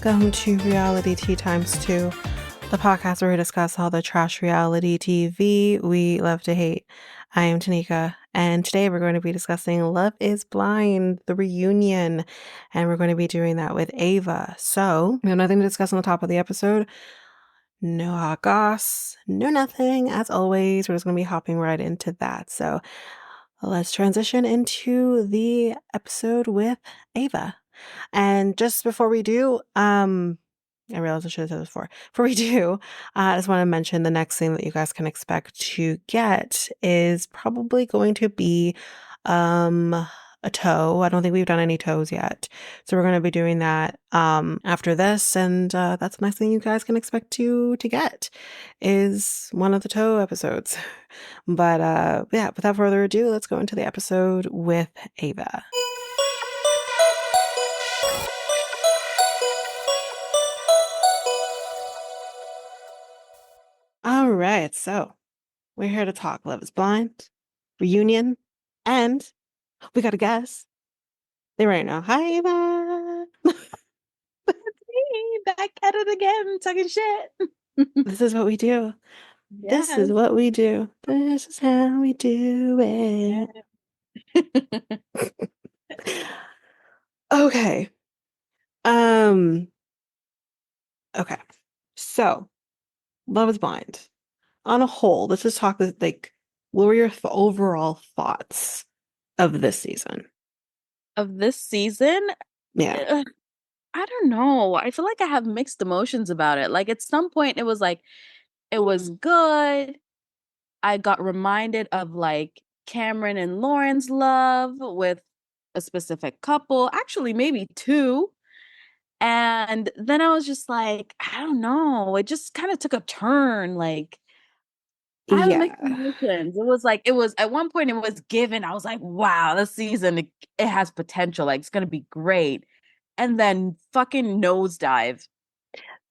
welcome to Reality Tea Times 2, the podcast where we discuss all the trash reality TV we love to hate. I am Tanika, and today we're going to be discussing Love is Blind, the reunion, and we're going to be doing that with Ava. So, we have nothing to discuss on the top of the episode. No hot goss, no nothing. As always, we're just going to be hopping right into that. So, let's transition into the episode with Ava. And just before we do, I realized I should have said this before. Before we do, I just want to mention the next thing that you guys can expect to get is probably going to be a toe. I don't think we've done any toes yet. So we're going to be doing that after this, and that's the next thing you guys can expect to get is one of the toe episodes. But yeah, without further ado, let's go into the episode with Ava. All right, so we're here to talk Love is Blind, reunion, and we got a guest. They right now. Hi, Ava. Me back at it again, talking shit. This is what we do. This is Yes. what we do. This is how we do it. Okay. Um. Okay. So, Love is Blind. On a whole, let's just talk like, what were your overall thoughts of this season? Of this season, Yeah. uh, I don't know. I feel like I have mixed emotions about it. Like at some point, it was like it was good. I got reminded of like Cameron and Lauren's love with a specific couple, actually maybe two. And then I was just like, I don't know. It just kind of took a turn. Like I have mixed Yeah. emotions. It was at one point it was given. I was like, wow, this season it has potential. Like it's gonna be great. And then fucking nosedive.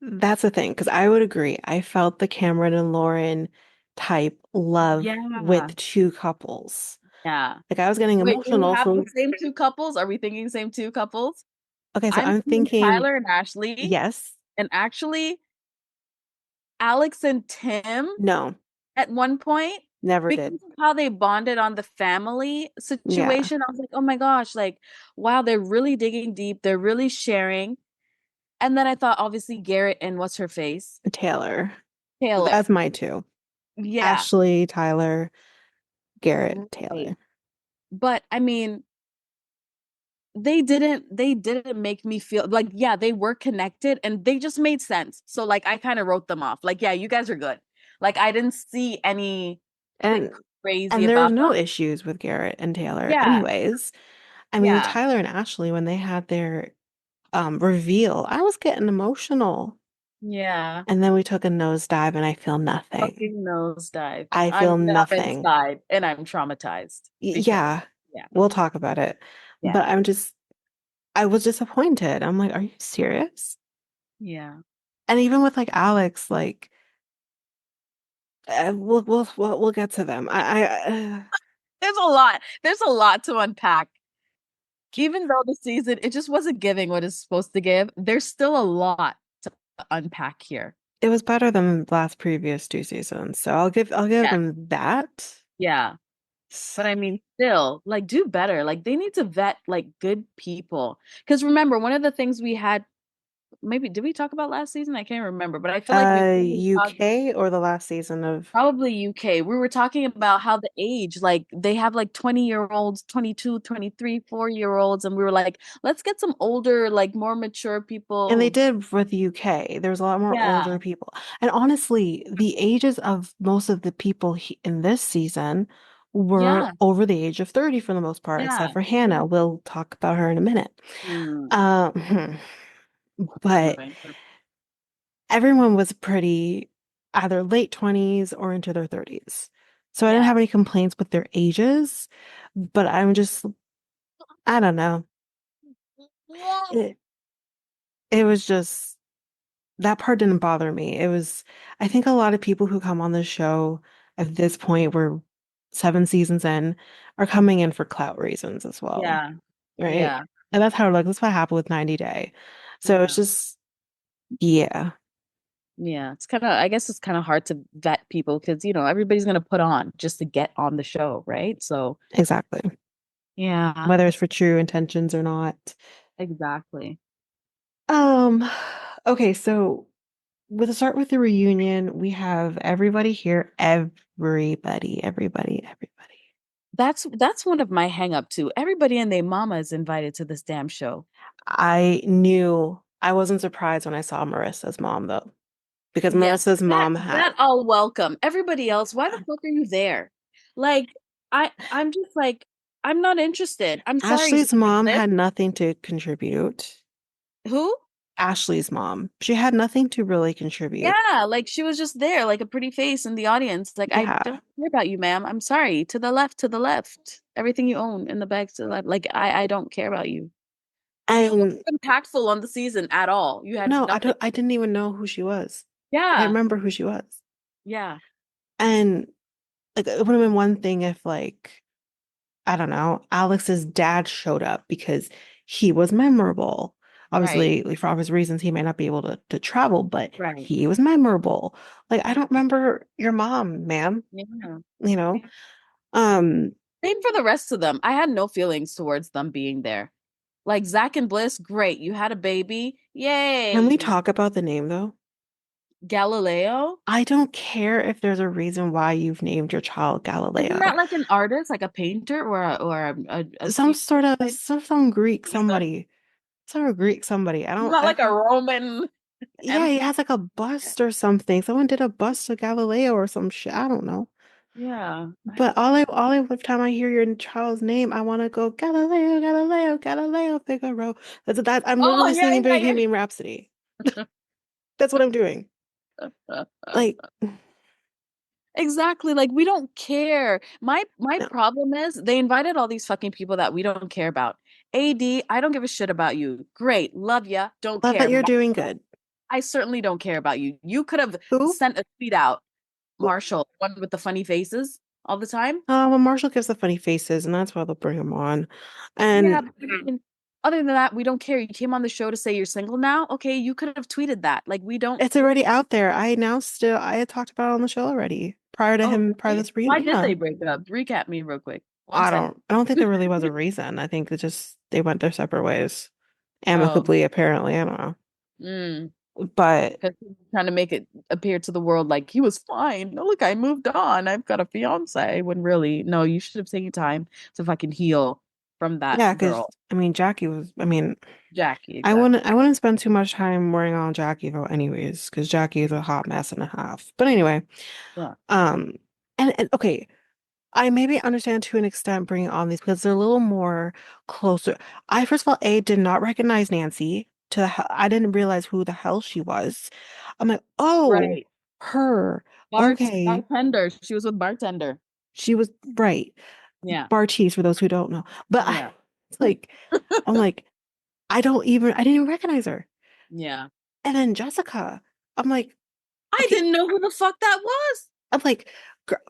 That's the thing, because I would agree. I felt the Cameron and Lauren type love Yeah. with two couples. Yeah. Like I was getting Wait, do we emotional. have the So same two couples? Are we thinking same two couples? okay, so I'm I'm thinking thinking, Tyler and Ashley, yes, and actually Alex and Tim no, at one point never because did. of how they bonded on the family Yeah, situation. I was like, oh my gosh, like, wow, they're really digging deep. They're really sharing. And then I thought, obviously, Garrett and what's her face? Taylor. Taylor. That's my two. Yeah. Ashley, Tyler, Garrett, Right. Taylor. But I mean, they didn't make me feel like, yeah, they were connected and they just made sense. So like I kind of wrote them off. Like, yeah, you guys are good. Like I didn't see anything And crazy and there's about no them. issues with Garrett and Taylor Yeah. anyways. I mean, with Yeah. Tyler and Ashley, when they had their reveal, I was getting emotional. Yeah. And then we took a nosedive and I feel nothing. Fucking nosedive. I I'm feel numb nothing. inside and I'm traumatized because Yeah, yeah. we'll talk about it. Yeah. But I was disappointed. I'm like, are you serious? Yeah. And even with like Alex, like, we'll get to them. There's a lot. There's a lot to unpack. Even though the season it just wasn't giving what it's supposed to give, there's still a lot to unpack here. It was better than the last previous two seasons, so I'll give Yeah. them that. Yeah. But I mean, still, like, do better. Like, they need to vet like good people. Because remember, one of the things we had, maybe did we talk about last season? I can't remember, but I feel like we talked UK or the last season of probably UK. We were talking about how the age, like, they have like 20-year-olds, 22, 23, 4-year-olds, and we were like, let's get some older, like more mature and they people. did with the UK. There was a lot more older Yeah. people. And honestly, the ages of most of the people in this season were Yeah. over the age of 30 for the most part, except Yeah. for Hannah. We'll talk about her in a minute. Mm. Um, but Right. everyone was pretty either late 20s or into their 30s. So I didn't Yeah. have any complaints with their ages, but I don't know. It, it was just, that part didn't bother me. I think a lot of people who come on the show at this point, we're 7 seasons in, are coming in for clout reasons as well, Yeah. right? Yeah. And that's what happened with 90 Day. So it's Yeah. just, Yeah, Yeah, it's kind of, I guess it's kind of hard to vet people because, everybody's going to put on just to get on the show, right? So, exactly. yeah, Whether it's for true intentions or not. exactly. Um, okay, so with the start with the reunion, we have everybody here. Everybody. That's one of my hang up too. Everybody and their mama is invited to this damn show. I knew I wasn't surprised when I saw Marissa's mom though, because Yes, Marissa's that mom had that I'll welcome. Everybody else, why the fuck are you there? Like, I'm just like, I'm not interested. I'm sorry, Ashley's Zach mom Bliss. had nothing to contribute. Who? Ashley's mom, she had nothing to really contribute. Yeah, like she was just there, like a pretty face in the audience. Like, I Yeah. don't care about you, ma'am. I'm sorry. To the left, to the left. Everything you own in the bags to the left. Like, I don't care about you. You And weren't impactful on the season at all. You had no, nothing. I didn't even know who she was. I can't Yeah, remember who she was. yeah, And like it would have been one thing if like I don't know, Alex's dad showed up because he was memorable. right, Obviously, like, for obvious reasons, he may not be able to travel, but right. he was memorable. Like, I don't remember your mom, ma'am, Yeah. you know? Um, Same for the rest of them. I had no feelings towards them being there. Like Zach and Bliss, great. You had a baby. can we Yay. talk about the name though? Galileo. I don't care if there's a reason why you've named your child Isn't Galileo. that like an artist, like a painter or a Some few sort of like some Greek Caesar? somebody. Some Greek somebody. He's not I like a Roman yeah, he empire. has like a bust or something. Someone did a bust of Galileo or some shit. I don't know. Yeah. But every time I hear your child's name, I want to go Galileo, Galileo, Galileo, Figaro. I'm Oh, literally singing yeah, yeah, Bohemian Rhapsody. That's what I'm doing. yeah. Like, Exactly. Like we don't care. My no, problem is they invited all these fucking people that we don't care about. AD, I don't give a shit about you. Great. Love ya. Don't love that care. you're doing good. I certainly don't care about you. You could have Who? sent a tweet out, Who? Marshall, one with the funny faces all the time. Well, Marshall gives the funny faces, and that's why they'll bring him on. Yeah, And but I mean, other than that, we don't care. You came on the show to say you're single now. Okay, you could have tweeted that. Like we don't. it's already out there. I had talked about it on the show already Oh, prior to really? this Why reunion. did Yeah. they break up? Recap me real quick. One sentence. I don't think there really was a reason. I think it just they went their separate ways. Oh, Amicably, apparently. I don't know. mm. But Because he's trying to make it appear to the world like he was fine. No, look, I moved on. I've got a fiance. When really, no, you should have taken time to fucking heal from that yeah, because girl, I mean Jackie was Jackie. Exactly. I wouldn't spend too much time worrying on Jackie though anyways, because Jackie is a hot mess and a half. But anyway, Yeah. um and okay, I maybe understand to an extent bringing on these because they're a little more closer. I first of all, did not recognize Nancy I didn't realize who the hell she was. I'm like, oh, Right. her. Okay. Bartender. She was with bartender. She was right. Yeah. Bartiz for those who don't know. But Yeah. it's like I'm like, I didn't even recognize her. Yeah. And then Jessica, I'm like, I okay, didn't know who the fuck that was. I'm like,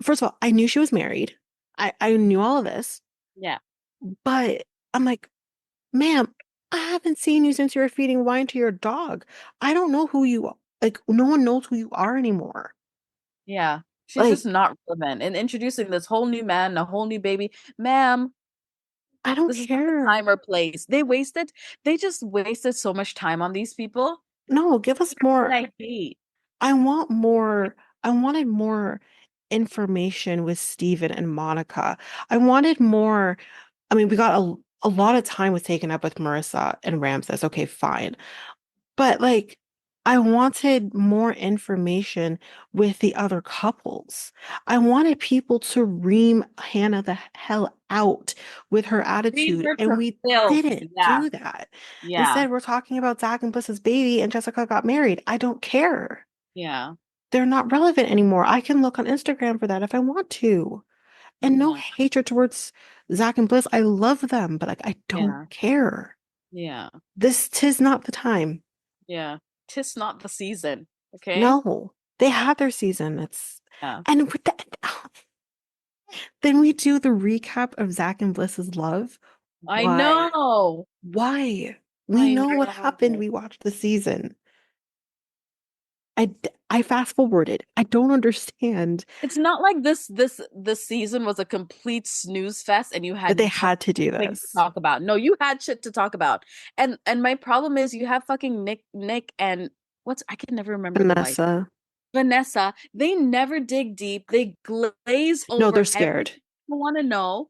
first of all, I knew she was married. I knew all of this, Yeah. but I'm like, ma'am, I haven't seen you since you were feeding wine to your dog. I don't know who you are. Like, no one knows who you are anymore. Yeah. She's just Like, not relevant. And introducing this whole new man, a whole new baby. Ma'am, I don't this is not the care. time or place. They just wasted so much time on these people. No, give us And more. I hate. I want more. I wanted more information with Steven and Monica. I wanted more. I mean, we got a lot of time was taken up with Marissa and Ramses. Okay, fine. But like, I wanted more information with the other couples. I wanted people to ream Hannah the hell out with her Read attitude, her and to we filth. didn't Yeah. do that. Yeah. Instead, we're talking about Zach and Bliss's baby, and Jessica got married. I don't care. Yeah. They're not relevant anymore. I can look on Instagram for that if I want to. And no Yeah. hatred towards Zach and Bliss. I love them, but like I don't Yeah. care. Yeah. This tis not the time. Yeah. 'Tis not the season. Okay. No, they had their season. It's Yeah. and with that, then we do the recap of Zach and Bliss's love. I Why? know. Why? We I know what happened. know. We watched the season. I fast forwarded. I don't understand It's not like this season was a complete snooze fest and you that they had had to do things to this. talk about. No, you had shit to talk about. And my problem is you have fucking Nick and what's I can never remember the wife. Vanessa. Vanessa, they never dig deep. They glaze No, they're over everything scared. you want to know.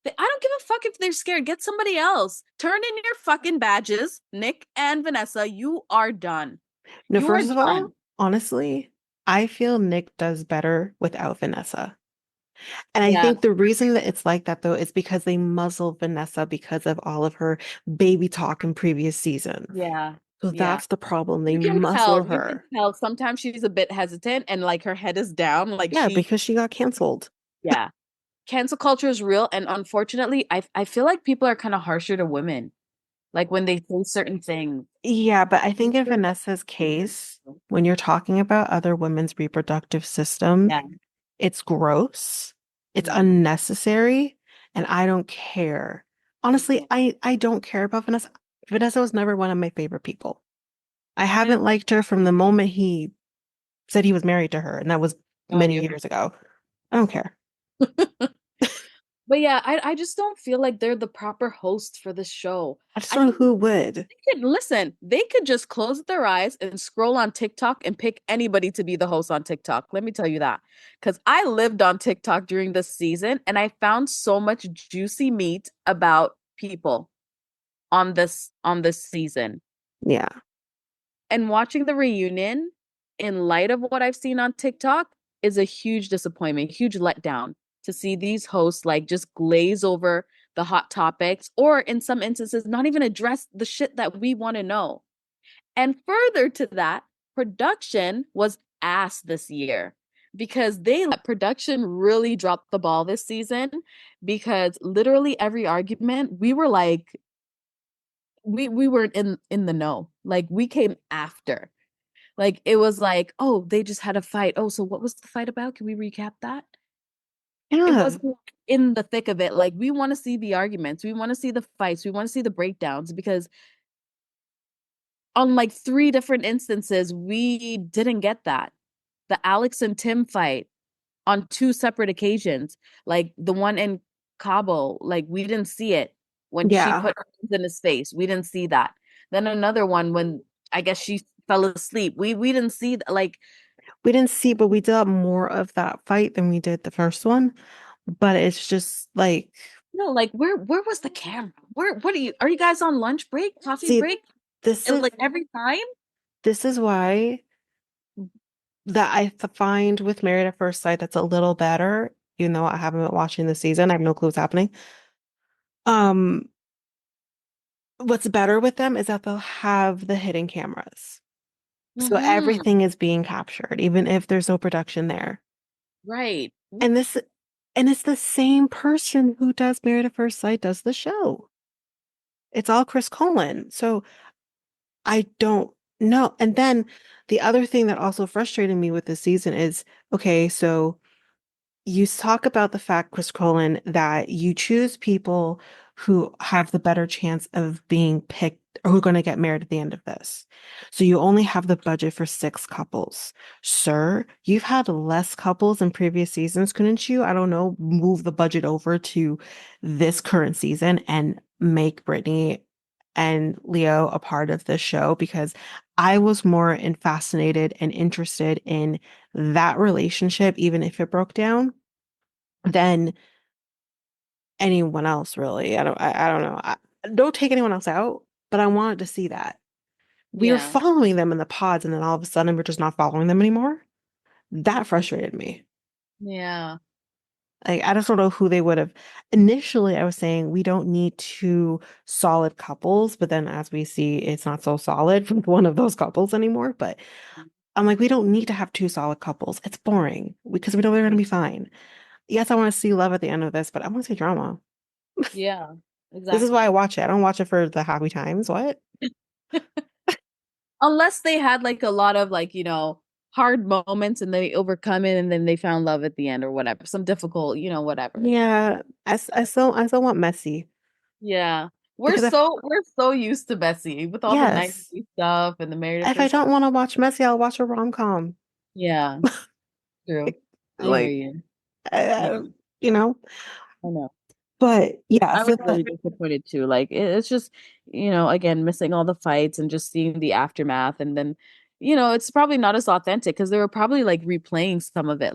I don't give a fuck if they're scared. Get somebody else. Turn in your fucking badges, Nick and Vanessa. You are done. No, You are first of all, done. honestly, I feel Nick does better without Vanessa. And I Yeah, think the reason that it's like that though is because they muzzle Vanessa because of all of her baby talk in previous seasons. yeah, So yeah. that's the problem. They muzzle You can her. tell sometimes she's a bit hesitant and like her head is down. Like Yeah, she, because she got canceled. yeah. Cancel culture is real. And unfortunately, I feel like people are kind of harsher to women. Like when they say certain things. Yeah, but I think in Vanessa's case, when you're talking about other women's reproductive systems, Yeah. it's gross, it's Yeah. unnecessary, and I don't care. Honestly, I don't care about Vanessa. Vanessa was never one of my favorite people. I I know. haven't liked her from the moment he said he was married to her, and that was Oh, many you. years ago. I don't care. But yeah, I just don't feel like they're the proper host for this show. I just I don't know think who would. they could listen, they could just close their eyes and scroll on TikTok and pick anybody to be the host on TikTok. Let me tell you that. Because I lived on TikTok during this season and I found so much juicy meat about people on this season. Yeah. And watching the reunion in light of what I've seen on TikTok is a huge disappointment, huge letdown to see these hosts like just glaze over the hot topics or in some instances not even address the shit that we want to know. And further to that, production was ass this year because they let production really drop the ball this season because literally every argument we were like we weren't in the know. Like we came after. Like it was like, oh, they just had a fight. Oh, so what was the fight about? Can we recap that? It Yeah. wasn't in the thick of it. Like we want to see the arguments. We want to see the fights. We want to see the breakdowns because on like three different instances, we didn't get that. The Alex and Tim fight on two separate occasions, like the one in Cabo, like we didn't see it when she Yeah. put her hands in his face. We didn't see that. Then another one when I guess she fell asleep. We didn't see like We didn't see, but we did have more of that fight than we did the first one. But it's just like, no, like where was the camera? Where what are you guys on lunch break, coffee see, break? this It was is like every time? this is why that find with Married at First Sight that's a little better, even though I haven't been watching the season. I have no clue what's happening. Um, what's better with them is that they'll have the hidden cameras. So Mm-hmm. everything is being captured, even if there's no production there. Right. And this and it's the same person who does Married at First Sight does the show. It's all Chris Colin. So I don't know. And then the other thing that also frustrated me with this season is okay, so you talk about the fact, Chris Colin, that you choose people who have the better chance of being picked or who are going to get married at the end of this. So you only have the budget for six couples. Sir, you've had less couples in previous seasons. Couldn't you, I don't know, move the budget over to this current season and make Brittany and Leo a part of this show? Because I was more fascinated and interested in that relationship, even if it broke down, than anyone else, really. I don't know. Don't take anyone else out, but I wanted to see that. We were Yeah. following them in the pods, and then all of a sudden we're just not following them anymore. That frustrated me. Yeah. Like, I just don't know who they would have. Initially, I was saying we don't need two solid couples, but then as we see, it's not so solid with one of those couples anymore. But I'm like, we don't need to have two solid couples. It's boring because we know they're going to be fine. Yes, I want to see love at the end of this, but I want to see drama. Yeah. This is Exactly. why I watch it. I don't watch it for the happy times. What? Unless they had like a lot of like, hard moments and they overcome it and then they found love at the end or whatever. Some difficult, whatever. Yeah, I still want messy. Yeah. because if we're so used to Bessie with all the yes, 90s stuff and the Married at if I First. don't want to watch messy, I'll watch a rom-com. Yeah, true. Like, I hear like you. I, Yeah, I- you know. I know. But yeah, I was so really disappointed too. Like it's just, again, missing all the fights and just seeing the aftermath. And then, it's probably not as authentic because they were probably like replaying some of it,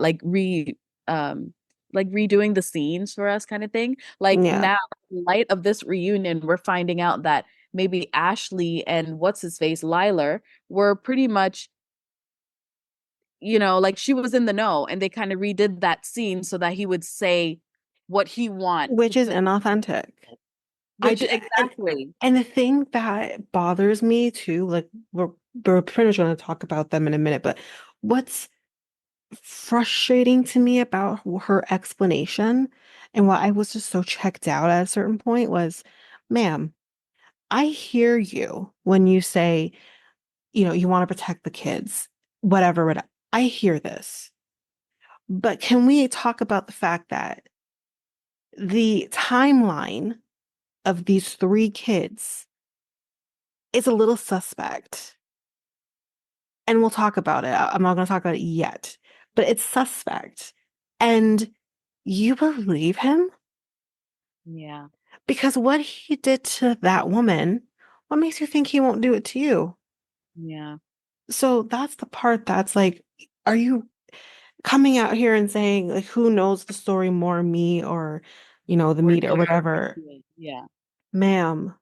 um like redoing the scenes for us kind of thing. Like yeah, now, in light of this reunion, we're finding out that maybe Ashley and what's his face, Liler, were pretty much, like she was in the know and they kind of redid that scene so that he would say what he wants which to is say. inauthentic. I Which d- and exactly. and the thing that bothers me too, like we're pretty much going to talk about them in a minute, but what's frustrating to me about her explanation and why I was just so checked out at a certain point was, ma'am, I hear you when you say, you want to protect the kids, whatever, whatever. I hear this. But can we talk about the fact that the timeline of these three kids is a little suspect? And we'll talk about it. I'm not going to talk about it yet, but it's suspect. And you believe him? Yeah, Because what he did to that woman, what makes you think he won't do it to you? yeah. So that's the part that's like, are you coming out here and saying, like, who knows the story more, me or, the Or media or you whatever? yeah. Ma'am.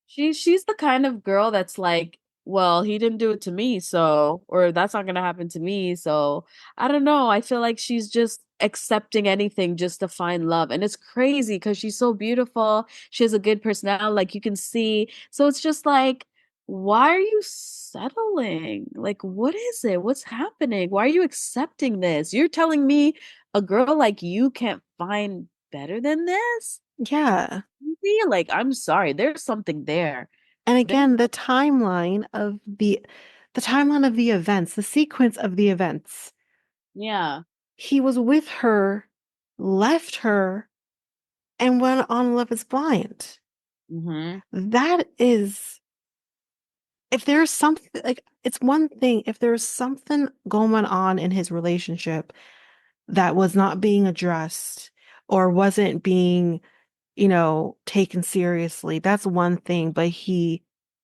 She's the kind of girl that's like, well, he didn't do it to me, so or that's not gonna happen to me. So I don't know. I feel like she's just accepting anything just to find love. And it's crazy because she's so beautiful. She has a good personality, like you can see. So it's just like, why are you settling? Like, what is it? What's happening? Why are you accepting this? You're telling me a girl like you can't find better than this? Yeah. See, like, I'm sorry, there's something there. And There, again, the timeline of the events, the sequence of the events. yeah. He was with her, left her, and went on Love is Blind. Mm-hmm. That is, if there's something like, it's one thing if there's something going on in his relationship that was not being addressed or wasn't being, taken seriously. That's one thing, but he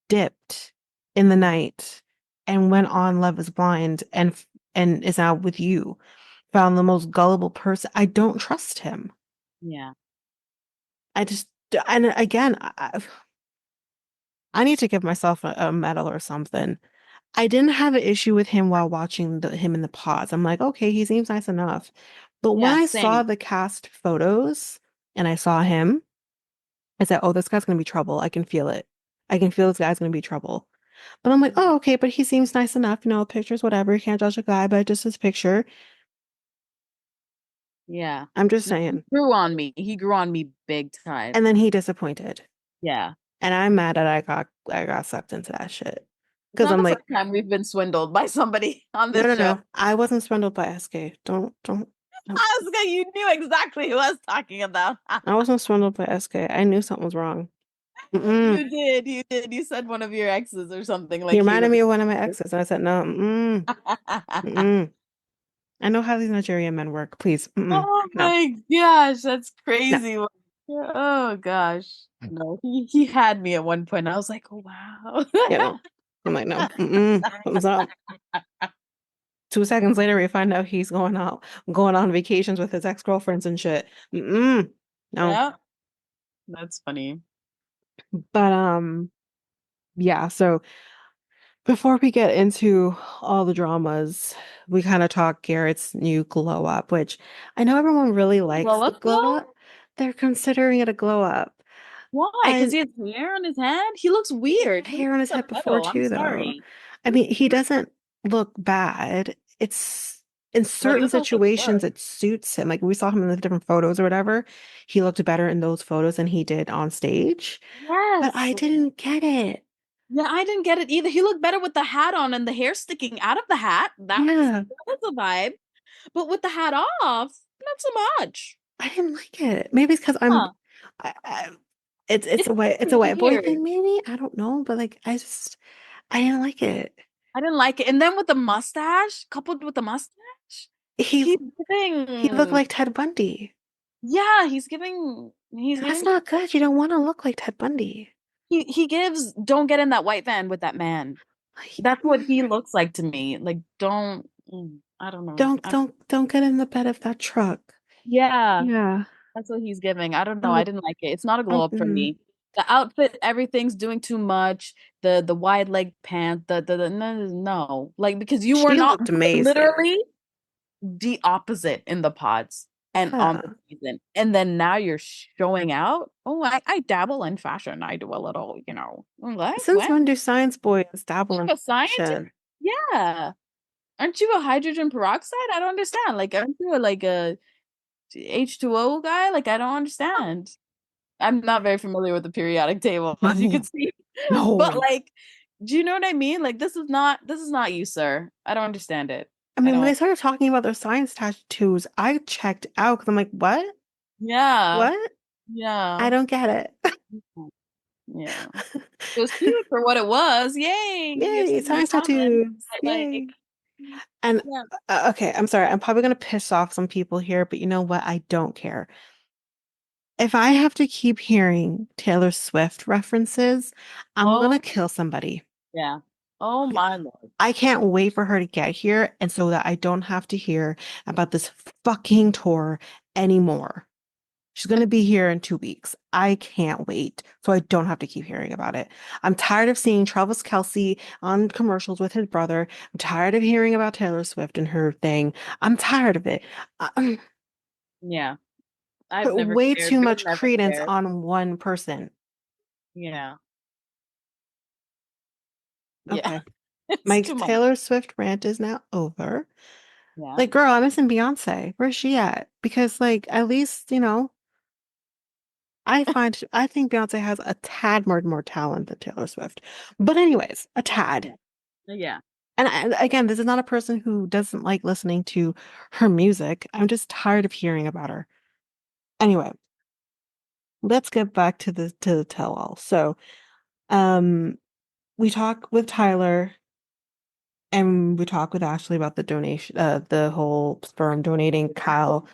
dipped in the night and went on Love is Blind and is now with you. Found the most gullible person. I don't trust him. Yeah. I just and again, I need to give myself a medal or something. I didn't have an issue with him while watching him in the pause. I'm like, okay, he seems nice enough. But when Yeah, I saw same. the cast photos and I saw him, I said, oh, this guy's gonna be trouble. I can feel it. I can feel this guy's gonna be trouble. But I'm like, oh, okay, but he seems nice enough. Pictures, whatever. You can't judge a guy by just his picture. Yeah. I'm just No, he saying. grew on me. He grew on me big time. And then he disappointed. Yeah. And I'm mad that I got sucked into that shit. It's Because not I'm the like, first time we've been swindled by somebody on no, this no, show. no. I wasn't swindled by SK. Don't. Asuka, you knew exactly who I was talking about. I wasn't swindled by SK. I knew something was wrong. Mm-mm. You did. You did. You said one of your exes or something He like he reminded was. me of one of my exes, and I said, no, mm-mm, mm-mm. I know how these Nigerian men work. Please, mm-mm, Oh no, my gosh, that's no, crazy. Oh gosh. No, he had me at one point. I was like, oh, wow. I'm like, no, mm-mm, something's up. 2 seconds later, we find out he's going on vacations with his ex-girlfriends and shit. Mm-mm, no. Yeah, that's funny. But yeah. So before we get into all the dramas, we kind of talk Garrett's new glow up, which I know everyone really likes Blow the up glow though? up. They're considering it a glow up. Why? Because And he has hair on his head? He looks he weird. had He looks hair on his like head a before pedo. I'm too, though. sorry. I mean, he doesn't look bad. It's in But certain this also situations does. it suits him. Like we saw him in the different photos or whatever. He looked better in those photos than he did on stage. But Yes. I didn't get it. Yeah, I didn't get it either. He looked better with the hat on and the hair sticking out of the hat. Yeah, That was a vibe. But with the hat off, not so much. I didn't like it. Maybe it's because Huh. I it's It's it's a white boy weird. thing, maybe. I don't know, but like I didn't like it. I didn't like it. And then with the mustache, coupled with the mustache, He he's he looked giving, like Ted Bundy. yeah, he's And that's giving, not good. You don't want to look like Ted Bundy. he gives, don't get in that white van with that man. Like, That's what he looks like to me. Like, don't, I don't know. don't get in the bed of that truck. Yeah, Yeah. that's what he's giving. I don't know. I Don't didn't like it. It's not a glow don't up for me. The outfit, everything's doing too much. The wide leg pants, the no. Like, because you were She not looked amazing. literally the opposite in the pods and on the Yeah. season. And then now you're showing out. Oh, I dabble in fashion. I do a little, what? Since What? when do science boys dabble in You a scientist? fashion? Yeah. Aren't you a hydrogen peroxide? I don't understand. Like, aren't you like a H2O guy? Like, I don't understand. I'm not very familiar with the periodic table, as you can No, see. But no. like, do you know what I mean? Like, this is not you, sir. I don't understand it. I I mean, when they don't. started talking about their science tattoos, I checked out because I'm like, what? Yeah. What? I Yeah. don't get it. Yeah. It was cute for what it was. Yay, you have Yay, so many science talents. tattoos. Like, Yay. And yeah. okay, I'm sorry. I'm probably gonna piss off some people here, but you know what? I don't care. If I have to keep hearing Taylor Swift references, I'm gonna Oh, kill somebody. yeah. Oh Okay. my Lord. I can't wait for her to get here, and so that I don't have to hear about this fucking tour anymore. She's going to be here in 2 weeks. I can't wait. So I don't have to keep hearing about it. I'm tired of seeing Travis Kelce on commercials with his brother. I'm tired of hearing about Taylor Swift and her thing. I'm tired of it. I Yeah. I've put never way cared. too Will much never credence care. on one person. Yeah. Yeah. Okay. It's My too much. Taylor Swift rant is now over. Yeah. Like, girl, I'm missing Beyonce. Where's she at? Because, like, at least, I think Beyonce has a tad more talent than Taylor Swift. But anyways, a tad. Yeah. Yeah. And again, this is not a person who doesn't like listening to her music. I'm just tired of hearing about her. Anyway, let's get back to the tell-all. So, um, we talk with Tyler and we talk with Ashley about the donation, the whole sperm donating Kyle.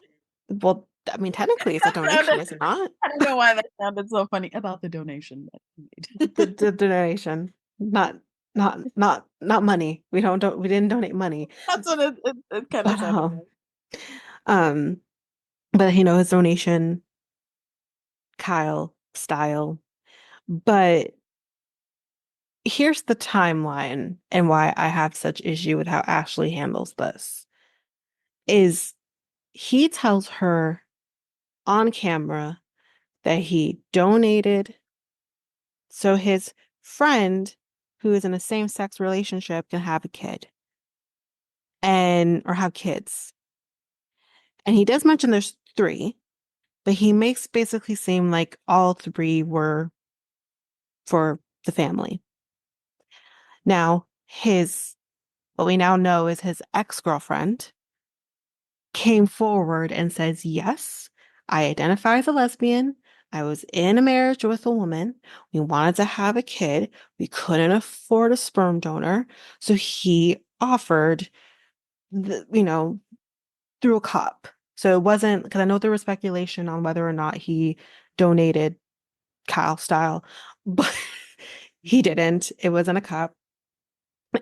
Well, I mean, technically it's a That donation, sounded, is it not? I don't know why that sounded so funny about the donation that you made. The donation, not money. We didn't donate money, That's what it kind of but sounded like. um, but his donation, Kyle style. But here's the timeline and why I have such issue with how Ashley handles this is he tells her on camera that he donated so his friend who is in a same-sex relationship can have a kid and or have kids. And he does mention there's three, but he makes basically seem like all three were for the family. Now, what we now know is his ex-girlfriend came forward and says, yes, I identify as a lesbian. I was in a marriage with a woman. We wanted to have a kid. We couldn't afford a sperm donor. So he offered through a cup. So it wasn't because I know there was speculation on whether or not he donated Kyle style, but he didn't. It was in a cup.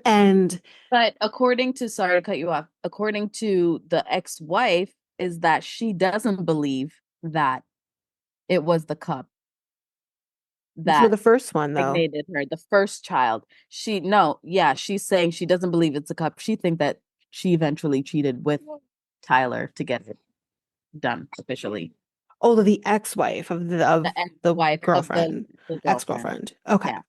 And But according to, sorry to cut you off, according to the ex-wife, is that she doesn't believe that it was the cup for that the first one, though, impregnated her, the first child. No, yeah, she's saying she doesn't believe it's a cup. She think that she eventually cheated with Tyler to get it done officially. oh, the ex-wife of The the ex-wife of girlfriend, the girlfriend. ex-girlfriend. Okay, Yeah,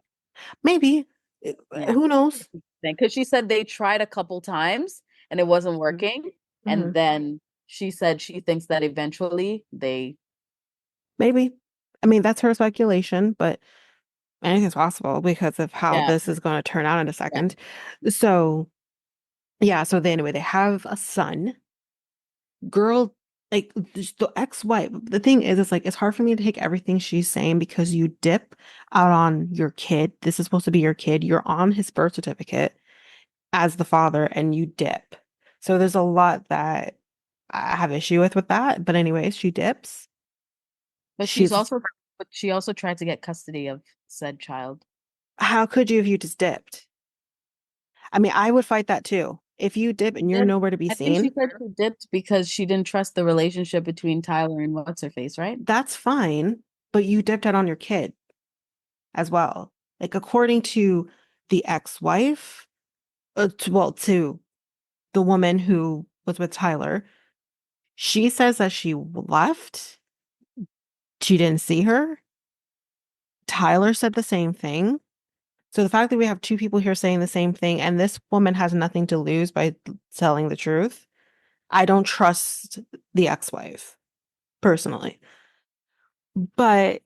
maybe. yeah. Who knows? Because she said they tried a couple times and it wasn't working. Hmm. And then she said she thinks that eventually they, Maybe. I mean, that's her speculation, but anything's possible because of how yeah, this is going to turn out in a yeah. second. So, yeah. So anyway, they have a son. Girl like the ex-wife. The thing is, it's like it's hard for me to take everything she's saying because you dip out on your kid. This is supposed to be your kid. You're on his birth certificate as the father, and you dip. So there's a lot that I have issue with that. But anyways, she dips. But She's she also tried to get custody of said child. how could you if you just dipped? I mean, I would fight that too. If you dip and you're Dip. nowhere to be I think she seen, said she dipped because she didn't trust the relationship between Tyler and what's her face, right? that's fine. But you dipped out on your kid as well. Like according to the ex-wife, to the woman who was with Tyler, she says that she left. She didn't see her. Tyler said the same thing. So the fact that we have two people here saying the same thing, and this woman has nothing to lose by telling the truth, I don't trust the ex-wife personally. But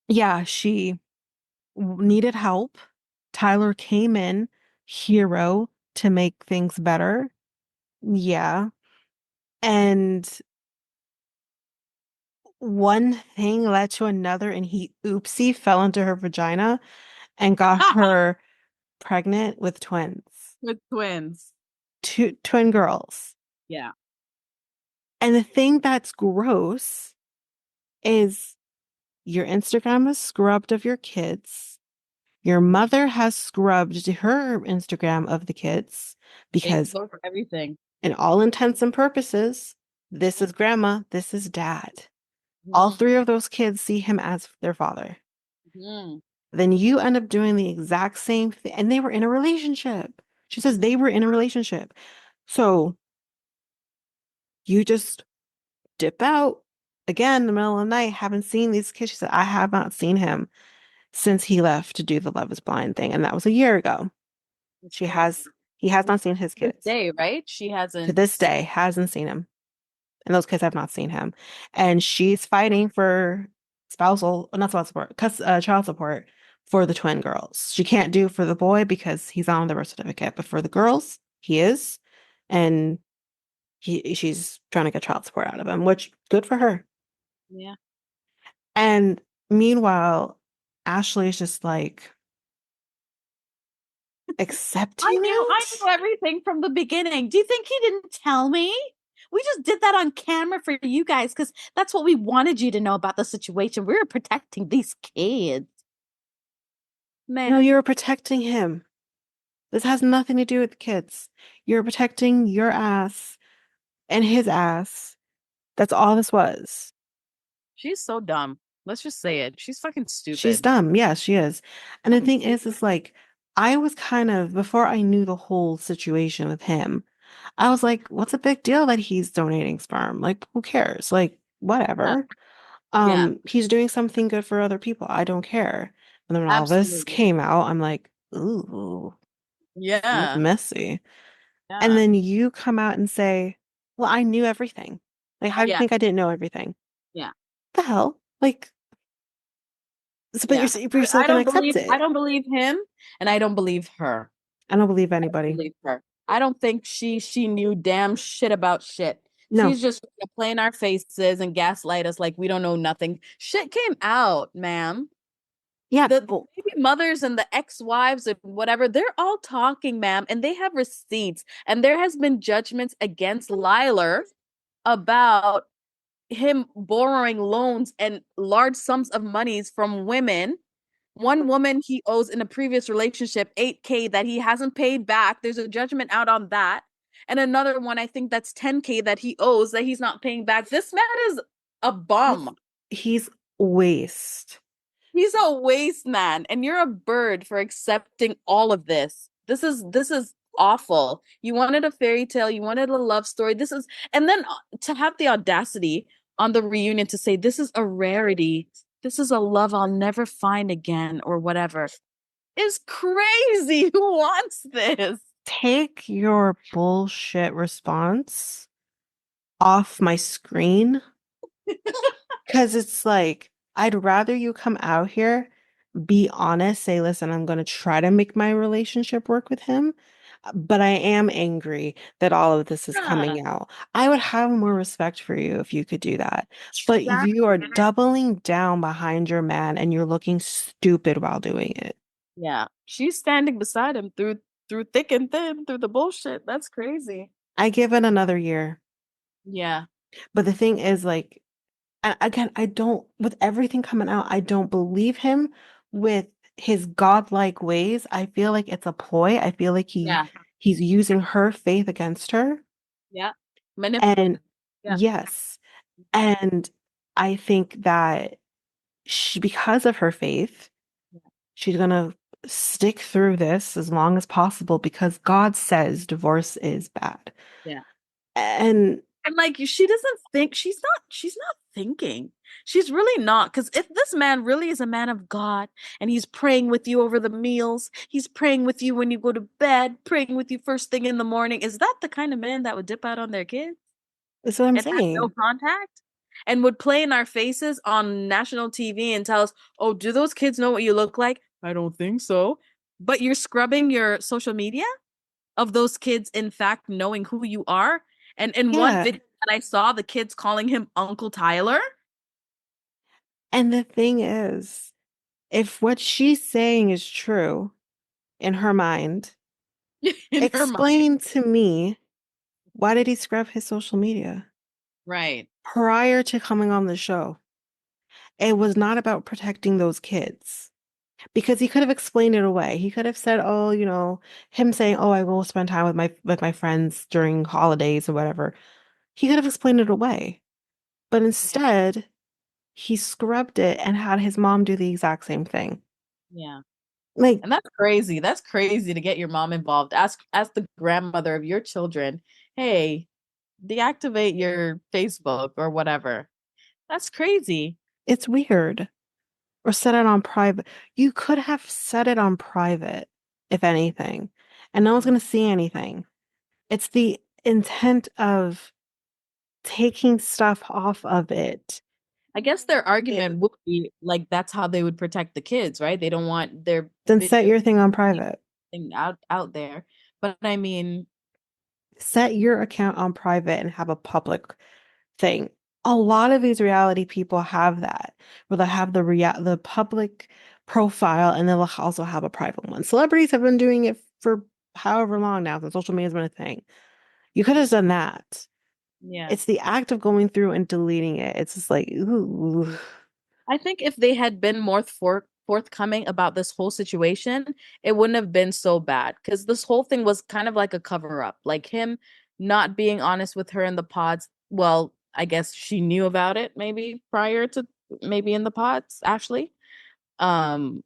yeah, she needed help. Tyler came in, hero to make things better. Yeah. And one thing led to another, and he oopsie fell into her vagina and got her pregnant with twins, With twins. two twin girls. Yeah. And the thing that's gross is your Instagram is scrubbed of your kids. Your mother has scrubbed her Instagram of the kids because, Facebook, everything. in all intents and purposes, this is grandma, this is dad. All Mhm. three of those kids see him as their father. Mhm. Then you end up doing the exact same thing. And they were in a relationship. She says they were in a relationship. So you just dip out again in the middle of the night, haven't seen these kids. She said, I have not seen him since he left to do the Love is Blind thing. And that was a year ago. It's She crazy. has, he has not seen his This kids day, right? She to hasn't this day, hasn't seen him. And those kids have not seen him. And she's fighting for not spousal support, child support for the twin girls. She can't do for the boy because he's on the birth certificate, but for the girls, he is. And she's trying to get child support out of him, which good for her. Yeah. And meanwhile, Ashley is just like accepting I it. knew everything from the beginning. Do you think he didn't tell me? We just did that on camera for you guys because that's what we wanted you to know about the situation. We were protecting these kids. No, Man, you're protecting him. This has nothing to do with the kids. You're protecting your ass and his ass. That's all this was. she's so dumb. Let's just say it. She's fucking She's stupid. dumb. Yeah, she is. And the thing is like, I was kind of, before I knew the whole situation with him, I was like, what's a big deal that he's donating sperm? Like, who cares? Like, Yeah. whatever. Yeah. He's doing something good for other people. I don't care. And then when all this Absolutely. came out, I'm like, ooh, that's Yeah. messy. And Yeah. then you come out and say, well, I knew everything. Like, how do you Yeah. think I didn't know everything? Yeah. The hell? Like, but Yeah. you're still gonna accept I it. don't believe him and I don't believe her. I don't believe I don't anybody. believe her. I don't think she knew damn shit about shit. No. She's just playing our faces and gaslight us like we don't know nothing. Shit came out, ma'am. Yeah. The Well, baby mothers and the ex-wives and whatever, they're all talking, ma'am, and they have receipts. And there has been judgments against Liler about him borrowing loans and large sums of monies from women. One woman he owes in a previous relationship 8K that he hasn't paid back. There's a judgment out on that. And another one, I think that's 10K that he owes that he's not paying back. This man is a bum. he's waste. He's a waste man, and you're a bird for accepting all of this. This is awful. You wanted a fairy tale, you wanted a love story. This is, and then to have the audacity on the reunion to say this is a rarity. This is a love I'll never find again, or whatever. Is crazy. Who wants this? Take your bullshit response off my screen because it's like, I'd rather you come out here, be honest, say, listen, I'm going to try to make my relationship work with him. But I am angry that all of this is Yeah, coming out. I would have more respect for you if you could do that. But you are exactly. doubling down behind your man and you're looking stupid while doing it. Yeah. She's standing beside him through thick and thin, through the bullshit. That's crazy. I give it another year. Yeah. But the thing is, like, again, I don't, with everything coming out, I don't believe him with his godlike ways. I feel like it's a ploy. I feel like Yeah. he's using her faith against her. Yeah. Manipulative. And Yeah. yes, and I think that because of her faith, she's gonna stick through this as long as possible because God says divorce is bad. Yeah. And And like she doesn't think she's not thinking. She's really not. Because if this man really is a man of God and he's praying with you over the meals, he's praying with you when you go to bed, praying with you first thing in the morning, is that the kind of man that would dip out on their kids that's what I'm and have no saying. contact? And would play in our faces on national TV and tell us, oh, do those kids know what you look like? I don't think so. But you're scrubbing your social media of those kids, in fact, knowing who you are. And in one Yeah. video that I saw, the kids calling him Uncle Tyler And the thing is, if what she's saying is true in her mind, in her mind. explain to me why did he scrub his social media Right. prior to coming on the show? It was not about protecting those kids. Because he could have explained it away. He could have said, "Oh, him saying, 'Oh, I will spend time with my friends during holidays or whatever.'" He could have explained it away. But Yeah. instead, he scrubbed it and had his mom do the exact same thing. Yeah. Like, And that's crazy. That's crazy to get your mom involved. Ask the grandmother of your children, hey, deactivate your Facebook or whatever. That's crazy. it's weird. Or set it on private. You could have set it on private, if anything, and no one's going to see anything. It's the intent of taking stuff off of it. I guess their It, argument would be like that's how they would protect the kids, right? They don't want their then set video your thing on private. out there. But I mean, Set your account on private and have a public thing. A lot of these reality people have that, where they have the public profile and they'll also have a private one. Celebrities have been doing it for however long now since social media has been a thing. You could have done that. yeah. It's the act of going through and deleting it. It's just like, ooh. I think if they had been more forthcoming about this whole situation, it wouldn't have been so bad because this whole thing was kind of like a cover up. Like him not being honest with her in the pods. Well, I guess she knew about it maybe prior to maybe in the pods, Ashley. Um,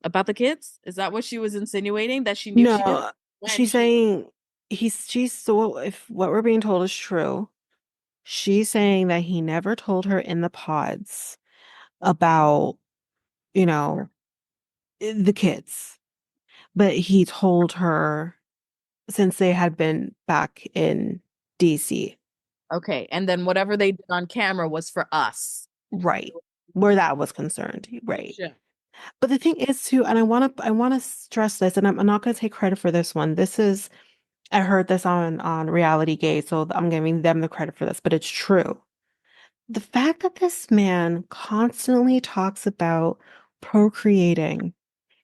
about the kids. Is that what she was insinuating? That she knew she did No, when she's she saying she's so if what we're being told is true, she's saying that he never told her in the pods okay. about, you know, the kids, but he told her since they had been back in DC. Okay. And then whatever they did on camera was for us. Right. Where that was concerned. Right. Sure. But the thing is too, and I want to stress this, and I'm not going to take credit for this one. This is I heard this on Reality Gate, so I'm giving them the credit for this, but it's true. The fact that this man constantly talks about procreating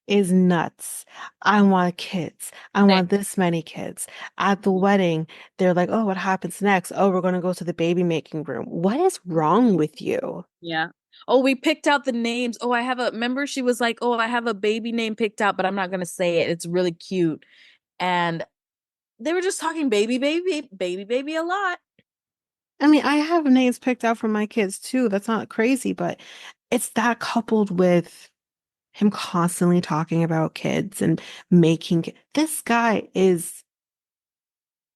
is nuts. I want kids. I Same. want this many kids. At the wedding, they're like, "Oh, what happens next? Oh, we're going to go to the baby making room." What is wrong with you? Yeah. Oh, we picked out the names. Oh, I have a remember she was like, "Oh, I have a baby name picked out, but I'm not going to say it. It's really cute." And they were just talking baby, baby, baby, baby a lot. I mean, I have names picked out for my kids too. That's not crazy, but it's that coupled with him constantly talking about kids and this guy is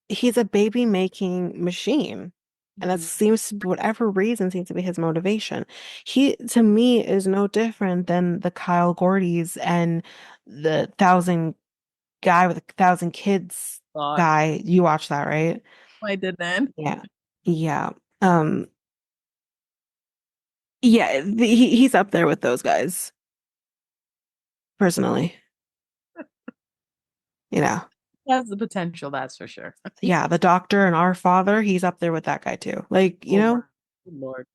he's a baby making machine. And that Mhm. seems to be whatever reason seems to be his motivation. He to me is no different than the Kyle Gordy's and the thousand guy with a thousand kids God, guy. You watch that, right? I didn't. Yeah. Yeah. Um, yeah, he's up there with those guys, personally. You know. Has the potential, that's for sure. Yeah, the doctor and our father, he's up there with that guy too. Like, you Oh my know, good Lord.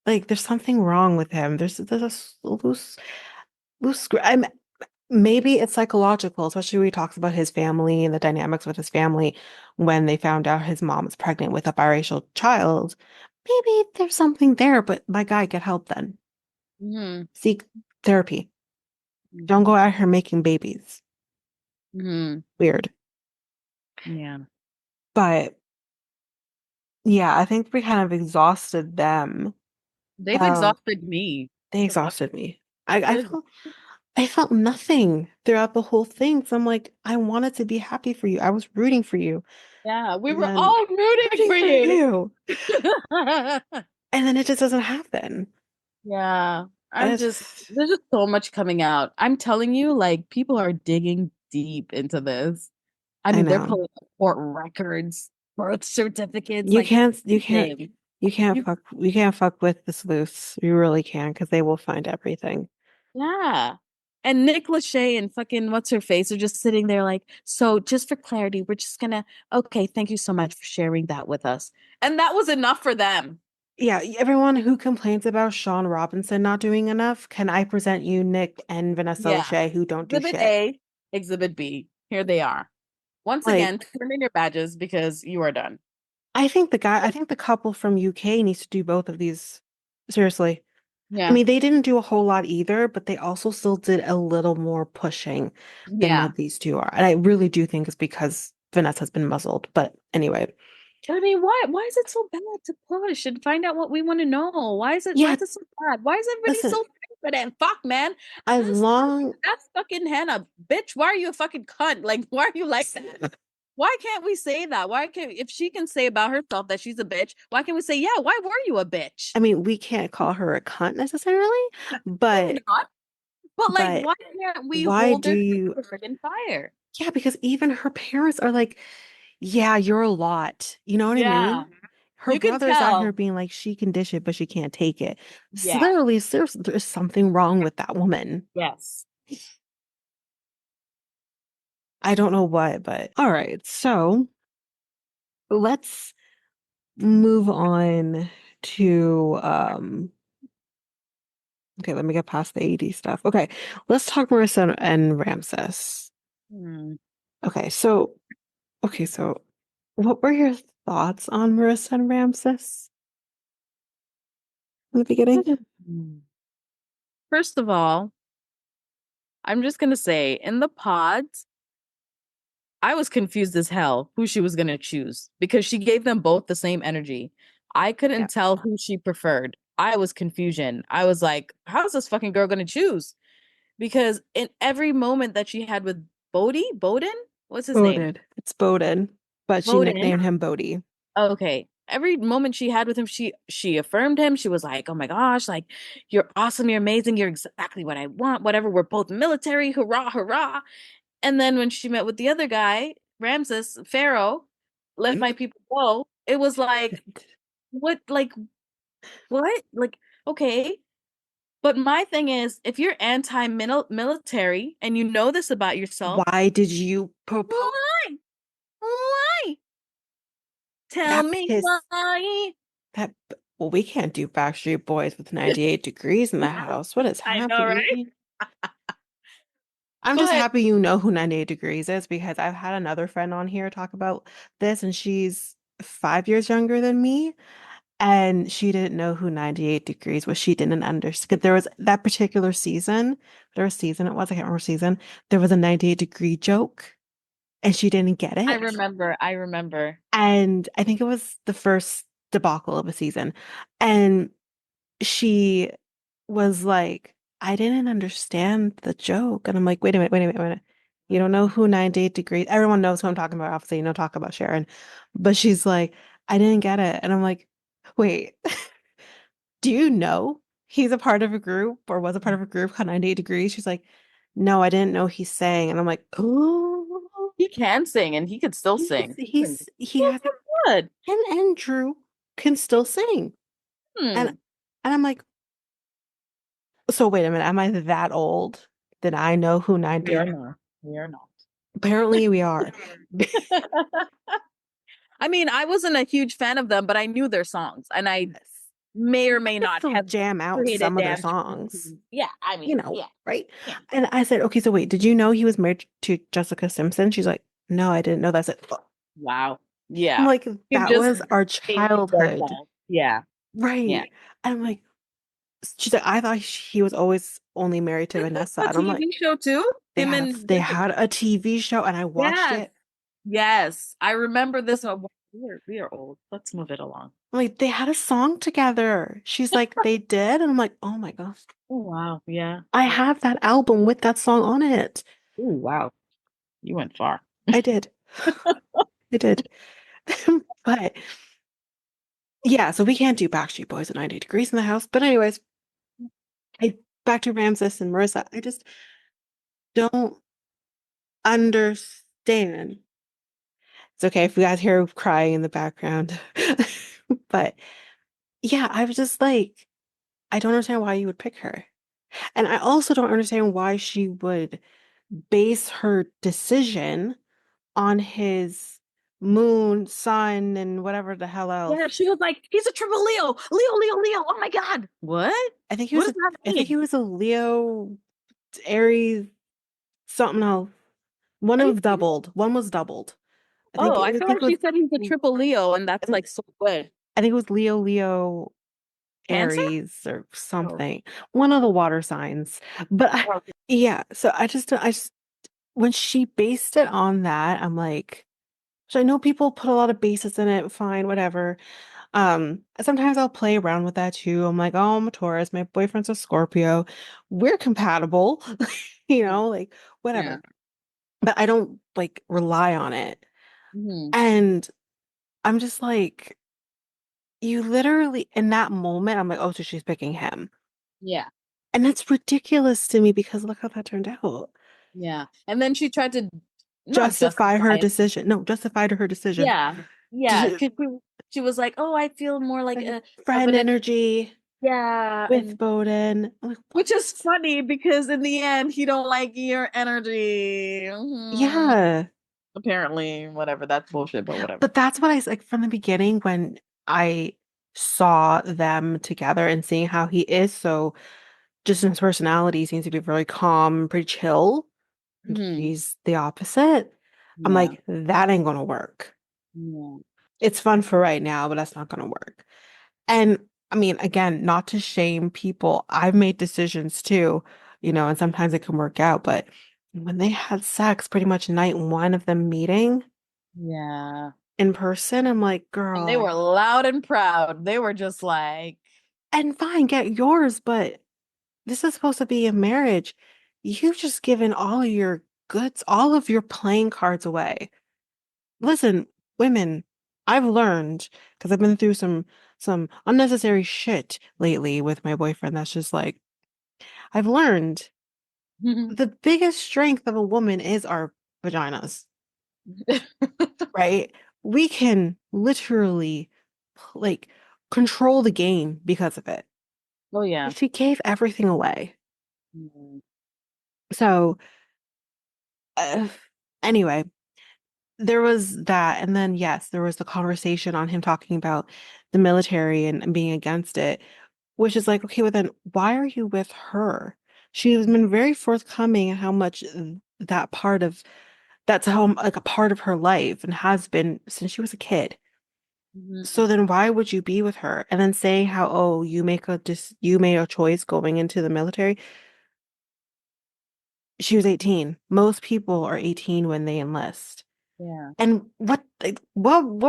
like there's something wrong with him. There's a loose I'm maybe it's psychological, especially when he talks about his family and the dynamics with his family when they found out his mom was pregnant with a biracial child. Maybe there's something there, but my guy, get help then. Mhm. Seek therapy. Don't Mhm. go out here making babies. Mhm. Weird. Yeah. But yeah, I think we kind of exhausted them. They've Um, exhausted me. they What the fuck? exhausted me. I They're felt I felt nothing throughout the whole thing. So I'm like, I wanted to be happy for you. I was rooting for you. yeah, we And were then all rooting rooting for for you. you. And then it just doesn't happen. Yeah, And I'm it's just just, there's just so much coming out. I'm telling you, like people are digging deep into this. I I mean, they're know. pulling up court records, birth certificates, You like can't, you can't, everything. You, you can't fuck with this loose. You really can, because they will find everything. yeah. And Nick Lachey and fucking what's her face are just sitting there like, so just for clarity, we're just gonna, okay, thank you so much for sharing that with us. And that was enough for them. Yeah, everyone who complains about Sean Robinson not doing enough, can I present you Nick and Vanessa Yeah. Lachey who don't do Exhibit shit? A, Exhibit B. Here they are. Once Like, again, turn in your badges because you are done. I think the couple from UK needs to do both of these. Seriously. I Yeah. mean, they didn't do a whole lot either, but they also still did a little more pushing than Yeah. what these two are. And I really do think it's because Vanessa has been muzzled. But anyway, But I mean, why is it so bad to push and find out what we want to know? Why yeah, is it so bad? Why is everybody listen, so confident? Fuck, man. as That's long that's fucking Hannah. Bitch, why are you a fucking cunt? Like, why are you like that? Why can't we say that? Why can't if she can say about herself that she's a bitch, why can't we say, yeah, why were you a bitch? I mean, we can't call her a cunt necessarily, Maybe but not. But like, but why can't we why hold do her to you the friggin' fire? yeah, because even her parents are like, yeah, you're a lot. You know what I Yeah. mean? Her You can brother's out here tell. being like, she can dish it, but she can't take it. Yeah. Clearly, there's something wrong with that woman. Yes. I don't know what, but all right. So let's move on to okay, let me get past the AD stuff. Okay, let's talk Marissa and Ramses. Hmm. Okay, so what were your thoughts on Marissa and Ramses in the beginning? First of all, I'm just gonna say in the pods, I was confused as hell who she was gonna choose because she gave them both the same energy. I Yeah. couldn't tell who she preferred. I was confusion. I was like, how's this fucking girl gonna choose? Because in every moment that she had with Bowden, what's his name? Boded. It's Bowden, but she Bowden. nicknamed him Bodie. Okay. Every moment she had with him, she affirmed him. She was like, "Oh my gosh, like you're awesome, you're amazing, you're exactly what I want. Whatever, we're both military, hurrah, hurrah." And then when she met with the other guy, Ramses Pharaoh, let my people go. It was like, what, what, okay. But my thing is, if you're anti-military and you know this about yourself, Why did you propose why? Why? Tell that me piss why. that well, we can't do Backstreet Boys with 98 degrees in the house. What is I know, right? happening? I'm just But happy you know who 98 degrees is because I've had another friend on here talk about this and she's 5 years younger than me and she didn't know who 98 degrees was. She didn't understand. There was that particular season, whatever season it was, I can't remember season, there was a 98-degree joke and she didn't get it. I remember. And I think it was the first debacle of a season. And she was like, I didn't understand the joke. And I'm like, wait a minute. You don't know who 98 degrees, everyone knows who I'm talking about, obviously, you know, talk about Sharon. But she's like, I didn't get it. And I'm like, wait, do you know he's a part of a group or was a part of a group called 98 degrees? She's like, no, I didn't know he sang. And I'm like, oh, He can sing and he could still sing. he Oh, has good. and Andrew can still sing. And Hmm. I'm like, so wait a minute, am I that old that I know who We 90? are not. We are not. Apparently we are. I mean, I wasn't a huge fan of them, but I knew their songs, and I Yes. may or may Could not still have jam out created some of their dance songs, routines. Yeah, I mean, yeah, right? yeah. And I said, okay, so wait, did you know he was married to Jessica Simpson? She's like, no, I didn't know that. I said, "Oh." Wow. I'm Yeah. like, You've that just was our dated their childhood. song. Yeah. Yeah. Right. And I'm like, she's like, I thought he was always only married to Vanessa. A And I'm like, TV show too? Him and they had a TV show and I watched yes. it. Yes. I remember this one. We are old. Let's move it along. I'm like, they had a song together. She's like, they did? And I'm like, oh my gosh. Oh wow. Yeah. I have that album with that song on it. Oh wow. You went far. I did. I did. But yeah, so we can't do Backstreet Boys at 90 degrees in the house. But anyways, back to Ramses and Marissa. I just don't understand. It's okay if you guys hear crying in the background. But yeah, I was just like, I don't understand why you would pick her. And I also don't understand why she would base her decision on his moon, sun, and whatever the hell else. Yeah, she was like, he's a triple Leo. Leo, Leo, Leo. Oh my God. What? What does that I think he mean? was a Leo, Aries, something else. One Are you of serious? doubled. One was doubled. Oh, I I feel think like it was she said he's a triple Leo, and I that's think like so good. I think it was Leo, Cancer? Aries or Oh, something. One of the water signs. But okay. yeah, so I just when she based it on that, I'm like, so I know people put a lot of bases in it, fine, whatever. Sometimes I'll play around with that too. I'm like, oh, I'm a Taurus, my boyfriend's a Scorpio. We're compatible, Yeah. like Yeah. whatever. But I don't like rely on it. Hmm. And I'm just like, you literally in that moment, I'm like, oh, so she's picking him. Yeah. And that's ridiculous to me because look how that turned out. Yeah. And then she tried to not Justify justify her it. decision. No, justified her decision. Yeah. Yeah. 'Cause she was like, oh, I feel more like Like a of friend an energy yeah, with and Bowden. I'm like, what? which is funny because in the end he don't like your energy. Mhm. Yeah. Apparently, whatever. That's bullshit, but whatever. But that's what like from the beginning when I saw them together and seeing how he is so just in his personality seems to be very calm, pretty chill. And Hmm. she's the opposite. I'm Yeah. like, that ain't gonna work. Yeah. It's fun for right now, but that's not gonna work. And I mean, again, not to shame people. I've made decisions too, and sometimes it can work out, but when they had sex pretty much night one of them meeting Yeah. in person, I'm like, And they girl, were loud and proud. They were just like, and fine, get yours, but this is supposed to be a marriage. You've just given all of your goods, all of your playing cards away. Listen, women, I've learned because I've been through some unnecessary shit lately with my boyfriend that's just like I've learned the biggest strength of a woman is our vaginas, right? We can literally like control the game because of it. oh yeah. She gave everything away. Mhm. So, uh, anyway, there was that. And then, yes, there was the conversation on him talking about the military and being against it, which is like, okay, well, then why are you with her? She has been very forthcoming in how much that part of that's how like a part of her life and has been since she was a kid. So Mhm. then why would you be with her? And then saying how, oh, you made a choice going into the military. She was 18. Most people are 18 when they enlist. Yeah. And what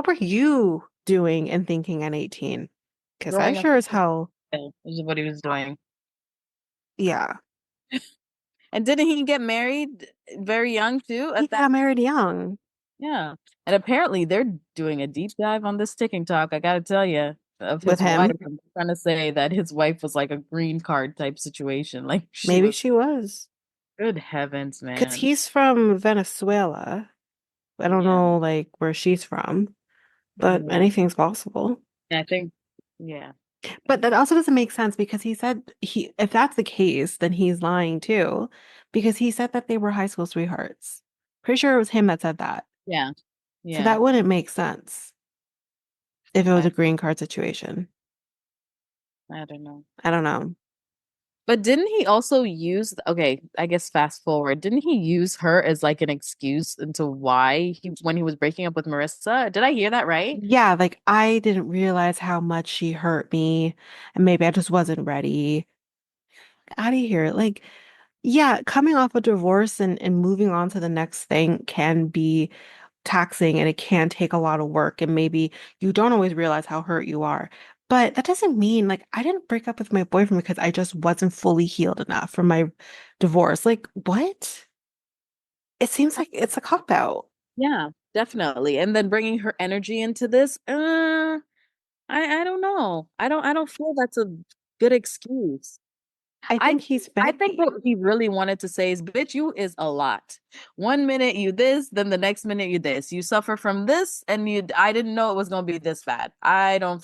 were you doing and thinking at 18? Because I Growing up sure as hell, is what he was doing. yeah. And didn't he get married very young too He at that? got married young Yeah. And apparently they're doing a deep dive on this ticking talk, I gotta tell you, of with his wife. him. I'm trying to say that his wife was like a green card type situation. Like she Maybe was, she was. good heavens, Because man. he's from Venezuela. I don't Yeah. know like where she's from, but Yeah. anything's possible. I think, yeah. But that also doesn't make sense because he said if that's the case, then he's lying too, because he said that they were high school sweethearts. Pretty sure it was him that said that. Yeah. So Yeah. that wouldn't make sense if it was a I green card situation. I don't know. I don't know. But didn't he also use, okay, I guess fast forward, didn't he use her as like an excuse into why when he was breaking up with Marissa? Did I hear that right? Yeah, like I didn't realize how much she hurt me, and maybe I just wasn't ready. Out of here. Like, yeah, coming off a divorce and moving on to the next thing can be taxing and it can take a lot of work. And maybe you don't always realize how hurt you are. But that doesn't mean like I didn't break up with my boyfriend because I just wasn't fully healed enough from my divorce. Like, what? It seems like it's a cop out. Yeah, definitely. And then bringing her energy into this, I don't know. I don't feel that's a good excuse. I I think he's I been. think what he really wanted to say is, bitch, you is a lot. One minute you this, then the next minute you this. You suffer from this, and I didn't know it was gonna be this bad. I want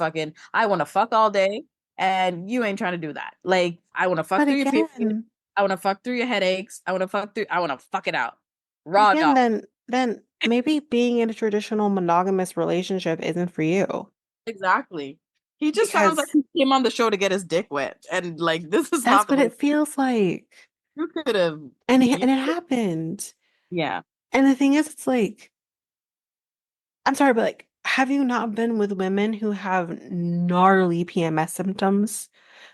to fuck all day, and you ain't trying to do that. Like, I want to fuck But through your period. again, I want to fuck through your headaches. I want to fuck it out. but Raw again, dog. then maybe being in a traditional monogamous relationship isn't for you. Exactly. He just sounds like Because he came on the show to get his dick wet. And like, this is that's not the what way it feels like. you could have. And it happened. Yeah. And the thing is, it's like, I'm sorry, but like, have you not been with women who have gnarly PMS symptoms,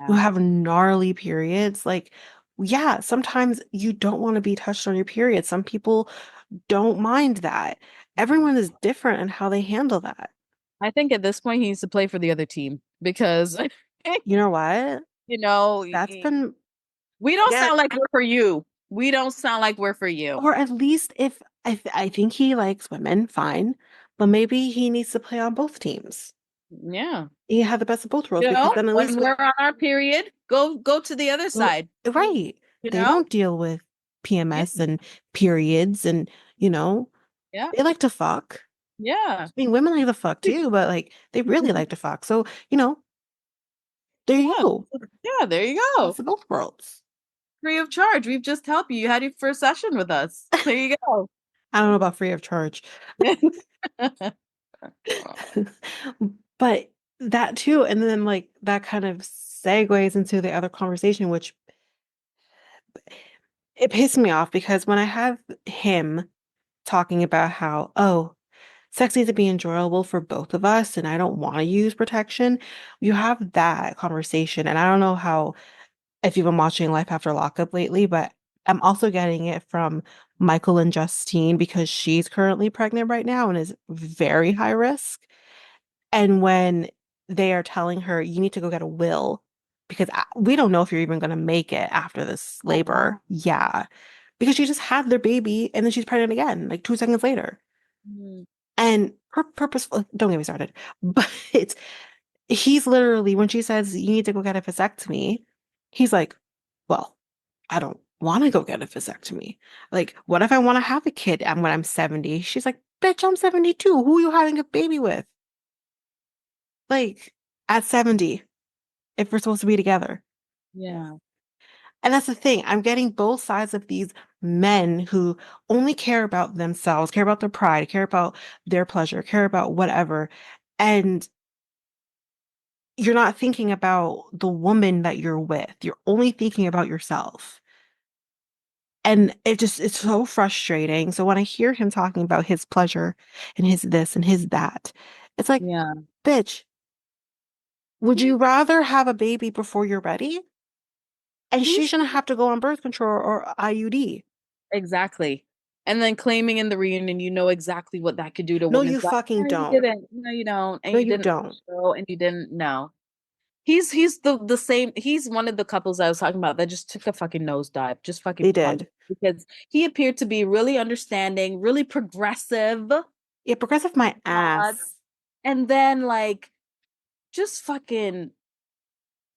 who Yeah. have gnarly periods? Like, yeah, sometimes you don't want to be touched on your period. Some people don't mind that. Everyone is different in how they handle that. I think at this point he needs to play for the other team because You know what? you know That's been, we don't yeah, sound like we're for you. We don't sound like we're for you. or at least if I think he likes women, fine, but maybe he needs to play on both teams. Yeah. He had the best of both worlds You because know, then at least when with we're on our period, go to the other well, side. right, You they know? don't deal with Yeah. PMS and periods and you know Yeah. they like to fuck. Yeah. I mean, women like to fuck too, but like they really like to fuck. So there you Yeah. go. Yeah, there you go. Best of both worlds. Free of charge. We've just helped you. You had your first session with us. There you go. I don't know about free of charge, but that too, and then like that kind of segues into the other conversation, which it pissed me off because when I have him talking about how, oh, sex needs to be enjoyable for both of us and I don't want to use protection, you have that conversation. And I don't know how, if you've been watching Life After Lockup lately, but I'm also getting it from Michael and Justine because she's currently pregnant right now and is very high risk. And when they are telling her, you need to go get a will because we don't know if you're even going to make it after this Oh, wow. labor. Yeah. Because she just had their baby and then she's pregnant again, like 2 seconds later. Mm. And her purposeful, don't get me started, but he's literally, when she says, you need to go get a vasectomy, he's like, well, I don't want to go get a vasectomy. Like, what if I want to have a kid and when I'm 70? She's like, bitch, I'm 72. Who are you having a baby with? Like, at 70, if we're supposed to be together. Yeah. And that's the thing. I'm getting both sides of these men who only care about themselves, care about their pride, care about their pleasure, care about whatever. And you're not thinking about the woman that you're with. You're only thinking about yourself. And it's so frustrating. So when I hear him talking about his pleasure and his this and his that, it's like, Yeah. bitch, would you rather have a baby before you're ready? And she He's shouldn't have to go on birth control or IUD. exactly. And then claiming in the reunion, you know exactly what that could do to a No, woman's you body. fucking No, you don't. didn't. No, you don't. And No, you you didn't don't. show, and you didn't know. He's the same. He's one of the couples I was talking about that just took a fucking nosedive, just fucking They plunged did. because he appeared to be really understanding, really progressive, Yeah, progressive my God, ass. and then like just fucking,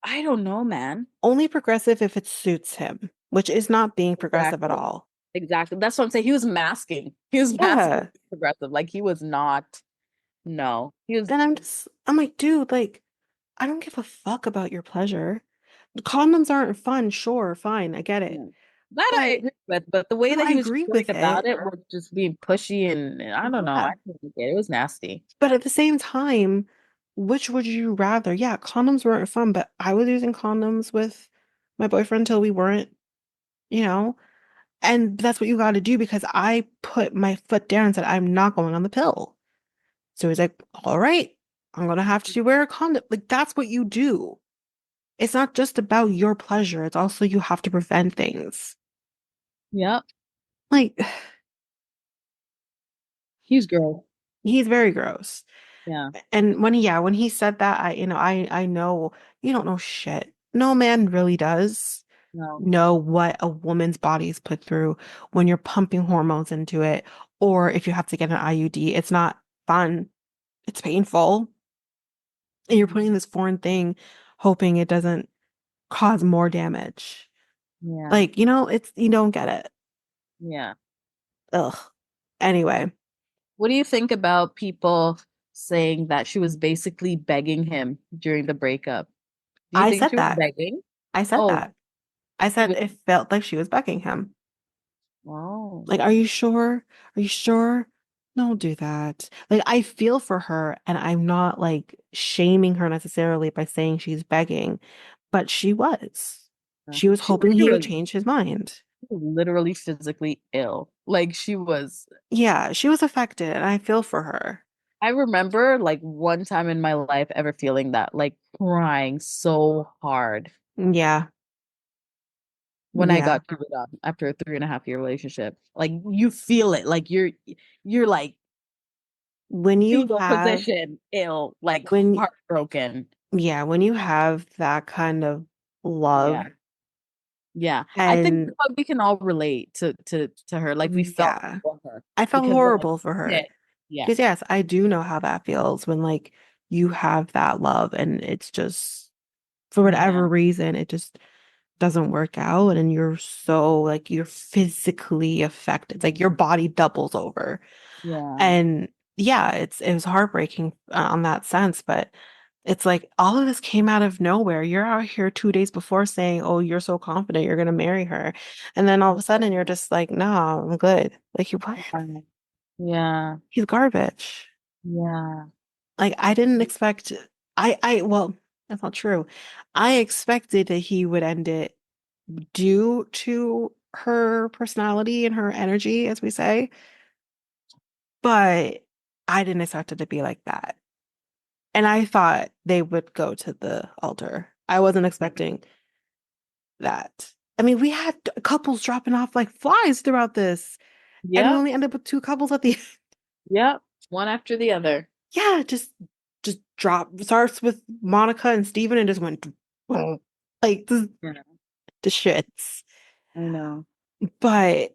I don't know, man. Only progressive if it suits him, which is not being progressive at Exactly. all. Exactly. That's what I'm saying. He was masking. He was masking Yeah. progressive. Like he was not. No, he was. And I'm like, dude, like, I don't give a fuck about your pleasure. Condoms aren't fun, sure, fine, I get it. Yeah. That I But agree But the way No, that I he was agree going with about it. it was just being pushy, and I don't know. I Yeah. couldn't get it. It was nasty. But at the same time, which would you rather? Yeah, condoms weren't fun, but I was using condoms with my boyfriend until we weren't, you know, and that's what you got to do because I put my foot down and said, I'm not going on the pill. So he's like, all right, I'm gonna have to wear a condom. Like, that's what you do. It's not just about your pleasure, it's also you have to prevent things. Yep. Like, He's girl. he's very gross. Yeah. And when he said that, I know you don't know shit. No man really does No. know what a woman's body is put through when you're pumping hormones into it, or if you have to get an IUD. It's not fun. It's painful. And you're putting this foreign thing, hoping it doesn't cause more damage. Yeah. Like, it's you don't get it. Yeah. Ugh. Anyway, What do you think about people saying that she was basically begging him during the breakup? Do you I think said she was that. begging? I said Oh, that. I she said was. it felt like she was bucking him. Oh. Like, are you sure? Are you sure? Don't do that. Like, I feel for her, and I'm not like shaming her necessarily by saying she's begging, but she was. She was hoping She he would was change his mind. literally physically ill. Like she was. Yeah, she was affected, and I feel for her. I remember like one time in my life ever feeling that, like crying so hard Yeah, when I yeah. got cheated on after a 3.5 year relationship. Like you feel it. Like you're like When you fetal have, position, ill, like when, heartbroken. yeah, when you have that kind of love Yeah. Yeah. I think and we can all relate to her. Like we felt yeah, for her I felt because when it horrible for her. hit, yeah. Because yes, I do know how that feels when like you have that love and it's just for Yeah. whatever reason it just doesn't work out and you're so like you're physically affected. It's like your body doubles over. Yeah. And yeah, it was heartbreaking on that sense, but it's like all of this came out of nowhere. You're out here 2 days before saying, "Oh, you're so confident you're gonna marry her," and then all of a sudden you're just like, "No, I'm good." Like you what? Yeah. He's garbage. Yeah. Like I didn't expect well, that's not true. I expected that he would end it due to her personality and her energy, as we say, but I didn't expect it to be like that. And I thought they would go to the altar. I wasn't expecting that. I mean, we had couples dropping off like flies throughout this, and we Yep. only ended up with two couples at the end. Yep. One after the other. Yeah, just drop starts with Monica and Steven and just went boom. Like Yeah. the shits. I know. But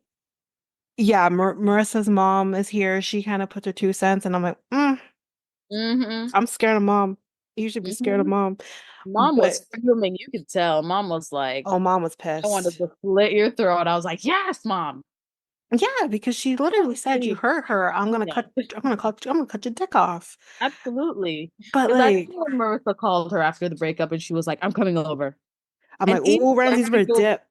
yeah, Marissa's mom is here. She kind of puts her 2 cents, and I'm like, Mm-hmm. I'm scared of mom. You should be scared of Mm-hmm. mom. Mom But was fuming. You could tell. Mom was like, oh, mom was I wanted pissed. to slit your throat. I was like, yes, mom. Yeah, because she literally said, "You Please. hurt her. Yeah. I'm gonna cut your dick off." Absolutely. But Because I like, remember when Marissa called her after the breakup and she was like, I'm coming over. I'm And like, even "Ooh, though Ramsey's ready to people, dip."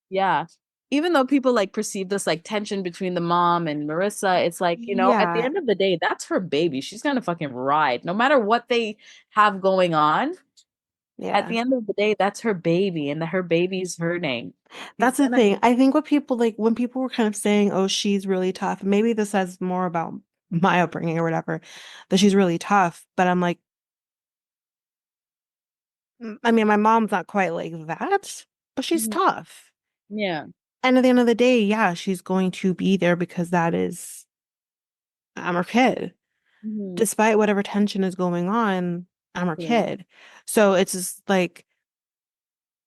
yeah, even though people like perceive this like tension between the mom and Marissa, it's like, at the Yeah, end of the day, that's her baby. She's gonna fucking ride. No matter what they have going on, at yeah. the end of the day, that's her baby and her baby's hurting. She's That's the gonna thing. I think what people like when people were kind of saying, "Oh, she's really tough." Maybe this says more about my upbringing or whatever, that she's really tough. But I'm like, I mean, my mom's not quite like that, but she's Mhm. tough. Yeah. And at the end of the day, yeah, she's going to be there because I'm her kid. Hmm. Despite whatever tension is going on, I'm her Yeah. kid. So it's just like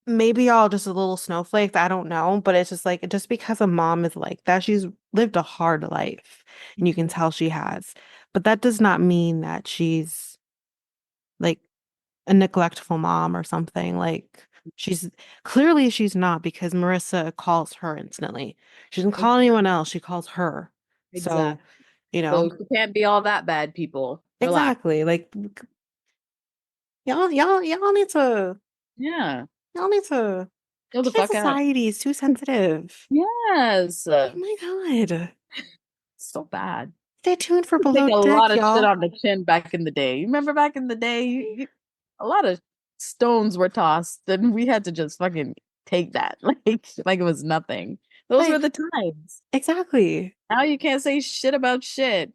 maybe y'all just a little snowflakes. I don't know, but it's just like just because a mom is like that, she's lived a hard life, and you can tell she has. But that does not mean that she's like a neglectful mom or something. Like she's clearly she's not because Marissa calls her instantly. She doesn't call anyone else. She calls her. So, Exactly. you So know, you can't be all that bad, people. Relax. exactly. Like y'all need to Yeah. y'all need to. Chill the Today's fuck out. society is too sensitive. Yes. Oh my god. So bad. Stay tuned for Take Below a lot Deck, of shit y'all. on the chin back in the day. You remember back in the day, a lot of stones were tossed, and we had to just fucking take that like it was nothing. Those were the Like, times. exactly. Now you can't say shit about shit.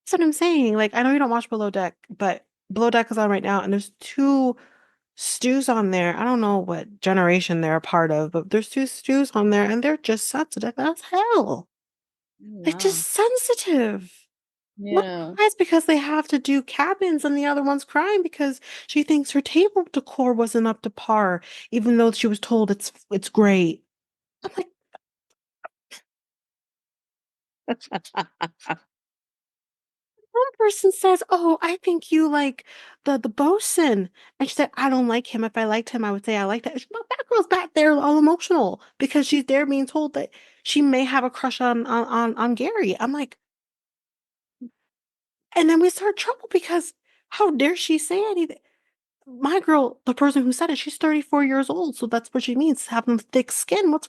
That's what I'm saying. Like, I know you don't watch Below Deck, but Below Deck is on right now, and there's two stews on there. I don't know what generation they're a part of, but there's two stews on there, and they're just sensitive as hell. Like, just Wow. sensitive. One Yeah. cries because they have to do cabins, and the other one's crying because she thinks her table decor wasn't up to par, even though she was told it's great. I'm like, one person says, "Oh, I think you like the bosun," and she said, "I don't like him. If I liked him, I would say I liked that." Well, that girl's back there all emotional because she's there being told that she may have a crush on Gary. I'm like, and then we start trouble because how dare she say anything? My girl, the person who said it, she's 34 years old, so that's what she means, having thick skin. What's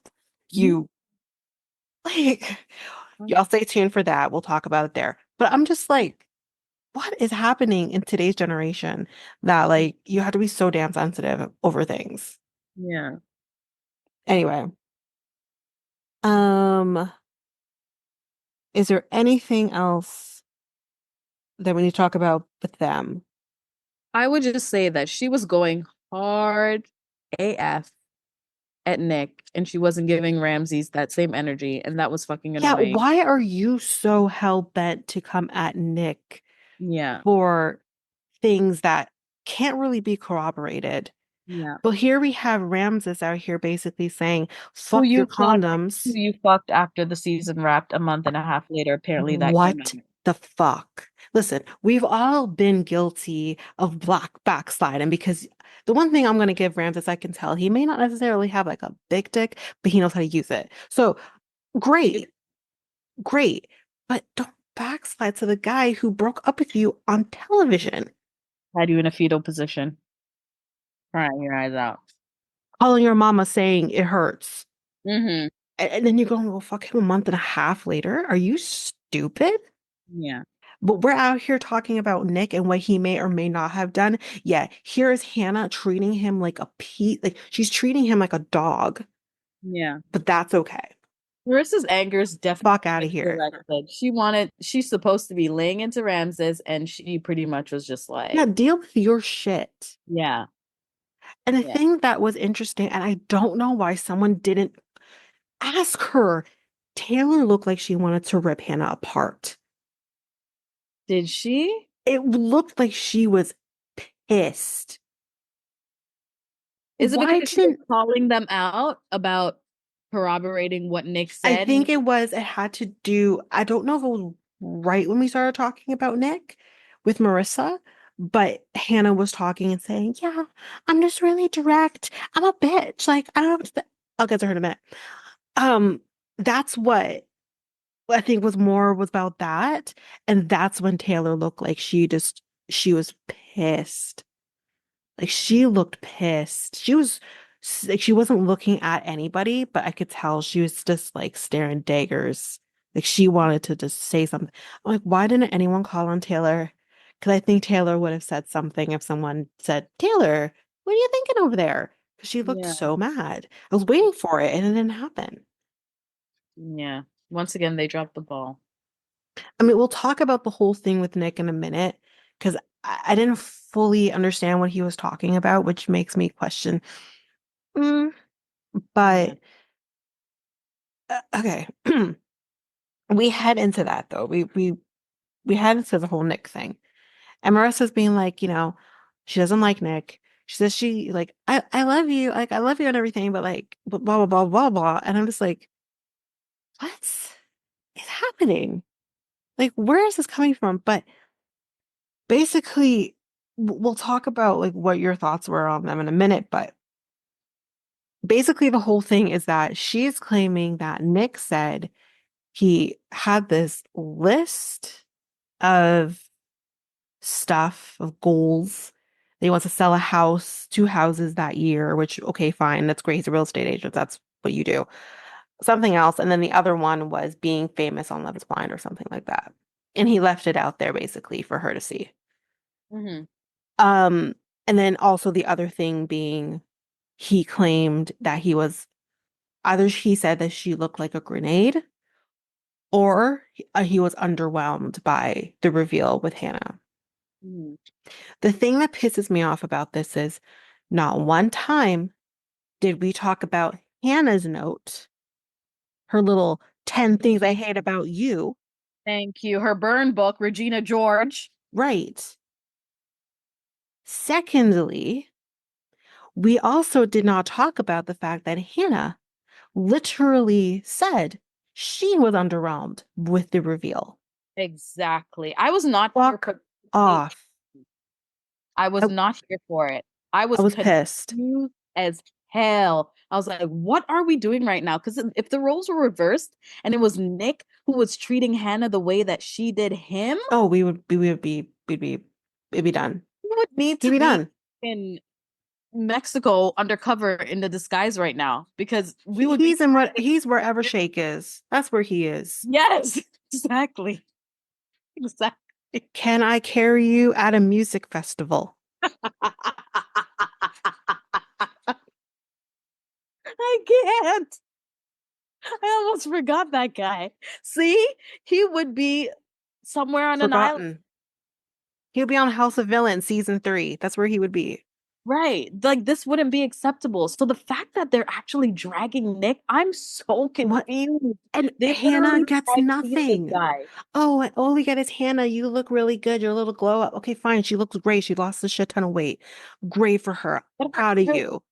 you like? Y'all stay tuned for that. We'll talk about it there. But I'm just like, what is happening in today's generation that like you have to be so damn sensitive over things? Yeah. Anyway, um, is there anything else that we need to talk about with them? I would just say that she was going hard AF at Nick, and she wasn't giving Ramses that same energy, and that was fucking Yeah, annoying. why are you so hell bent to come at Nick Yeah. for things that can't really be corroborated? Yeah. But here we have Ramses out here basically saying, Who fuck your you fucked, who condoms. you fucked after the season wrapped a month and a half later. Apparently that came What out. the fuck? Listen, we've all been guilty of black backsliding because the one thing I'm going to give Ramses, I can tell he may not necessarily have like a big dick, but he knows how to use it. So It great, great. But don't backslide to the guy who broke up with you on television, had you in a fetal position, crying your eyes out. calling your mama saying it hurts. Mm-hmm. And then you're going, well, fuck him a month and a half later. Are you stupid? Yeah. But we're out here talking about Nick and what he may or may not have done. Yeah, here is Hannah treating him like a like she's treating him like a dog, Yeah. but that's okay. Marissa's anger is Fuck out of definitely here. directed. She's supposed to be laying into Ramses, and she pretty much was just Yeah, like, deal with your shit. yeah, And the yeah. thing that was interesting, and I don't know why someone didn't ask her, Taylor looked like she wanted to rip Hannah apart. Did she? It looked like she was pissed. Is it Why because she was didn't calling them out about corroborating what Nick I said? think it had to do, I don't know if it was right when we started talking about Nick with Marissa, but Hannah was talking and saying, yeah, I'm just really direct. I'm a bitch. Like, I don't know what to I'll get to her in a minute. Um, that's what I think was about that. And that's when Taylor looked like she was pissed. Like she looked pissed. She was like she wasn't looking at anybody, but I could tell she was just like staring daggers. Like she wanted to just say something. I'm like, why didn't anyone call on Taylor? Because I think Taylor would have said something if someone said, Taylor, what are you thinking over there? Because she looked Yeah, so mad. I was waiting for it and it didn't happen. yeah. Once again, they dropped the ball. I mean, we'll talk about the whole thing with Nick in a minute because I didn't fully understand what he was talking about, which makes me question. Mm, Yeah, but okay. We head into that though. We head into the whole Nick thing. And Marissa's being like, she doesn't like Nick. She says she like, I love you, like I love you and everything, but like blah blah blah blah blah. And I'm just like, what is happening? Like, where is this coming from? But basically, we'll talk about like what your thoughts were on them in a minute, but basically the whole thing is that she's claiming that Nick said he had this list of stuff, of goals He wants to sell a house, two houses that year, which, okay, fine. That's great. He's a real estate agent. That's what you do. Something else. And then the other one was being famous on Love is Blind or something like that. And he left it out there basically for her to see. Hmm. Um, and then also the other thing being he claimed that he was either he said that she looked like a grenade or he was underwhelmed by the reveal with Hannah. Hmm. The thing that pisses me off about this is not one time did we talk about Hannah's note, her little 10 things I hate about you. Thank you. Her burn book, Regina George. Right. Secondly, we also did not talk about the fact that Hannah literally said she was underwhelmed with the reveal. Exactly. I was not here Fuck for it. off. I was I, not here for it. I I was was pissed. confused as hell. I was like, what are we doing right now? Because if the roles were reversed and it was Nick who was treating Hannah the way that she did him, Oh, it'd be done. he would need He'd to be be done. in Mexico undercover in the disguise right now because we would be He's in what fighting. he's wherever Shake is. That's where he is. Yes, exactly. Exactly. Can I carry you at a music festival? I can't. I almost forgot that guy. See, he would be somewhere on an island. Forgotten. He'll be on House of Villains season 3. That's where he would be. Right. Like this wouldn't be acceptable. So the fact that they're actually dragging Nick, I'm so What? confused. And They Hannah literally gets tried to be this nothing. guy. Oh, and all we get is Hannah. You look really good. Your little glow up. Okay, fine. She looks great. She lost a shit ton of weight. Great for her. But Proud of her you.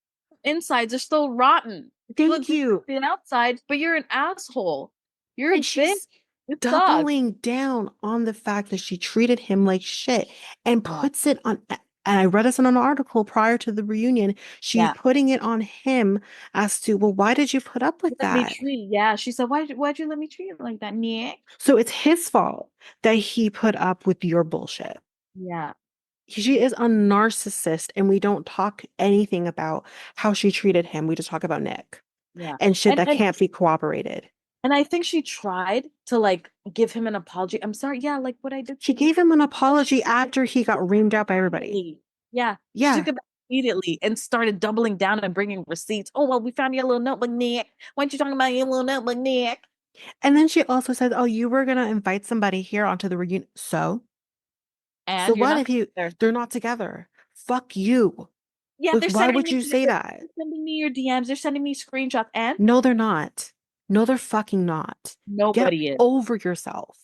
insides are still rotten. She Thank looks good you. on the outside, but you're an asshole. You're a And bitch. she's It sucks. doubling down on the fact that she treated him like shit and Yeah. puts it on. And I read this in an article prior to the reunion. She's Yeah. putting it on him as to, well, why did you put up with Let me that? treat. Yeah. She said, why'd you let me treat you like that, Nick? So it's his fault that he put up with your bullshit. Yeah. She is a narcissist, and we don't talk anything about how she treated him. We just talk about Nick Yeah. and shit And that and can't be cooperated. and I think she tried to like give him an apology. I'm sorry. Yeah, like what I did She to you. gave him an apology after he got reamed out by everybody. Immediately. Yeah, she Yeah. took it back immediately and started doubling down and bringing receipts. Oh, well, we found your little notebook, Nick. Why aren't you talking about your little notebook, Nick? And then she also said, oh, you were gonna invite somebody here onto the reunion. So And you're what not if you there. they're not together? Fuck you. Yeah, Like, why would you say that? they're sending me your DMs. They're sending me screenshots, and No, they're not. No, they're fucking not. Get nobody is. over yourself.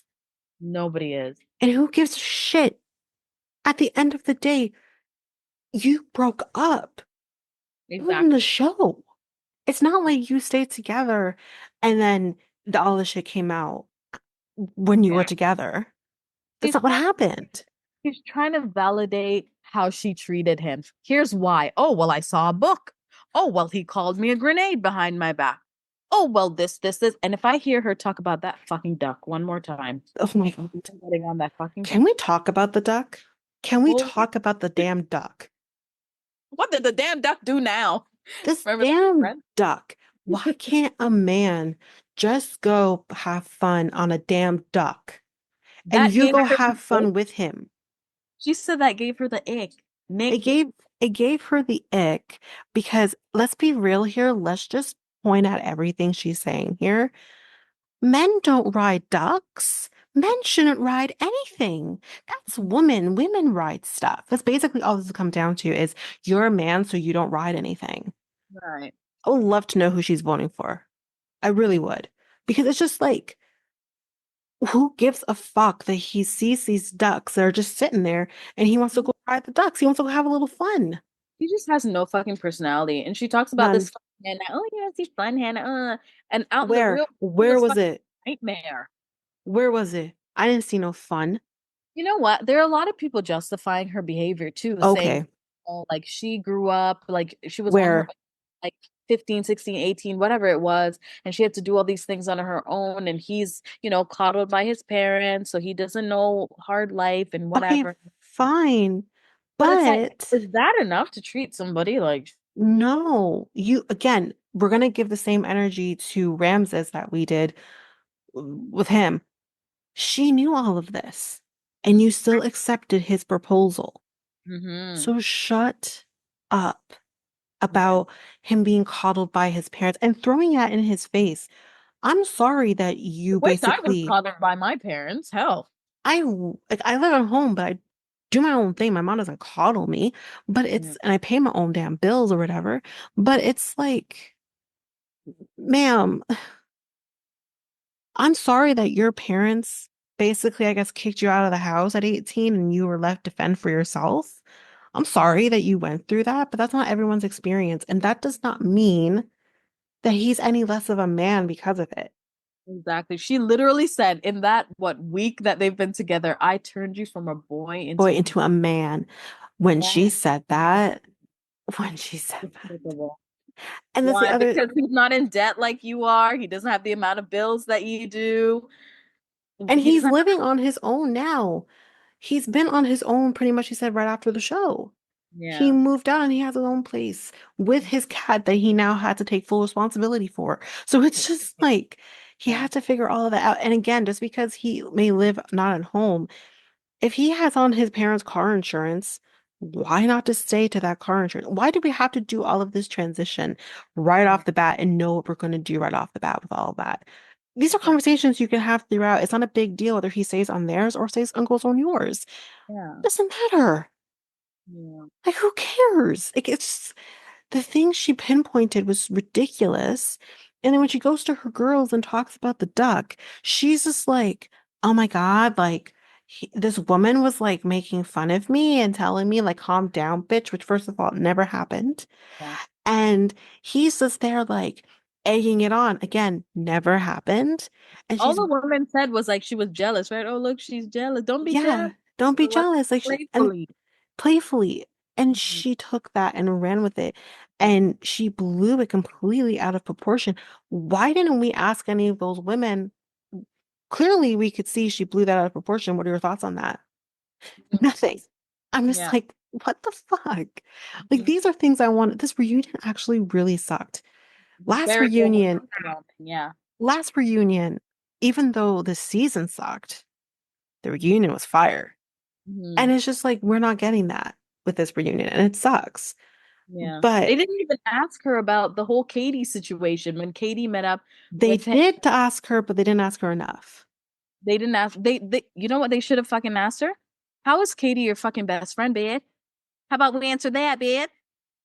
Nobody is. And who gives a shit? At the end of the day, you broke up. Ruin the Exactly. show. It's not like you stayed together and then all the shit came out when you were Yeah. together. That's He's not what trying happened. he's trying to validate how she treated him. Here's why. Oh, well, I saw a book. Oh, well, he called me a grenade behind my back. Oh, well, this. And if I hear her talk about that fucking duck one more time, Oh my God. I'm getting on that fucking Can duck. we talk about the duck? Can we Well, talk about the damn duck? what did the damn duck do now? This Remember that damn friend? duck. Why can't a man just go have fun on a damn duck and That you gave go her have the ick. fun with him? She said that gave her the ick. It Nick, gave it gave her the ick because let's be real here. Let's just point at everything she's saying here. Men don't ride ducks. Men shouldn't ride anything. That's women. Women ride stuff. That's basically all this comes down to is you're a man, so you don't ride anything. right. I would love to know who she's voting for. I really would. Because it's just like, who gives a fuck that he sees these ducks that are just sitting there and he wants to go ride the ducks? He wants to go have a little fun. She just has no fucking personality. And she talks about this None. fun Hannah. Oh, yeah, she's fun, Hannah. And out in the Where? real world, Where this was fucking it? nightmare. Where was it? I didn't see no fun. You know what? There are a lot of people justifying her behavior too, saying, Okay. oh, like she grew up, like she was on her Where? like 15, 16, 18, whatever it was, and she had to do all these things on her own. And he's, coddled by his parents, so he doesn't know hard life and Okay, whatever. fine. But it's like, But is that enough to treat somebody like no, you again, we're gonna give the same energy to Ramses that we did with him. She knew all of this, and you still accepted his proposal. Mhm. So shut up Yeah. about him being coddled by his parents and throwing that in his face. I'm sorry that you Wish I was basically coddled by my parents. Hell. I live at home, but I do my own thing. My mom doesn't coddle me, but Yeah. and I pay my own damn bills or whatever. But it's like, ma'am, I'm sorry that your parents basically, I guess, kicked you out of the house at 18 and you were left to fend for yourself. I'm sorry that you went through that, but that's not everyone's experience. And that does not mean that he's any less of a man because of it. Exactly. She literally said in that what week that they've been together, I turned you from a boy Boy, into a into a man. When she man. said that, when she said that. Despicable. And that's the Why? other, Because he's not in debt like you are. He doesn't have the amount of bills that you do. and He he's doesn't living on his own now. He's been on his own pretty much, he said, right after the show. He Yeah. moved out and he has his own place with his cat that he now had to take full responsibility for. So it's just like he Yeah. had to figure all of that out. And again, just because he may live not at home, if he has on his parents' car insurance, why not just stay to that car insurance? Why do we have to do all of this transition right Yeah. off the bat and know what we're going to do right off the bat with all of that? These are Exactly. conversations you can have throughout. It's not a big deal whether he stays on theirs or stays uncle's on yours. Yeah. Doesn't matter. Yeah. Like, who cares? Like, it's the thing she pinpointed was ridiculous. And then when she goes to her girls and talks about the duck, she's just like, oh my God, like this woman was like making fun of me and telling me, like, calm down, bitch, which first of all never happened. Yeah. And he's just there, like, egging it on. Again, never happened. And All she's, the woman said was like she was jealous, right? Oh, look, she's jealous. Don't be yeah, jealous. don't be Or what? jealous. Like, and Playfully. playfully. And Mhm. she took that and ran with it. And she blew it completely out of proportion. Why didn't we ask any of those women? Clearly, we could see she blew that out of proportion. What are your thoughts on that? Nothing. I'm just Yeah. like, what the fuck? Like, Mhm. these are things I want. This reunion actually really sucked. Last Very reunion, overwhelming. Yeah. last reunion, even though the season sucked, the reunion was fire. Mhm. And it's just like, we're not getting that with this reunion, and it sucks. Yeah. They But didn't even ask her about the whole Katie situation when Katie met up they with him. did to ask her, but they didn't ask her enough. They didn't ask they you know what they should have fucking asked her? How is Katie your fucking best friend, babe? How about we answer that, babe?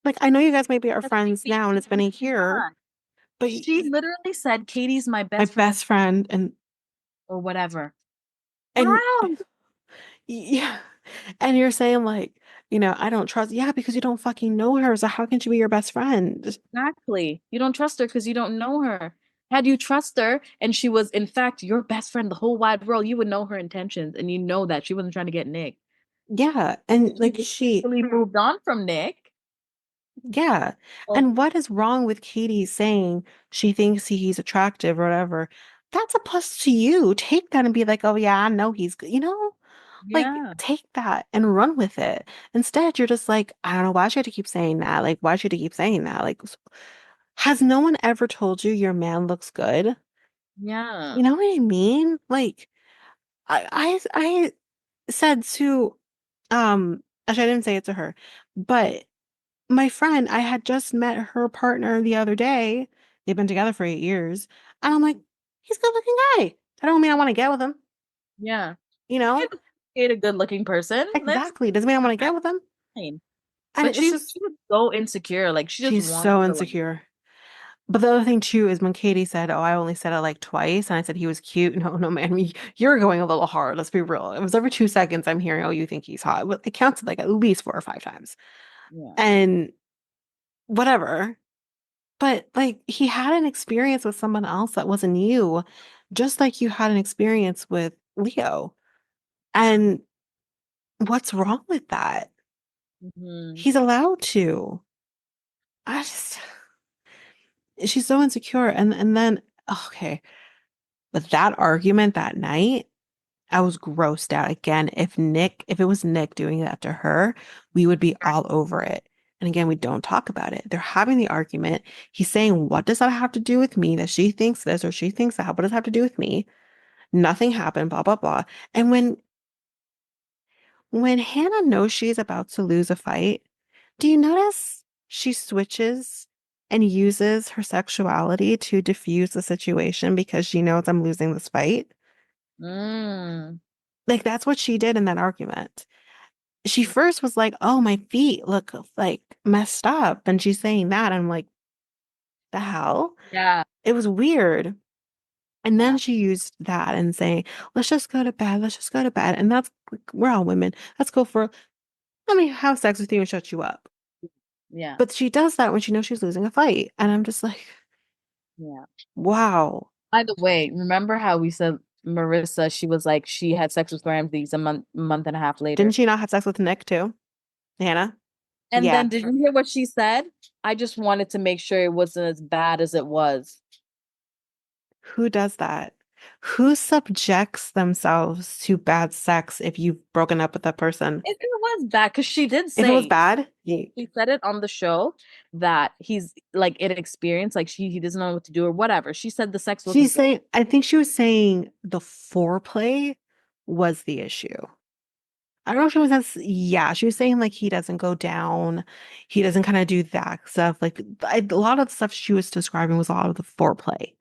Like, I know you guys might be our That's what friends we now, and it's been a year, want. but She literally said Katie's my my best friend best friend, or whatever. and How? yeah, and you're saying like, I don't trust. Yeah, because you don't fucking know her. So how can she be your best friend? Exactly. You don't trust her because you don't know her. Had you trust her and she was in fact your best friend, the whole wide world, you would know her intentions and you know that she wasn't trying to get Nick. Yeah, and She like really moved on from Nick. yeah, Well, and what is wrong with Katie saying she thinks he's attractive or whatever? That's a plus to you. Take that and be like, oh yeah, I know he's good. Like, yeah. take that and run with it. Instead, you're just like, I don't know why she had to keep saying that. Like, why should he keep saying that? Like, has no one ever told you your man looks good? Yeah. You know what I mean? Like, I said to, actually, I didn't say it to her, but my friend, I had just met her partner the other day. They've been together for 8 years. And I'm like, he's a good looking guy. I don't mean I want to get with him, Yeah. you know? Ain't a good looking person. Let's Exactly. Doesn't mean I want to get with him. fine. And But it's just, she was so insecure. Like she just she's wants so to like insecure. But the other thing too is when Katie said, "Oh, I only said it like twice," and I said he was cute. No, no, man, you're going a little hard. Let's be real. It was every 2 seconds I'm hearing, "Oh, you think he's hot." But it counted like at least 4 or 5 times. yeah. And whatever. But like he had an experience with someone else that wasn't you, just like you had an experience with Leo. And what's wrong with that? Hmm. He's allowed to. I just, she's so insecure. And then, okay, but that argument that night. I was grossed out. Again, if it was Nick doing that to her, we would be all over it. And again, we don't talk about it. They're having the argument. He's saying, what does that have to do with me? That she thinks this or she thinks that. What does that have to do with me? Nothing happened, blah, blah, blah. And when Hannah knows she's about to lose a fight, do you notice she switches and uses her sexuality to diffuse the situation because she knows I'm losing this fight? Mm. Like that's what she did in that argument. She first was like, "Oh, my feet look like messed up," and she's saying that. I'm like, "The hell?" Yeah. It was weird. And then Yeah. she used that and saying, "Let's just go to bed. Let's just go to bed." And that's we're all women. Let's go for let me have sex with you and shut you up. Yeah. But she does that when she knows she's losing a fight, and I'm just like, Yeah. "Wow." By the way, remember how we said Marissa, she was like she had sex with Ramses a month and a half Didn't later. she not have sex with Nick too, Hannah? And Yeah. then did you hear what she said? I just wanted to make sure it wasn't as bad as it was. Who does that? Who subjects themselves to bad sex if you've broken up with that person? If it was bad, because she did If it was say bad, she said it on the show that he's like inexperienced, like he doesn't know what to do or whatever. She said the sex she's wasn't good. saying, I think she was saying the foreplay was the issue. I don't know if she was, yeah, she was saying like he doesn't go down, he doesn't kind of do that stuff. Like a lot of the stuff she was describing was a lot of the foreplay.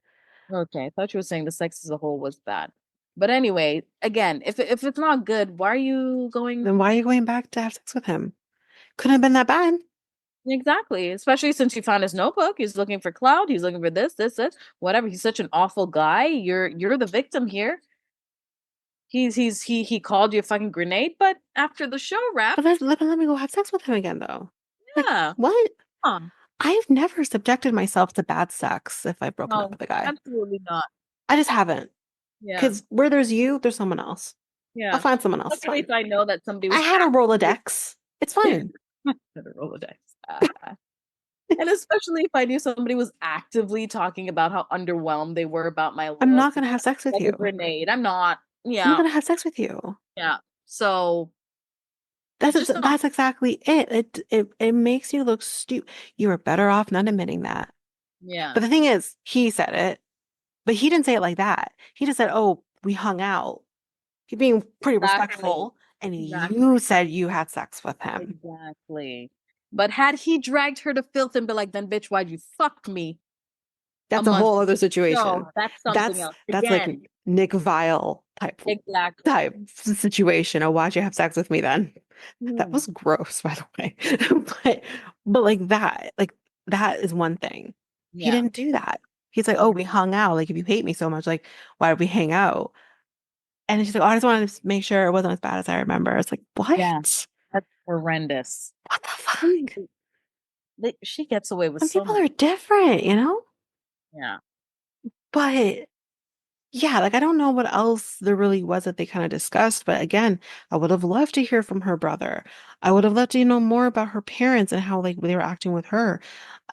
Okay, I thought you were saying the sex as a whole was bad. But anyway, again, if it's not good, why are you going? Then why are you going back to have sex with him? Couldn't have been that bad. Exactly, especially since you found his notebook. He's looking for clout. He's looking for this, whatever. He's such an awful guy. You're the victim here. He called you a fucking grenade, but after the show But wrapped, let me go have sex with him again, though. Like, yeah, what? huh, I've never subjected myself to bad sex if I've broken up no, with a guy. absolutely not. I just haven't. Yeah, Because where there's you, there's someone else. I'll yeah. find someone else. It's Especially fine. if I know that somebody I was had a actively Rolodex. It's fine. a Rolodex. And especially if I knew somebody was actively talking about how underwhelmed they were about my I'm not looks, gonna have sex with like you. a grenade. I'm not. I'm not Yeah, gonna have sex with you. yeah. So it's just not. That's exactly it. It makes you look stupid. You are better off not admitting that. Yeah, But the thing is, he said it, but he didn't say it like that. He just said, "Oh, we hung out." He's being pretty exactly. respectful, and Exactly. you said you had sex with him. Exactly. But had he dragged her to filth and be like, then bitch, why'd you fuck me a That's a month? whole other situation. No, that's something else. That's like Again, Nick Vile exactly. type situation. Oh, why'd you have sex with me then? That Mhm. was gross, by the way. But like that is one thing. He Yeah. didn't do that. He's like, oh, we hung out. Like if you hate me so much, like why did we hang out? And she's like, oh, I just wanted to make sure it wasn't as bad as I remember. It's like, Yeah. what? That's horrendous. What the Ooh, fuck? she gets away with Some so people much. are different, you know? Yeah. But yeah, like I don't know what else there really was that they kind of discussed, but again, I would have loved to hear from her brother. I would have loved to know more about her parents and how like they were acting with her.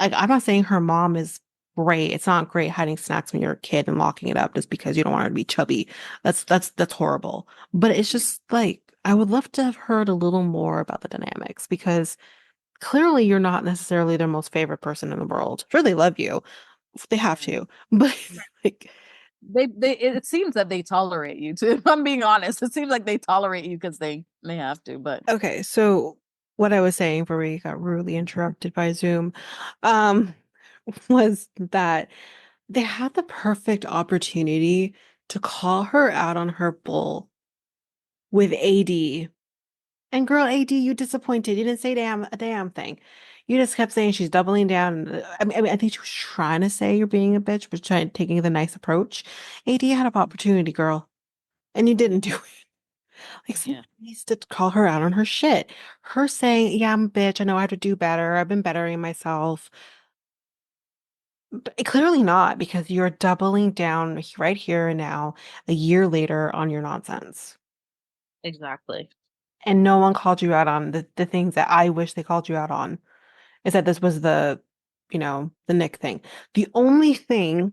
Like I'm not saying her mom is great. It's not great hiding snacks when you're a kid and locking it up just because you don't want her to be chubby. That's horrible. But it's just like I would love to have heard a little more about the dynamics because clearly you're not necessarily their most favorite person in the world. Sure, they love you. They have Yeah. to, but like They it seems that they tolerate you too. If I'm being honest, it seems like they tolerate you because they have to, but okay, so what I was saying before we got rudely interrupted by Zoom, um, was that they had the perfect opportunity to call her out on her bull with AD. And girl, AD, you disappointed. You didn't say a damn thing. You just kept saying she's doubling down. I think she was trying to say you're being a bitch, but trying taking the nice approach. AD had an opportunity, girl, and you didn't do it. Like someone yeah. needs to call her out on her shit. Her saying, "Yeah, I'm a bitch. I know I have to do better. I've been bettering myself." But clearly not, because you're doubling down right here and now, a year later, on your nonsense. Exactly. And no one called you out on the things that I wish they called you out on. Is that this was the Nick thing. The only thing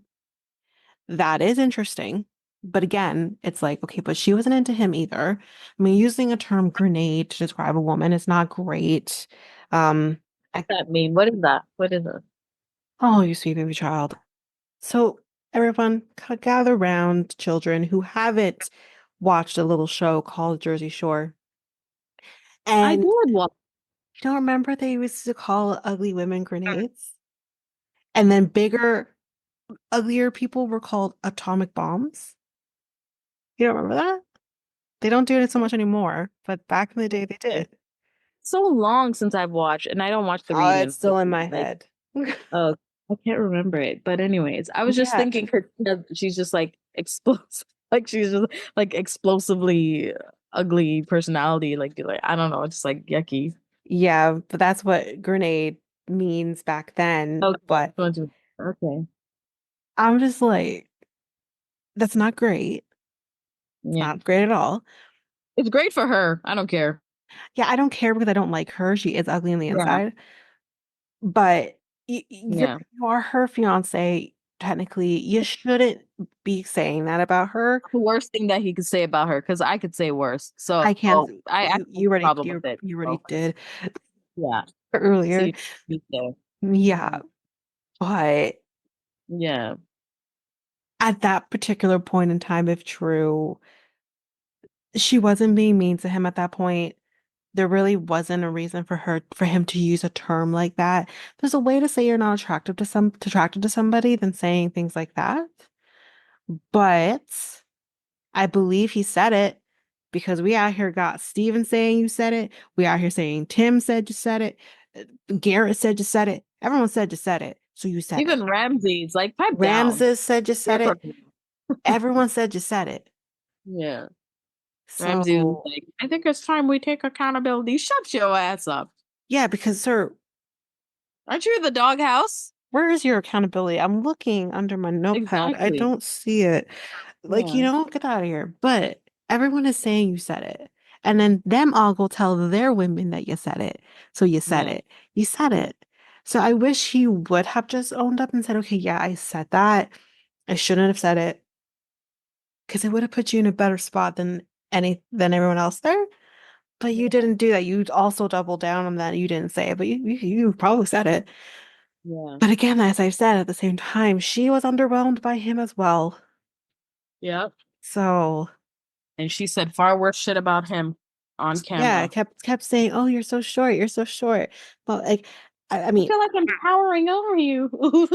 that is interesting But again, it's like, okay, but she wasn't into him either. I mean, using a term grenade to describe a woman is not great. Um, I, That mean? What is that? What is it? oh, you sweet baby child. So everyone gather round, children who haven't watched a little show called Jersey Shore. I And did watch. you don't remember they used to call ugly women grenades? And then bigger, uglier people were called atomic bombs. You don't remember that? They don't do it so much anymore, but back in the day they did. So long since I've watched, and I don't watch the Oh, it's reunion. still in my Like, head. oh, I can't remember it. But anyways, I was just Yeah, thinking she's just like explosive, like she's just like explosively ugly personality. Like I don't know, it's just like yucky. yeah, but that's what grenade means back then. Okay, But okay, I'm just like, that's not great. It's yeah, not great at all. it's great for her. I don't care. Yeah, I don't care because I don't like her. She is ugly on the Yeah, inside. But yeah. you are her fiance, technically. You shouldn't be saying that about her. The worst thing that he could say about her, because I could say worse. So I can't. I You have a already problem with it. you already So did yeah, earlier. see, me there. Yeah, but Yeah, at that particular point in time, if true, she wasn't being mean to him at that point. There really wasn't a reason for him to use a term like that. There's a way to say you're not attracted to somebody than saying things like that. But I believe he said it because we out here got Steven saying you said it. We out here saying Tim said you said it. Garrett said you said it. Everyone said you said it. So you said it. even Ramsey's like pipe down. Ramses said you Hear said from it. him. Everyone said you said it. Yeah, Ramsey was So like, I think it's time we take accountability. Shut your ass up. yeah, because sir, Aren't you in the doghouse? where is your accountability? I'm looking under my notepad. I Exactly. don't see it. Like, Yeah, get out of here. But everyone is saying you said it. And then them all go tell their women that you said it. So you said yeah, it. You said it. So I wish he would have just owned up and said, okay, yeah, I said that. I shouldn't have said it. Because it would have put you in a better spot than everyone else there. But you yeah, didn't do that. You also doubled down on that. You didn't say it, but you probably said it. yeah, But again, as I said, at the same time, she was underwhelmed by him as well. yeah. So And she said far worse shit about him on yeah, I camera. kept saying, "Oh, you're so short. You're so short." But like, I I mean, feel like I'm towering over you.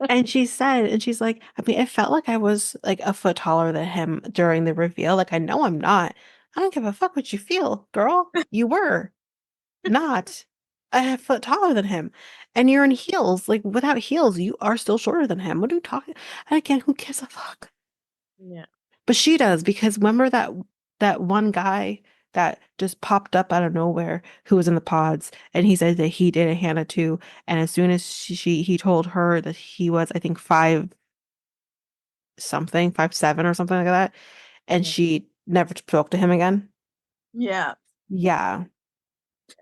and she said, and she's like, I mean, it felt like I was like a foot taller than him during the reveal. Like, I know I'm not. I don't give a fuck what you feel, girl. You were not a foot taller than him, and you're in heels. Like, without heels, you are still shorter than him. What are you talking? And again, who gives a fuck? Yeah. But she does because remember that one guy that just popped up out of nowhere who was in the pods and he said that he did a Hannah too. And as soon as he told her that he was, I think, five something, 5'7" or something like that, and she never spoke to him again. Yeah, Yeah,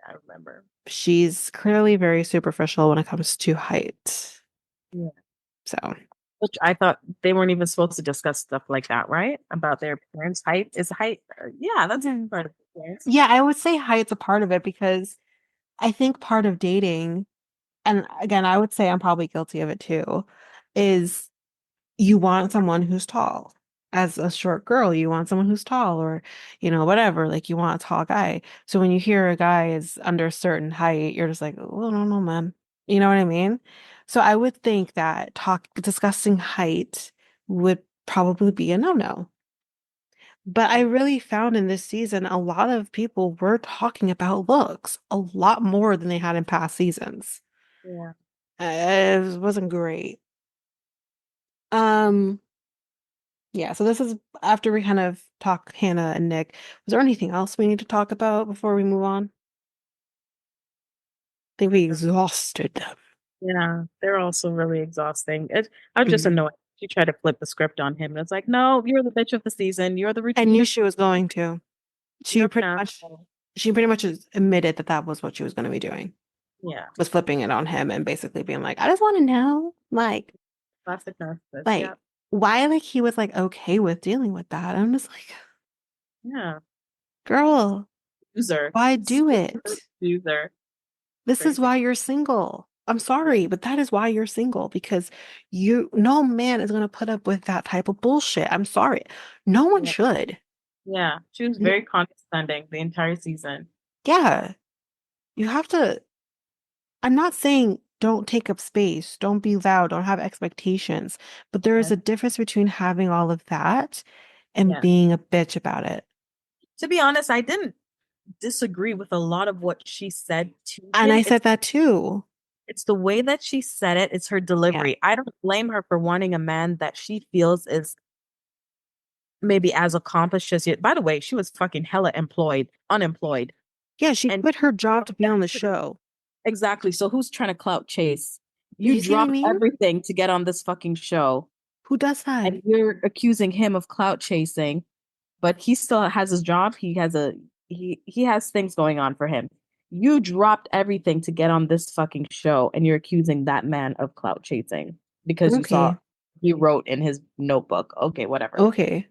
I remember. she's clearly very superficial when it comes to height. Yeah. So Which I thought they weren't even supposed to discuss stuff like that, right? About their parents' height. Is height? Yeah, that's part of the parents. yeah, I would say height's a part of it because I think part of dating, and again, I would say I'm probably guilty of it too, is you want someone who's tall. As a short girl, you want someone who's tall or, whatever, like you want a tall guy. So when you hear a guy is under a certain height, you're just like, oh, no, no, man. You know what I mean? So I would think that discussing height would probably be a no-no. But I really found in this season a lot of people were talking about looks a lot more than they had in past seasons. Yeah. It wasn't great. Um, yeah, so this is after we kind of talk Hannah and Nick. Was there anything else we need to talk about before we move on? I think we exhausted them. Yeah, they're also really exhausting. I'm just Mhm. annoyed. She tried to flip the script on him. And it's like, no, you're the bitch of the season. You're the I routine knew of she was going to. She you're an pretty much asshole. she pretty much has admitted that that was what she was going to be doing. Yeah. Was flipping it on him and basically being like, I just want to know, like, Classic narcissist. Like, Yeah. why, like, he was, like, okay with dealing with that? I'm just like, Yeah. girl, User. why do it? User. This is Crazy. why you're single. I'm Yeah. sorry, but that is why you're single because no man is going to put up with that type of bullshit. I'm sorry. No one Yeah. should. Yeah. She was N- very condescending the entire season. Yeah, you have to. I'm not saying don't take up space, don't be loud, don't have expectations, but there is Yeah. a difference between having all of that and Yeah. being a bitch about it. To be honest, I didn't disagree with a lot of what she said to And him. I said that too. It's the way that she said it, it's her Yeah. delivery. I don't blame her for wanting a man that she feels is maybe as accomplished as yet. By the way, she was fucking hella unemployed. Yeah, she And quit her job to be on the show. exactly. So who's trying to clout chase? You You see what I dropped mean? everything to get on this fucking show, Who does that? and you're accusing him of clout chasing, but he still has his job. He has things going on for him. You dropped everything to get on this fucking show, and you're accusing that man of clout chasing because you saw Okay. he wrote in his notebook. Okay, whatever. Okay.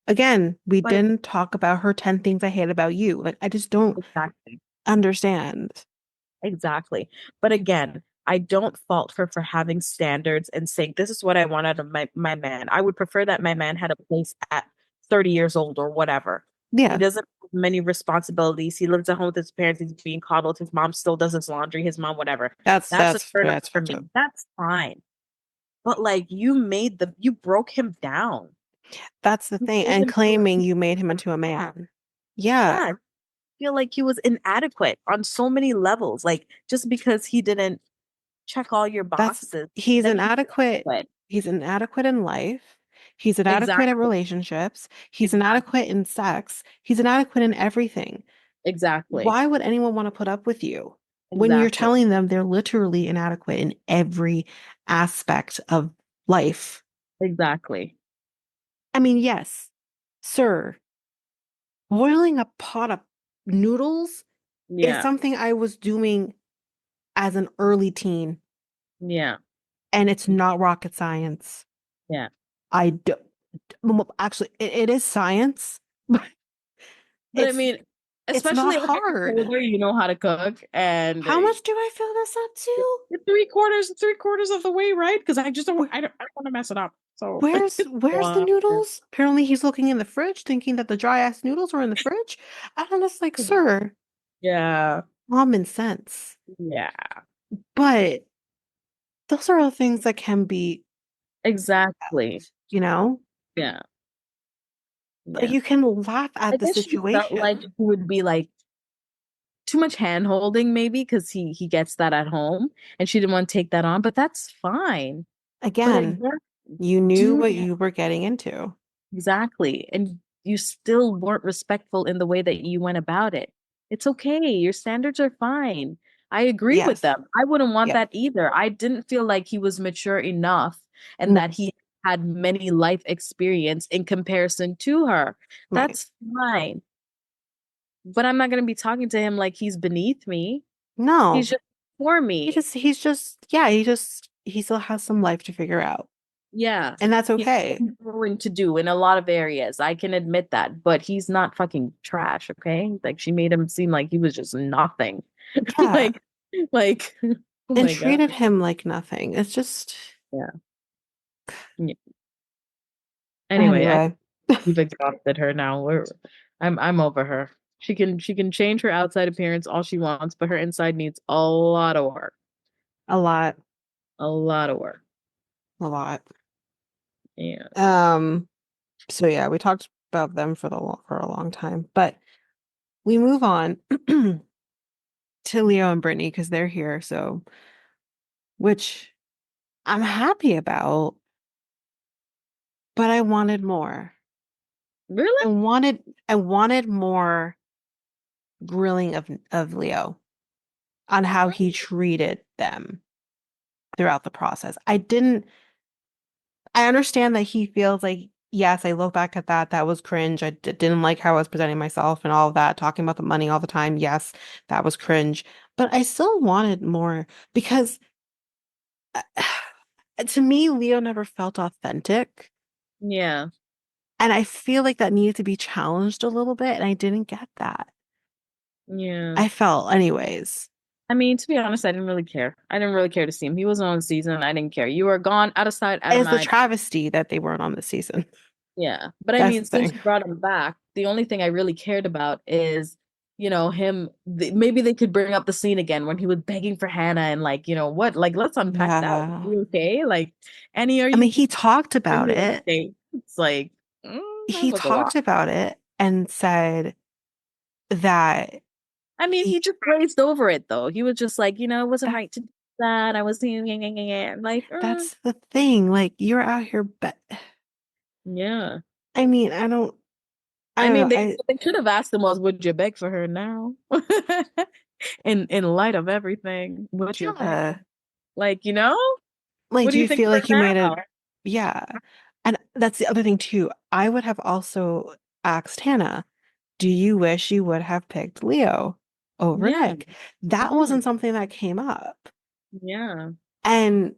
Again, we But didn't talk about her 10 things I hate about you. Like, I just don't exactly. understand. Exactly. But again, I don't fault her for having standards and saying, this is what I want out of my man. I would prefer that my man had a place at 30 years old or whatever. He Yeah, doesn't have many responsibilities. He lives at home with his parents. He's being coddled. His mom still does his laundry. His mom, whatever. that's That's a that's turn off that's for fucked me. up. That's fine. But like you broke him down. That's the You thing. made And him feel claiming like, you made him into a man. Yeah, yeah, I feel like he was inadequate on so many levels. Like just because he didn't check all your that's boxes, he's that he's inadequate. inadequate. He's inadequate in life. He's inadequate at Exactly. relationships. He's Exactly. inadequate in sex. He's inadequate in everything. Exactly. Why would anyone want to put up with you when you're Exactly. telling them they're literally inadequate in every aspect of life? Exactly. I mean, yes, sir, boiling a pot of noodles is Yeah. something I was doing as an early teen, Yeah. and it's not rocket science. Yeah. I do, well, actually, it is science, but But I it's mean, it's not especially when you're hard. older, you know how to cook, and How much do I fill this up to? you're three quarters of the way, right? Because I don't want to mess it up. So it's Where's the water. noodles? Apparently he's looking in the fridge thinking that the dry ass noodles were in the fridge. And I'm just like, sir, Yeah. common sense. Yeah. But those are all things that can be, Exactly. you know, Yeah. like Yeah. you can laugh I at the guess she felt like situation. he would be like too much hand holding maybe because he gets that at home and she didn't want to take that on, but that's fine. But Again, again, you knew dude, what you were getting into. exactly. And you still weren't respectful in the way that you went about it. It's okay. Your standards are fine. I agree with Yes. them. I wouldn't want Yep. that either. I didn't feel like he was mature enough and No. that he had many life experience in comparison to her. Right. That's fine. But I'm not going to be talking to him like he's beneath me. He's No. just for me. He's just, yeah, he still has some life to figure out. Yeah. And that's He has okay. growing to do in a lot of areas. I can admit that, but he's not fucking trash, okay? Like she made him seem like he was just nothing. Yeah. like like oh And my God. treated him like nothing. It's just, Yeah. Yeah. Anyway, I anyway, we've exhausted her now. I'm over her. She can change her outside appearance all she wants, but her inside needs a lot of work. a lot, A lot of work. a lot. Yeah. Um, so yeah, we talked about them for a long time, but we move on to Leo and Brittany because they're here, so which I'm happy about, but I wanted more. Really? I wanted more grilling of Leo on how he treated them throughout the process. I understand that he feels like, yes, I look back at that. That was cringe. Didn't like how I was presenting myself and all of that, talking about the money all the time. Yes, that was cringe. But I still wanted more because To me, Leo never felt authentic. Yeah. And I feel like that needed to be challenged a little bit, and I didn't get that. Yeah. I felt, anyways. I mean, to be honest, I didn't really care. I didn't really care to see him. He wasn't on the season. I didn't care. You were gone, out of sight, out of It's the mind. travesty that they weren't on the season. Yeah. But I That's mean, the since thing. you brought him back, the only thing I really cared about is, him. Maybe they could bring up the scene again when he was begging for Hannah and like, what? Like, let's unpack that. Yeah. You okay? Like, Annie, are I mean, you he talked are about you it. okay? It's like, that He was a talked lot. about it and said that I mean, he, he just glazed over it though. He was just like, it wasn't that right to do that. I was like, that's the thing. Like, you're out here, but yeah. I mean, I I don't mean, know. they should have asked him was, would you beg for her now? In light of everything, would you beg? Yeah. Like, Like, what do do you you think feel of like you her made now? a, yeah. And that's the other thing too. I would have also asked Hannah, do you wish you would have picked Leo over Yeah. Nick? That Mhm. wasn't something that came up. Yeah. And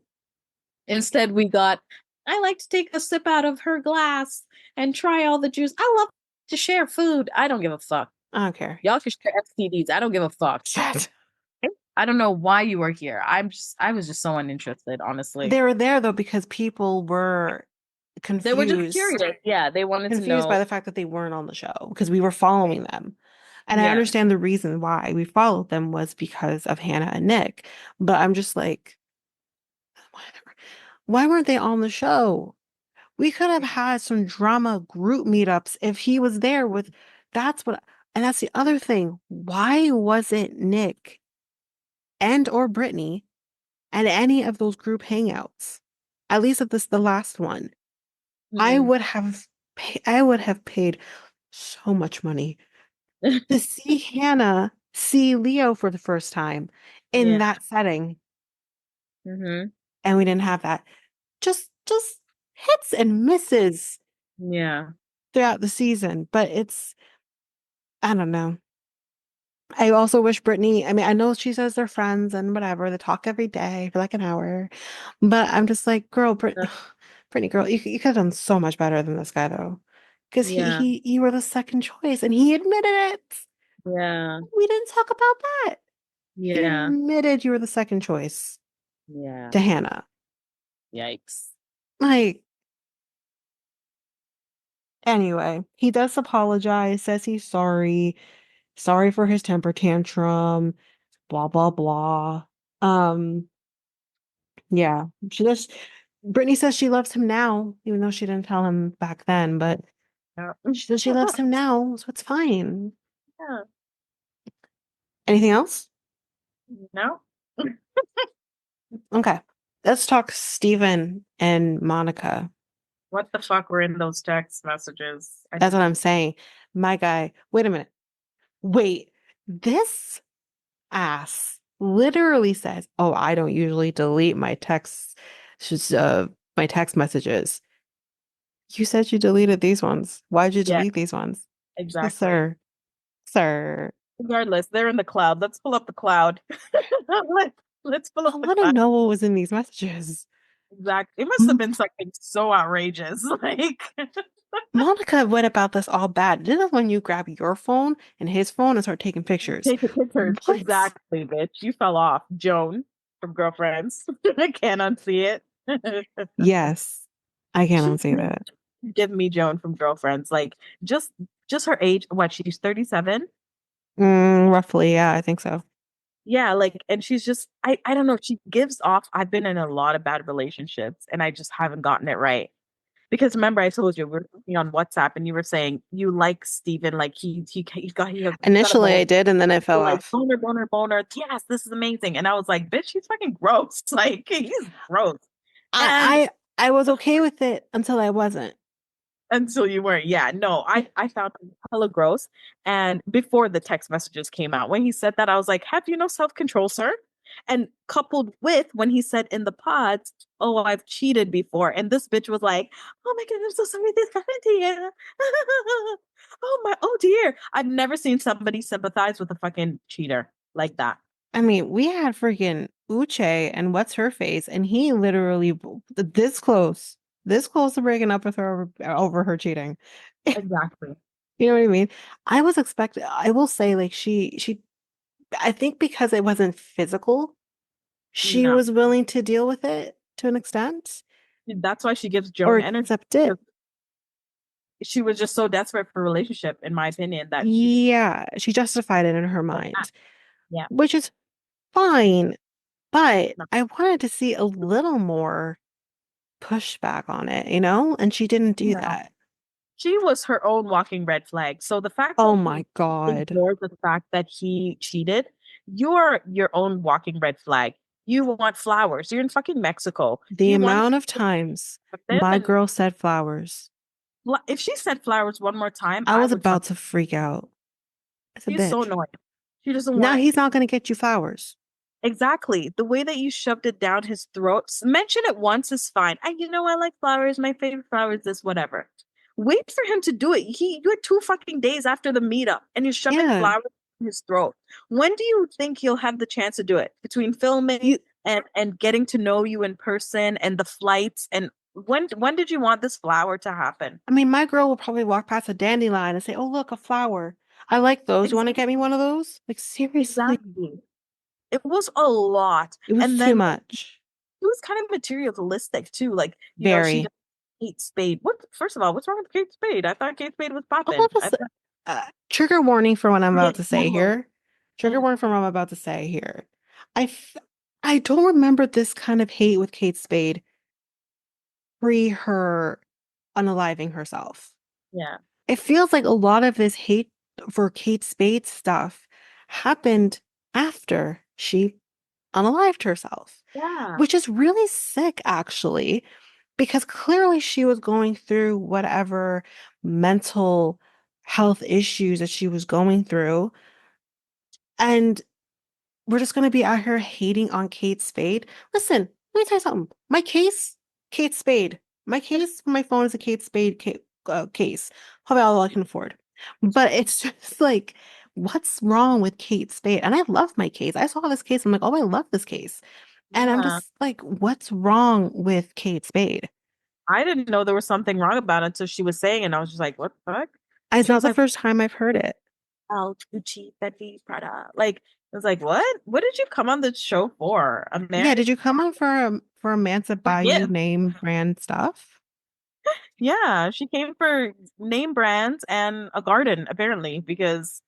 Instead, we got, I like to take a sip out of her glass and try all the juice. I love to share food. I don't give a fuck. I don't care. Y'all can share STDs. I don't give a fuck. Shit. I don't know why you were here. I was just so uninterested, honestly. They were there though because people were They were just confused, curious. Yeah, they wanted to confused by know. the fact that they weren't on the show because we were following them. And I Yeah. understand the reason why we followed them was because of Hannah and Nick. But I'm just like, why weren't they on the show? We could have had some drama group meetups if he was there with and that's the other thing. Why wasn't Nick and or Brittany at any of those group hangouts? At least at the last one. I Mm-mm. would have I would have paid so much money to see Hannah see Leo for the first time in Yeah. that setting. Hmm. And we didn't have that. Just hits and misses Yeah. throughout the season. But I don't know. I also wish Brittany, I mean, I know she says they're friends and whatever, they talk every day for like an hour, but I'm just like, girl, Brittany, girl, you could have done so much better than this guy though. Because Yeah. you were the second choice and he admitted it. Yeah. We didn't talk about that. He Yeah. admitted you were the second choice Yeah. to Hannah. Yikes. Like, anyway, he does apologize, says he's sorry for his temper tantrum, blah, blah, blah. Um, Yeah, Brittany says she loves him now, even though she didn't tell him back then, but Yeah. she says she loves him now, so it's fine. Yeah. Anything else? No. Okay. Let's talk Steven and Monica. What the fuck were in those text messages? I That's didn't what I'm even. saying. My guy, wait a minute. Wait, this ass literally says, "Oh, I don't usually delete my texts, just my text messages." You said you deleted these ones. Why'd you Yeah, delete these ones? exactly. Sir, sir. Regardless, they're in the cloud. Let's pull up the cloud. Let, let's pull I up the want to cloud. know what was in these messages. Exactly. It must have M been something so outrageous. Like, Monica went about this all bad. This is when you grab your phone and his phone and start taking pictures. take a picture. What? Exactly, bitch. You fell off. Joan from Girlfriends. I can't unsee it. Yes, I can't unsee that. Give me Joan from Girlfriends. Like, just just her age. What, she's 37? Roughly, yeah, I think so. Yeah, like, and she's just, I don't know. She gives off, I've been in a lot of bad relationships and I just haven't gotten it right. Because remember, I told you we were talking on WhatsApp and you were saying you like Steven, like he's got a Initially, boner. I did, and then it fell You're like off. boner, boner, boner. Yes, this is amazing. And I was like, bitch, he's fucking gross. Like, he's gross. And I I was okay with it until I wasn't. until you weren't. Yeah, no, I found him hella gross. And before the text messages came out, when he said that, I was like, have you no self-control, sir? And coupled with when he said in the pods, oh, I've cheated before. And this bitch was like, oh my God, I'm so sorry this happened to you. Oh my, oh dear. I've never seen somebody sympathize with a fucking cheater like that. I mean, we had freaking Uche and what's her face, and he literally this close to breaking up with her over her cheating. Exactly. You know what I mean? I will say, like, I think because it wasn't physical, she No. was willing to deal with it to an extent That's why she gives or Joan energy. accept it. 'Cause she was just so desperate for a relationship, in my opinion, that she Yeah, she justified it in her felt that. mind, Yeah. which is fine, but No. I wanted to see a little more pushback on it, you know? And she didn't do No. that. She was her own walking red flag. So the fact Oh that you my God. ignored the fact that he cheated, you're your own walking red flag. You want flowers. You're in fucking Mexico. The You want amount of times them, my and girl said flowers, if she said flowers one more time, I I was would about to freak out. It's a She's so bitch. annoying. She doesn't Now want he's not going to get you flowers. exactly the way that you shoved it down his throat. Mention it once is fine. I like flowers. My favorite flower is this, whatever. Wait for him to do it. You had 2 fucking days after the meetup, and you're shoving Yeah. flowers in his throat. When do you think he'll have the chance to do it? Between filming You, and getting to know you in person and the flights, and when did you want this flower to happen? I mean, my girl will probably walk past a dandelion and say, "Oh, look, a flower. I like those. You want to get me one of those?" Like, seriously, Exactly. It was a lot. it was And too then much. it was kind of materialistic too. Like, she Very. just Kate Spade. What first of all, what's wrong with Kate Spade? I thought Kate Spade was All popping. of I us, thought trigger warning for what I'm she about did to say well. here. Trigger warning for what I'm about to say here. I, f I don't remember this kind of hate with Kate Spade pre her unaliving herself. Yeah. It feels like a lot of this hate for Kate Spade stuff happened after she unalived herself, Yeah. which is really sick, actually, because clearly she was going through whatever mental health issues that she was going through. And we're just going to be out here hating on Kate Spade. Listen, let me tell you something. My case, Kate Spade. My case for my phone is a Kate Spade case. Probably all I can afford. But it's just like, what's wrong with Kate Spade? And I love my case. I saw this case. I'm like, oh, I love this case. And I'm Yeah. just like, what's wrong with Kate Spade? I didn't know there was something wrong about it until she was saying it, and I was just like, what the fuck? It's She not was the like, first time I've heard it. oh, Gucci, Fendi, Prada. Like, I was like, what? What did you come on the show for? A Yeah, marriage? did you come on for a man to For buy you gift. name brand stuff? Yeah, she came for name brands and a garden, apparently, because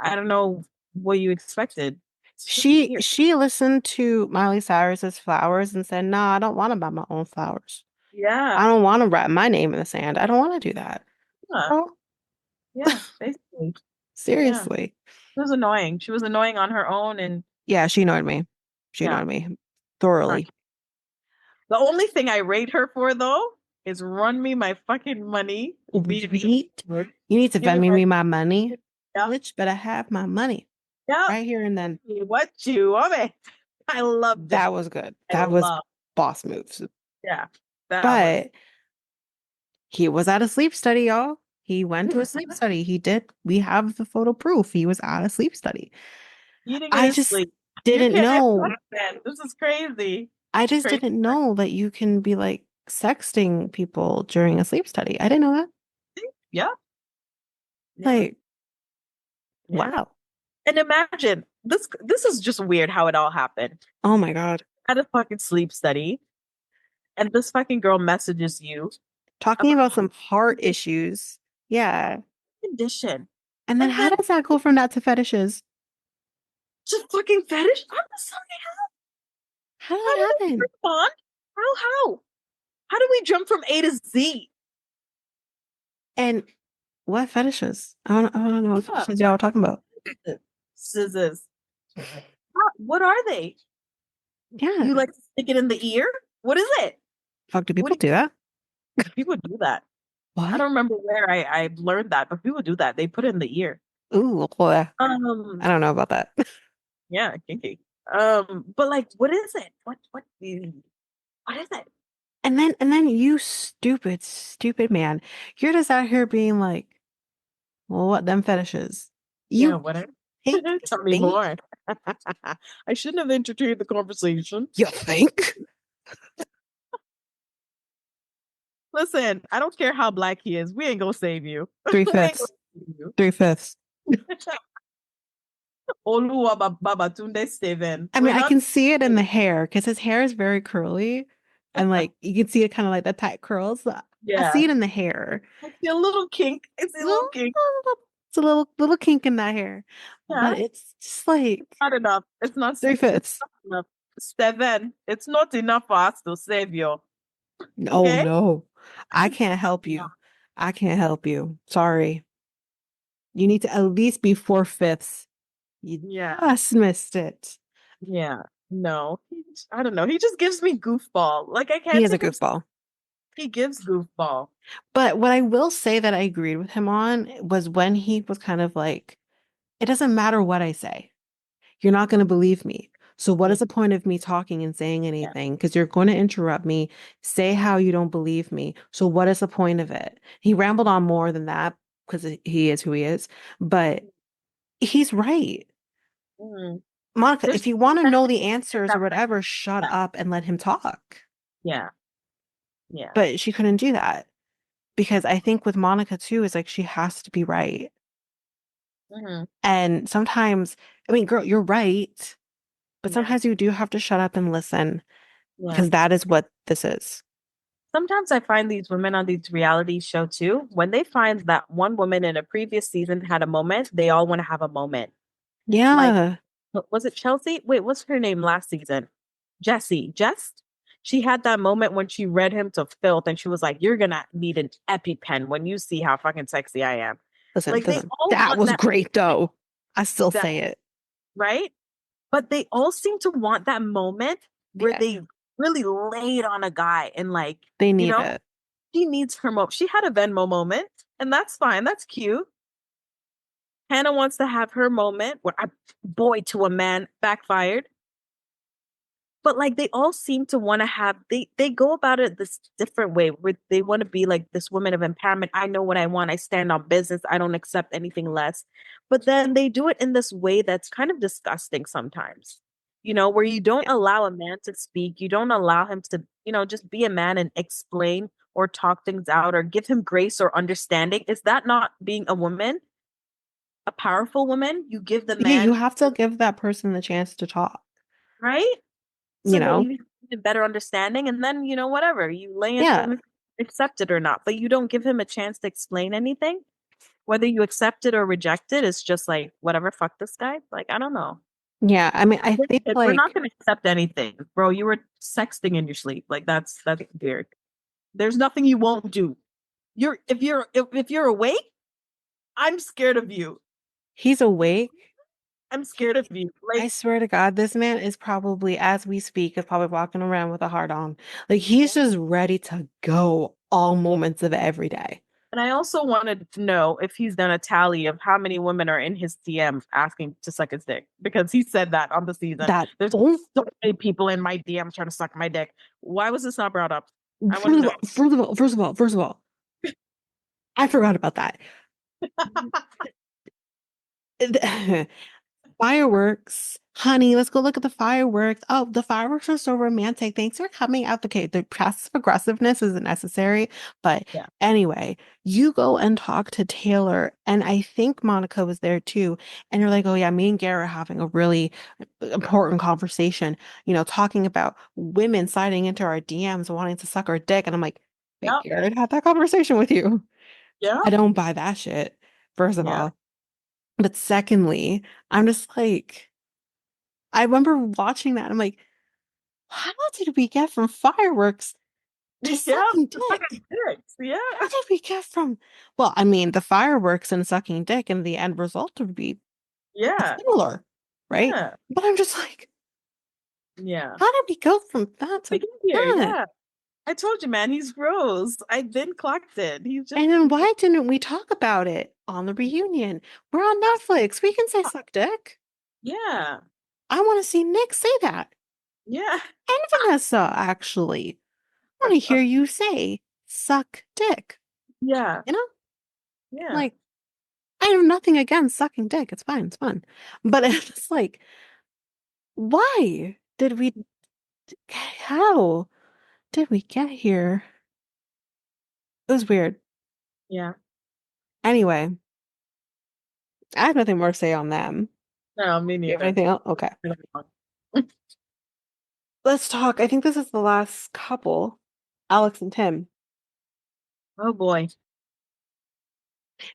I don't know what you expected. It's just weird. She listened to Miley Cyrus's Flowers and said, "Nah, I don't want to buy my own flowers. Yeah. I don't want to wrap my name in the sand. I don't want to do that." Yeah. Girl, Yeah. Basically. Yeah. seriously. She was annoying. She was annoying on her own, and Yeah, she annoyed me. She yeah. annoyed me Not thoroughly. The only thing I rate her for though is run me my fucking money. Sweet. You need to Give me Venmo my me my money. yeah. Bitch, better have my money Yeah. right here and then. What you want me? I love this. That was good. I That was love. boss moves. Yeah. That was. But he was at a sleep study, y'all. He went to a sleep study. We have the photo proof. He was at a sleep study. Eating in I his just sleep. You didn't can't know. understand. This is crazy. I It's just crazy. didn't know that you can be like sexting people during a sleep study. I didn't know that. Yeah. Yeah. Like, Yeah. wow. And imagine this is just weird how it all happened. Oh my God. At a fucking sleep study, and this fucking girl messages you Talking about about some heart issues. Yeah. condition. And then And how then does that go from that to fetishes? just fucking fetish. I'm sorry. How did How that do we happen? respond? How? How do we jump from A to Z? And what fetishes? I don't know what Yeah. fetishes y'all are talking about. Scissors. What are they? Yeah. You like to stick it in the ear? What is it? Fuck, do What people do that? do people do that? I What? don't remember where I learned that, but people do that. They put it in the ear. Ooh, boy. I Um, don't know about that. yeah, kinky. But like, what is it? What is it? And then you stupid, stupid man. You're just out here being like, well, what them fetishes? Yeah, You whatever. Tell me think? more. I shouldn't have entertained the conversation. You think? Listen, I don't care how black he is. We ain't gonna save you. Three We ain't fifths. gonna save you. 3/5. Oluwa Babatunde Steven. I mean, We're I not can see it in the saving hair because his hair is very curly and like you can see it kind of like the tight curls. I see yeah. it in the hair. I see a little kink. I see a little kink. It's a little kink in that hair, but Yeah. it's just like Not enough. It's not three it's fifths. not enough. Steven. It's not enough for us to save you. Oh Okay? no, I can't help No. you. I can't help you. Sorry. You need to at least be 4/5. You Yeah. just missed it. Yeah. No. I don't know. He just gives me goofball. Like I He can't is a take him. goofball. He gives goofball. But what I will say that I agreed with him on was when he was kind of like, it doesn't matter what I say. You're not going to believe me. So what Yeah. is the point of me talking and saying Yeah. anything? Because you're going to interrupt me, say how you don't believe me. So what is the point of it? He rambled on more than that because he is who he is, but he's right. Mm. Monica, There's if you want to know the answers or that whatever, shut up and let him talk. yeah. Yeah. But she couldn't do that because I think with Monica too is like she has to be right. Hmm. And sometimes, I mean, girl, you're right, but Yeah. sometimes you do have to shut up and listen Yeah. because that is what this is. Sometimes I find these women on these reality show too, when they find that one woman in a previous season had a moment, they all want to have a moment. Like, Yeah. was it Chelsea? Wait, what's her name last season? Jessie. Jess? She had that moment when she read him to filth and she was like, you're gonna need an EpiPen when you see how fucking sexy I am. Listen, Like they listen. all That want was that, great though. I still that say it. right? But they all seem to want that moment where Yeah. they really laid on a guy and like, They you need know, it. she needs her moment. She had a Venmo moment, and that's fine. That's cute. Hannah wants to have her moment where a boy to a man backfired. But like they all seem to want to have they go about it this different way where they want to be like this woman of empowerment. I know what I want. I stand on business. I don't accept anything less. But then they do it in this way that's kind of disgusting sometimes. You know, where you don't Yeah. allow a man to speak, you don't allow him to, just be a man and explain or talk things out or give him grace or understanding. Is that not being a woman, a powerful woman? You give the Yeah, you man, have to give that person the chance to talk, right? you So that know? you have a better understanding, and then whatever you lay into Yeah. him, accept it or not, but you don't give him a chance to explain anything. Whether you accept it or reject it, it's just like whatever. Fuck this guy. Like I don't know. Yeah. I mean, I think We're not like going to accept anything, bro. You were sexting in your sleep. Like that's weird. There's nothing you won't do. If you're awake, I'm scared of you. he's awake. I'm scared of you. I Like swear to God, this man is probably, as we speak, is probably walking around with a heart on. Like he's yeah. just ready to go all moments of every day. And I also wanted to know if he's done a tally of how many women are in his DM asking to suck his dick because he said that on the season. That, There's oh, so many people in my DM trying to suck my dick. Why was this not brought up? I want to first of know. all, first of all, I forgot about that. Fireworks. Honey, let's go look at the fireworks. Oh, the fireworks are so romantic. Thanks for coming out. Okay, the passive aggressiveness isn't necessary. But Yeah. anyway, you go and talk to Taylor. And I think Monica was there too. And you're like, oh, yeah, me and Gary are having a really important conversation, talking about women sliding into our DMs wanting to suck our dick. And I'm like, wait, Yeah. Garrett had that conversation with you. Yeah. I don't buy that shit, first of Yeah. all. But secondly, I'm just like, I remember watching that. I'm like, how did we get from fireworks to Yeah. sucking The fucking dick? dicks. Yeah. How did we get from, well, I mean, the fireworks and sucking dick and the end result would be Yeah. similar, right? Yeah. But I'm just like, Yeah. how did we go from that We to get here. that? Yeah. I told you, man, he's gross. I've been clocked it. He's just And then why didn't we talk about it on the reunion? We're on Netflix. We can say suck dick. yeah. I want to see Nick say that. Yeah. And Vanessa, actually. I want to hear you say suck dick. Yeah. You know? Yeah. Like, I have nothing against sucking dick. It's fine. It's fun. But it's like, why did we, how did we get here? It was weird. Yeah. Anyway, I have nothing more to say on them. No, me You have neither. anything else? Okay. Let's talk. I think this is the last couple, Alex and Tim. Oh boy.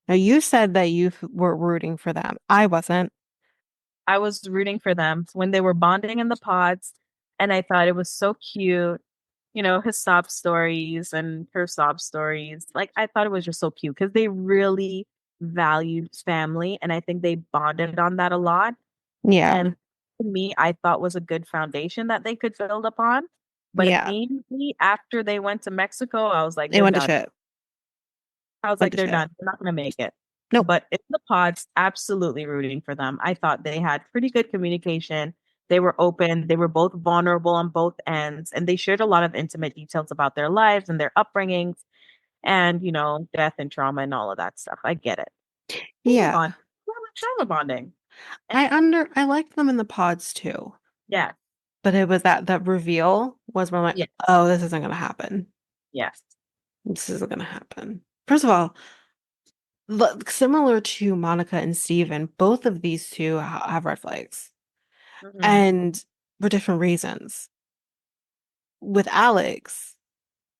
Now, you said that you were rooting for them. I wasn't. I was rooting for them when they were bonding in the pods, and I thought it was so cute. You know, his sob stories and her sob stories. Like, I thought it was just so cute because they really valued family, and I think they bonded on that a lot. Yeah. And to me, I thought was a good foundation that they could build upon. But Yeah. immediately after they went to Mexico, I was like, It they're went to done. shit. I was Went like, to they're shit. done. They're not going to make it. Nope. But in the pods, absolutely rooting for them. I thought they had pretty good communication. They were open. They were both vulnerable on both ends, and they shared a lot of intimate details about their lives and their upbringings, and death and trauma and all of that stuff. I get it. Trauma Yeah. bond, trauma bonding. And I liked them in the pods too. yeah, But it was that reveal was where I'm like, yeah, oh, this isn't gonna happen. yes. This isn't gonna happen. First of all, similar to Monica and Steven, both of these two have red flags. Hmm. And for different reasons. With Alex,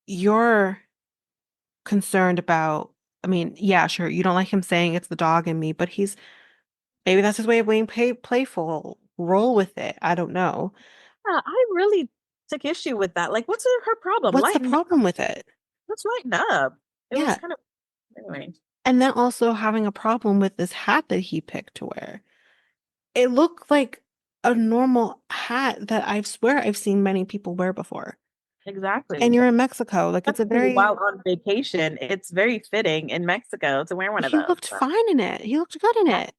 you're concerned about, I mean, yeah, sure, you don't like him saying it's the dog in me, but maybe that's his way of being playful. Roll with it. I don't know. Yeah, I really took issue with that. Like, what's her problem? What's the Lighten up. problem with it? Let's lighten up. It was Yeah. kind of anyway. And then also having a problem with this hat that he picked to wear. It looked like a normal hat that I swear I've seen many people wear before. And Exactly. you're in Mexico. Like it's a Especially very, while on vacation, it's very fitting in Mexico to wear one of he those. looked So, fine in it. He looked good in yeah. it.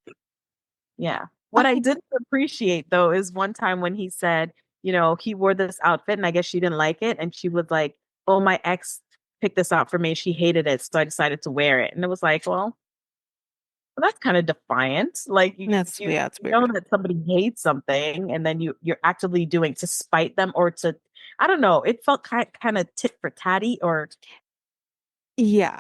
Yeah. What I I, didn't appreciate though is one time when he said, he wore this outfit and I guess she didn't like it. And she was like, oh, my ex picked this out for me. She hated it. So I decided to wear it. And it was like, well, that's kind of defiant. Like you yeah, it's know weird. that somebody hates something and then you're actively doing to spite them or to, I don't know. It felt kind of tit for tatty or Yeah.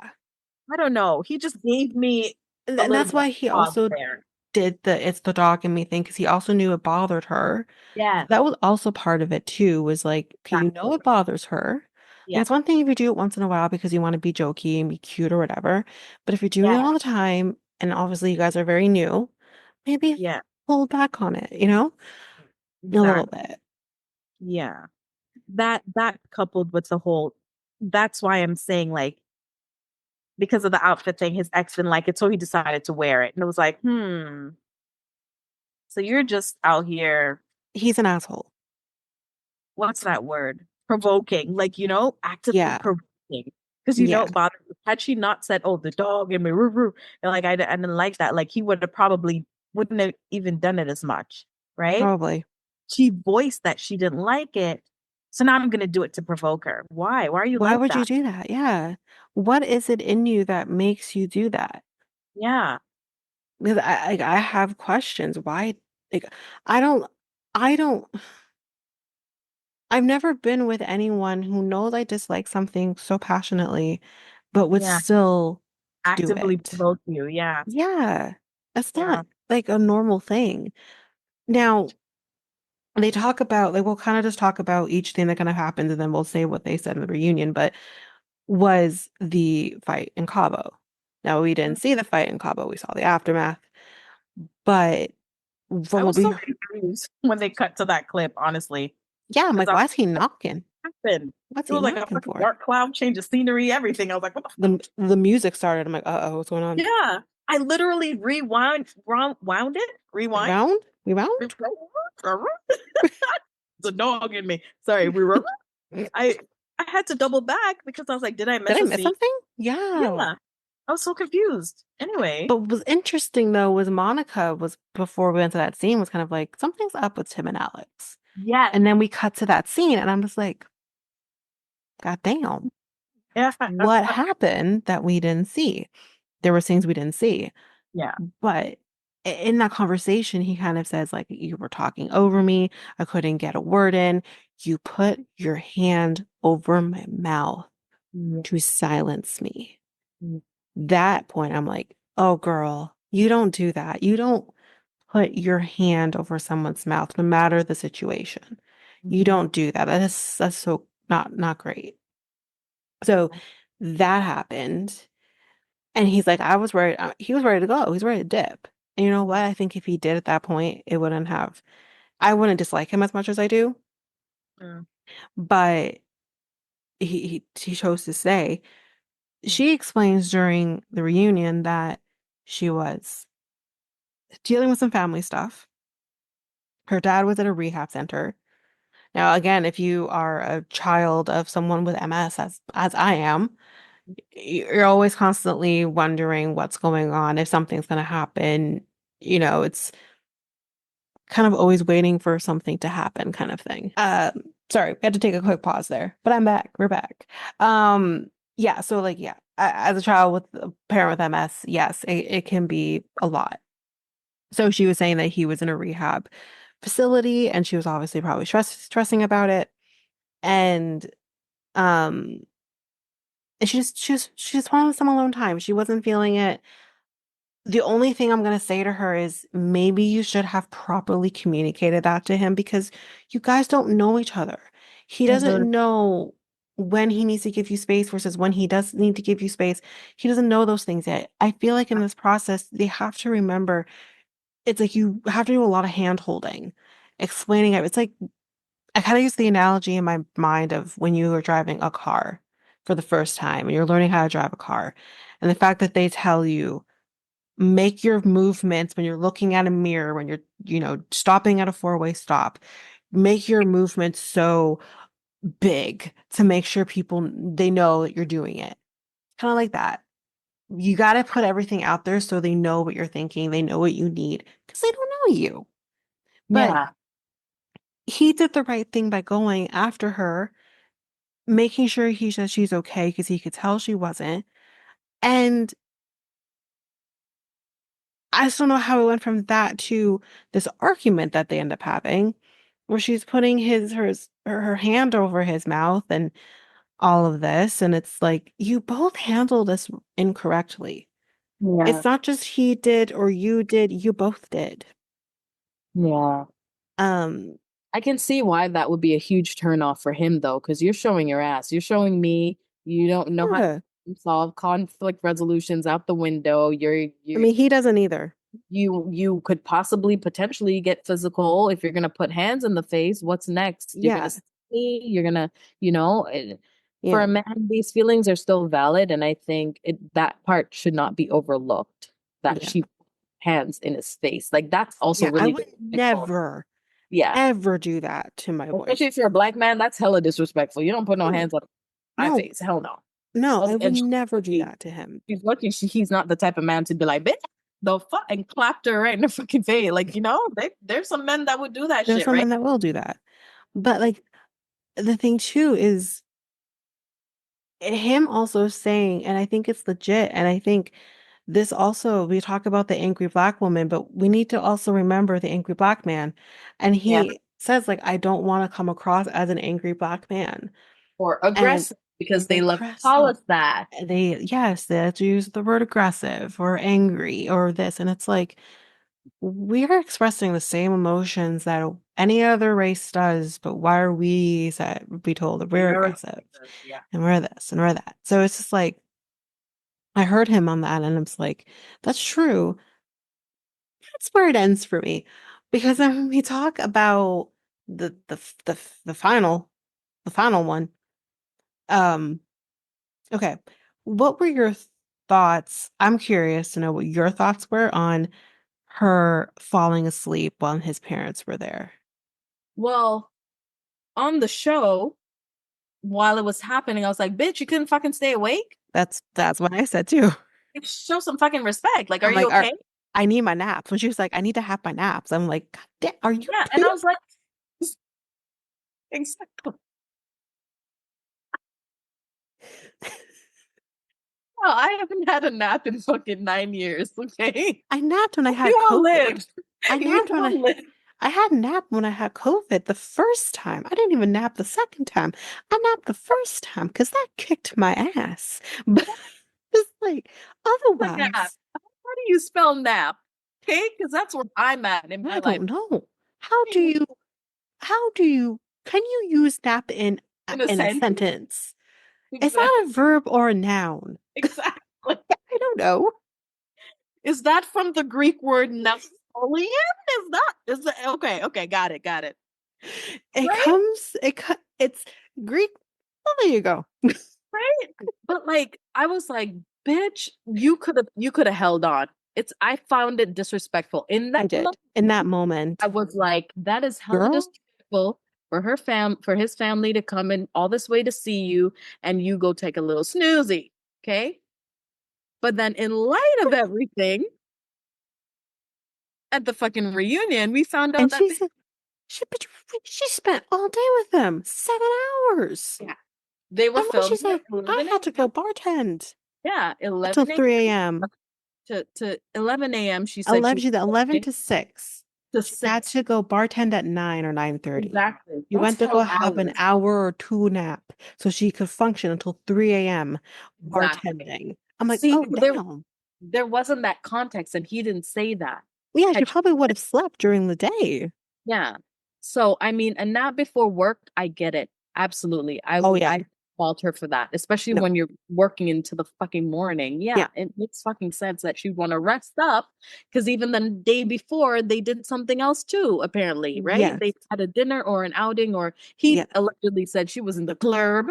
I don't know. He just gave me a And little that's bit of why he pause also there. did the it's the dog in me thing because he also knew it bothered her. Yes, That was also part of it too, was like, okay, you know exactly. it bothers her. Like, Yeah. it's one thing if you do it once in a while because you want to be jokey and be cute or whatever. But if you're doing it Yeah. all the time, and obviously you guys are very new, maybe Yeah. hold back on it, you know? A little Exactly. bit. Yeah. That coupled with the whole that's why I'm saying like because of the outfit thing, his ex didn't like it, so he decided to wear it. And it was like, so you're just out here, He's an asshole. what's that word? Provoking, like, actively Yeah. provoking. Because Yeah. it bothered me. Had she not said, oh, the dog and me, roo, roo, and like I didn't like that, like he would have probably wouldn't have even done it as much, right? Probably. She voiced that she didn't like it. So now I'm gonna do it to provoke her. Why? Why are you Why like would you that? do that? Yeah. What is it in you that makes you do that? Yeah. Because I have questions. Why? Like, I don't, I don't, I've never been with anyone who knows I dislike something so passionately, but would Yeah. still do Actively it. provoke you. Yeah. Yeah. That's Yeah. not like a normal thing. Now, they talk about, like, we'll kind of just talk about each thing that kind of happens and then we'll say what they said in the reunion, but was the fight in Cabo. Now, we didn't see the fight in Cabo, we saw the aftermath, but I from what was so we, confused when they cut to that clip, honestly. yeah, I'm Because like, I why is he knocking? happened. What's It he was like a knocking fucking for? dark cloud, change of scenery, everything. I was like, what the fuck? The music started. I'm like, uh-oh, what's going on? Yeah. I literally wound it, rewind. Round? We round? The dog in me. Sorry, we were. I I had to double back because I was like, did I Did miss I a miss scene? something? Yeah. Yeah. I was so confused. Anyway, But what was interesting though was Monica was before we went to that scene was kind of like something's up with Tim and Alex. yes. And then we cut to that scene and I'm just like, God damn, Yeah. what happened that we didn't see? There were things we didn't see. Yeah. But in that conversation, he kind of says, like, you were talking over me. I couldn't get a word in. You put your hand over my mouth Yeah. to silence me. Mm. That point, I'm like, oh, girl, you don't do that. You don't put your hand over someone's mouth, no matter the situation. You Mhm. don't do that. That's so not great. So that happened. And he's like, I was ready. He was ready to go. He's ready to dip. And you know what? I think if he did at that point, I wouldn't dislike him as much as I do. Mm. But he chose to stay. Mm. She explains during the reunion that she was dealing with some family stuff. Her dad was at a rehab center. Now, again, if you are a child of someone with MS, as I am, you're always constantly wondering what's going on, if something's going to happen. It's kind of always waiting for something to happen kind of thing. Sorry, we had to take a quick pause there, but I'm back. We're back. Yeah, so like, yeah, as a child with a parent with MS, yes, it can be a lot. So she was saying that he was in a rehab facility and she was obviously probably stressing about it. And um and she just wanted some alone time. She wasn't feeling it. The only thing I'm going to say to her is maybe you should have properly communicated that to him because you guys don't know each other. He Yeah, literally. doesn't know when he needs to give you space versus when he does need to give you space. He doesn't know those things yet. I feel like in this process, they have to remember it's like you have to do a lot of hand holding, explaining it. It's like I kind of use the analogy in my mind of when you are driving a car for the first time and you're learning how to drive a car. And the fact that they tell you, make your movements when you're looking at a mirror, when you're, stopping at a four-way stop, make your movements so big to make sure people they know that you're doing it. Kind of like that. You got to put everything out there so they know what you're thinking, they know what you need because they don't know you. But Yeah. he did the right thing by going after her, making sure he says she's okay because he could tell she wasn't. And I just don't know how it went from that to this argument that they end up having, where she's putting her hand over his mouth and all of this. And it's like, you both handled this incorrectly. Yeah. It's not just he did or you did, you both did. Yeah. Um, I can see why that would be a huge turnoff for him though, because you're showing your ass. You're showing me you don't know how yeah. to solve conflict resolutions out the window. I mean, he doesn't either. You could possibly potentially get physical if you're gonna put hands in the face. What's next? You're gonna Yeah. see, you're gonna, you know, eh, for Yeah. a man, these feelings are still valid, and I think that part should not be overlooked. That Yeah. she put hands in his face, like that's also Yeah. I really would disrespectful. never, Yeah, ever do that to my especially boyfriend. if you're a black man, that's hella disrespectful. You don't put no No, hands on my no, face. Hell no. no, I would And never do she, that to him. she's lucky he's not the type of man to be like, bitch, the fuck, and clapped her right in the fucking face. Like, there's some men that would do that There's shit, some right? men that will do that. But like the thing too is him also saying, and I think it's legit, and I think this also, we talk about the angry black woman, but we need to also remember the angry black man. And Yeah. he says, like, I don't want to come across as an angry black man. Or And aggressive because they love to call aggressive. us that. Yes, they have to use the word aggressive or angry or this. And it's like, we are expressing the same emotions that any other race does, but why are we that be told that we're You're aggressive yeah. and we're this and we're that? So it's just like I heard him on that and I'm just like, that's true. That's where it ends for me. Because then when we talk about the final one, um, okay. What were your thoughts? I'm curious to know what your thoughts were on her falling asleep while his parents were there. Well, on the show, while it was happening, I was like, bitch, you couldn't fucking stay awake? That's what I said too. Like, show some fucking respect. Like, are I'm you like, okay? I need my naps. When she was like, I need to have my naps. I'm like, God damn, are you Yeah. And I poop? was like, exactly. I haven't had a nap in fucking 9 years. Okay, I napped when I had you will COVID. live. I You napped when will live. I had a nap when I had COVID the first time. I didn't even nap the second time. I napped the first time because that kicked my ass. But it's like A nap. otherwise, How do you spell nap? Okay, because that's where I'm at in my I life. don't know. How do you how do you can you use nap In a in a sentence, sentence? Is that a exactly. verb or a noun? Exactly. I don't know. Is that from the Greek word Napoleon? Is that okay? Okay, got it. Right, It's Greek. Oh, there you go. right. But like, I was like, bitch, you could have held on. I found it disrespectful in I that did moment. in that I moment, was like, that is hella girl. disrespectful for for his family to come in all this way to see you, and you go take a little snoozy. Okay. But then in light of everything, at the fucking reunion, we found out And that she said but she spent all day with them, 7 hours. yeah, they were And then filming she's like, at I 11 had to go a.m. bartend Yeah, until 11 3 a.m. a.m. to 11 a.m. She said she 11, was she's at 11 working to 6. to She had 6. to go bartend at 9 or 9:30. Exactly. You That's went to go 12 have an hours. hour or two nap so she could function until 3 a.m. Exactly. bartending. I'm like, See, oh, there damn. there wasn't that context, and he didn't say that. Yeah, she Had she probably would have slept during the day. Yeah. So, I mean, a nap before work, I get it. Absolutely. Oh, yeah. I fault her for that, especially No. when you're working into the fucking morning. Yeah. Yeah, it makes fucking sense that she'd want to rest up because even the day before they did something else too, apparently, right? Yes. They had a dinner or an outing, or he Yes. allegedly said she was in the club.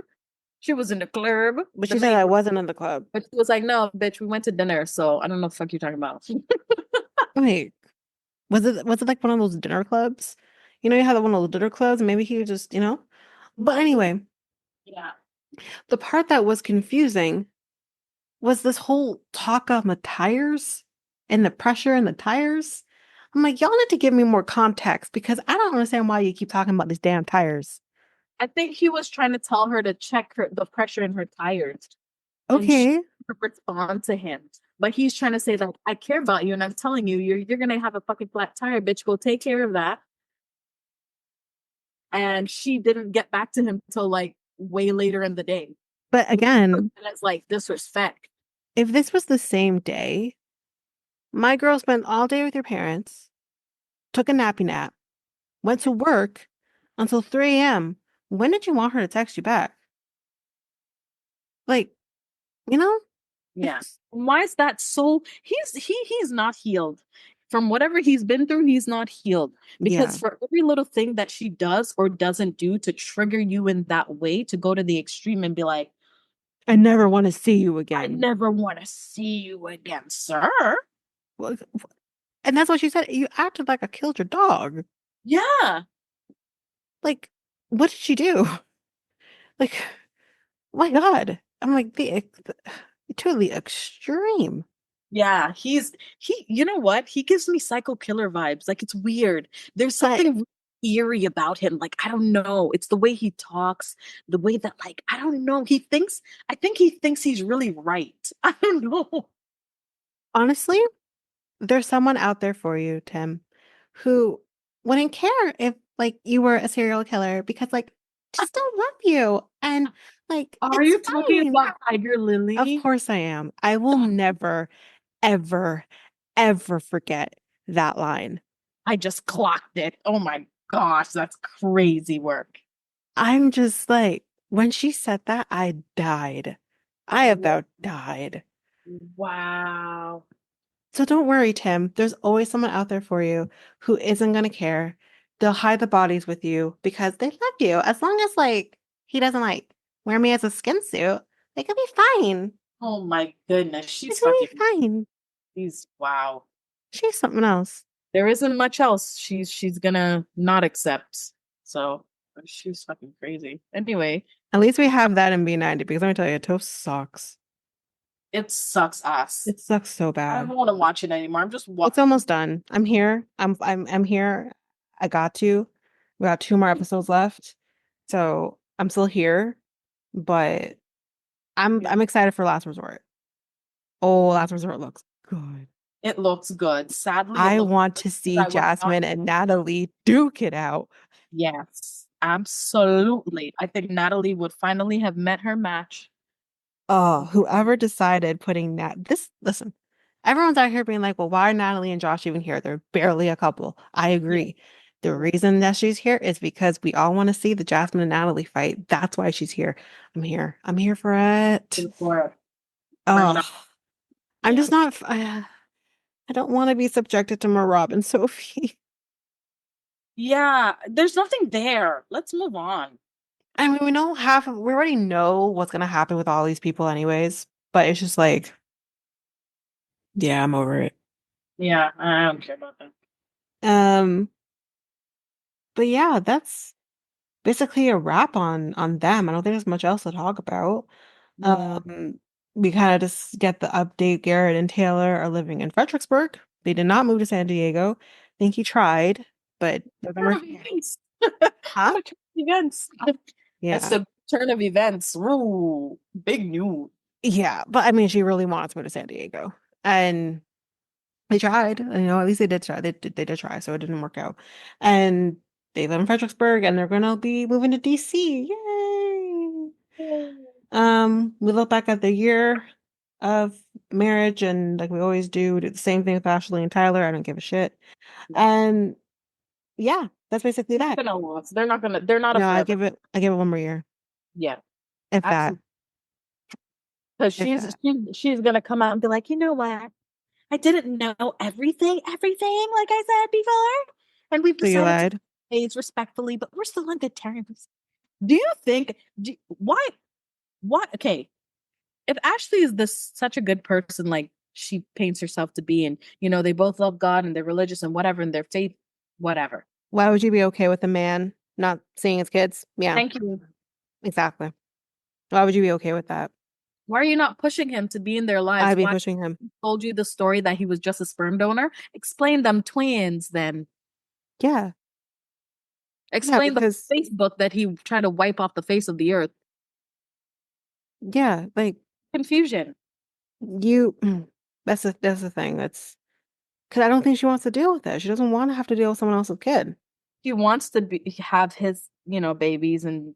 She was in the club. But The she said main, I wasn't in the club. but she was like, "No, bitch, we went to dinner." So I don't know what the fuck you're talking about. Wait, was it like one of those dinner clubs? You have one of those dinner clubs, maybe he was just. But anyway, Yeah. the part that was confusing was this whole talk on the tires and the pressure in the tires. I'm like, y'all need to give me more context because I don't understand why you keep talking about these damn tires. I think he was trying to tell her to check the pressure in her tires, and she Okay, would respond to him. But he's trying to say that I care about you, and I'm telling you, you're gonna have a fucking flat tire, bitch. Go take care of that. And she didn't get back to him until like way later in the day. but And again, it's like disrespect. if this was the same day, my girl spent all day with your parents, took a nappy nap, went to work until 3 a.m. When did you want her to text you back? Like, you know, Yeah. it's Why is that so? He's not healed. From whatever he's been through, he's not healed. yeah. Because for every little thing that she does or doesn't do to trigger you in that way, to go to the extreme and be like, I never want to see you I again. never want to see you again, sir. Well, and that's what she said. You acted like I killed your dog. Yeah. Like, what did she do? Like, my God. I'm like, to the extreme. Yeah. You know what? He gives me psycho killer vibes. Like, it's weird. There's I something eerie about him. Like, I don't know. It's the way he talks, the way that, like, I don't know. I think he thinks he's really right. I don't know. honestly, there's someone out there for you, Tim, who wouldn't care if like you were a serial killer because like just don't love you and like Are it's you talking fine. about Tiger Of Lily? course I am. I will never, ever, ever forget that line. I just clocked it. Oh my gosh, that's crazy work. I'm just like, when she said that, I died. I about died. Wow. So don't worry, Tim. There's always someone out there for you who isn't going to care. They'll hide the bodies with you because they love you. As long as like he doesn't like wear me as a skin suit, they could be fine. Oh my goodness. They could be fine. She's wow. She's something else. There isn't much else she's gonna not accept. So she's fucking crazy. Anyway, At least we have that in B90 because let me tell you, Toast sucks. it sucks ass. It sucks so I bad. don't want to watch it anymore. I'm just It's almost done. I'm here. I'm here. I got to. We got 2 more episodes left. So I'm still here, but I'm excited for Last Resort. Oh, Last Resort looks good. It looks good. Sadly, it I looks want good to because see I was not. Jasmine and Natalie duke it out. Yes, absolutely. I think Natalie would finally have met her match. Oh, whoever decided putting listen, everyone's out here being like, well, why are Natalie and Josh even here? They're barely a couple. I Yeah. agree. The reason that she's here is because we all want to see the Jasmine and Natalie fight. That's why she's here. I'm here. I'm here for it. For it. Bring it Oh, up. I'm Yeah. just not, I don't want to be subjected to more Rob and Sophie. Yeah, there's nothing there. Let's move on. I mean, we already know what's going to happen with all these people anyways, but it's just like, yeah, I'm over it. Yeah, I don't care about that. Um, but yeah, that's basically a wrap on them. I don't think there's much else to talk about. Yeah. Um, we kind of just get the update. Garrett and Taylor are living in Fredericksburg. They did not move to San Diego. I think he tried, but doesn't Turn work. of events. Huh? What a turn of events. That's Yeah. the turn of events. Ooh, big news. Yeah. But I mean, she really wanted to move to San Diego. And they tried, at least they did try. They did try, so it didn't work out. And they live in Fredericksburg and they're gonna be moving to DC. Yay! We look back at the year of marriage and like we always do, we do the same thing with Ashley and Tyler. I don't give a shit. And yeah, that's basically Not that. gonna last. They're not gonna. They're not a No, I forever. give it I give it one more year. Yeah, If that. absolutely. Because If she's that. she's gonna come out and be like, you know what? I didn't know everything, like I said before, and we've So you decided to lied. ways respectfully, but we're still on good terms. Do you think? Why? Why? Okay, if Ashley is this such a good person, like she paints herself to be, and they both love God and they're religious and whatever, and their faith, whatever. Why would you be okay with a man not seeing his kids? Yeah, Thank you. exactly. Why would you be okay with that? Why are you not pushing him to be in their lives? I'd be Why pushing him. told you the story that he was just a sperm donor? Explain them twins then. Yeah. Yeah, Explain the because Facebook that he tried to wipe off the face of the earth. yeah, like Confusion. you that's the thing. That's because I don't think she wants to deal with it. She doesn't want to have to deal with someone else's kid. He wants to have his, babies and,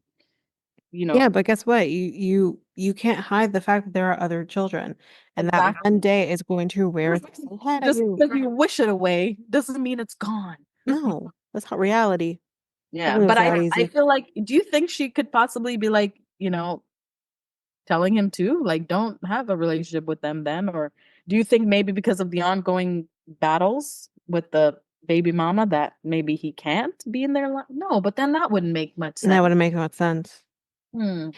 Yeah, but guess what? You can't hide the fact that there are other children, and that one exactly. day is going to rear its ugly head at Just you. because you wish it away doesn't mean it's gone. No, that's not reality. Yeah, Doesn't mean but it's that I easy. feel like, do you think she could possibly be like, telling him to like don't have a relationship with them then, or do you think maybe because of the ongoing battles with the baby mama that maybe he can't be in their life? No, but then that wouldn't make much And that sense. wouldn't make much sense. Hmm.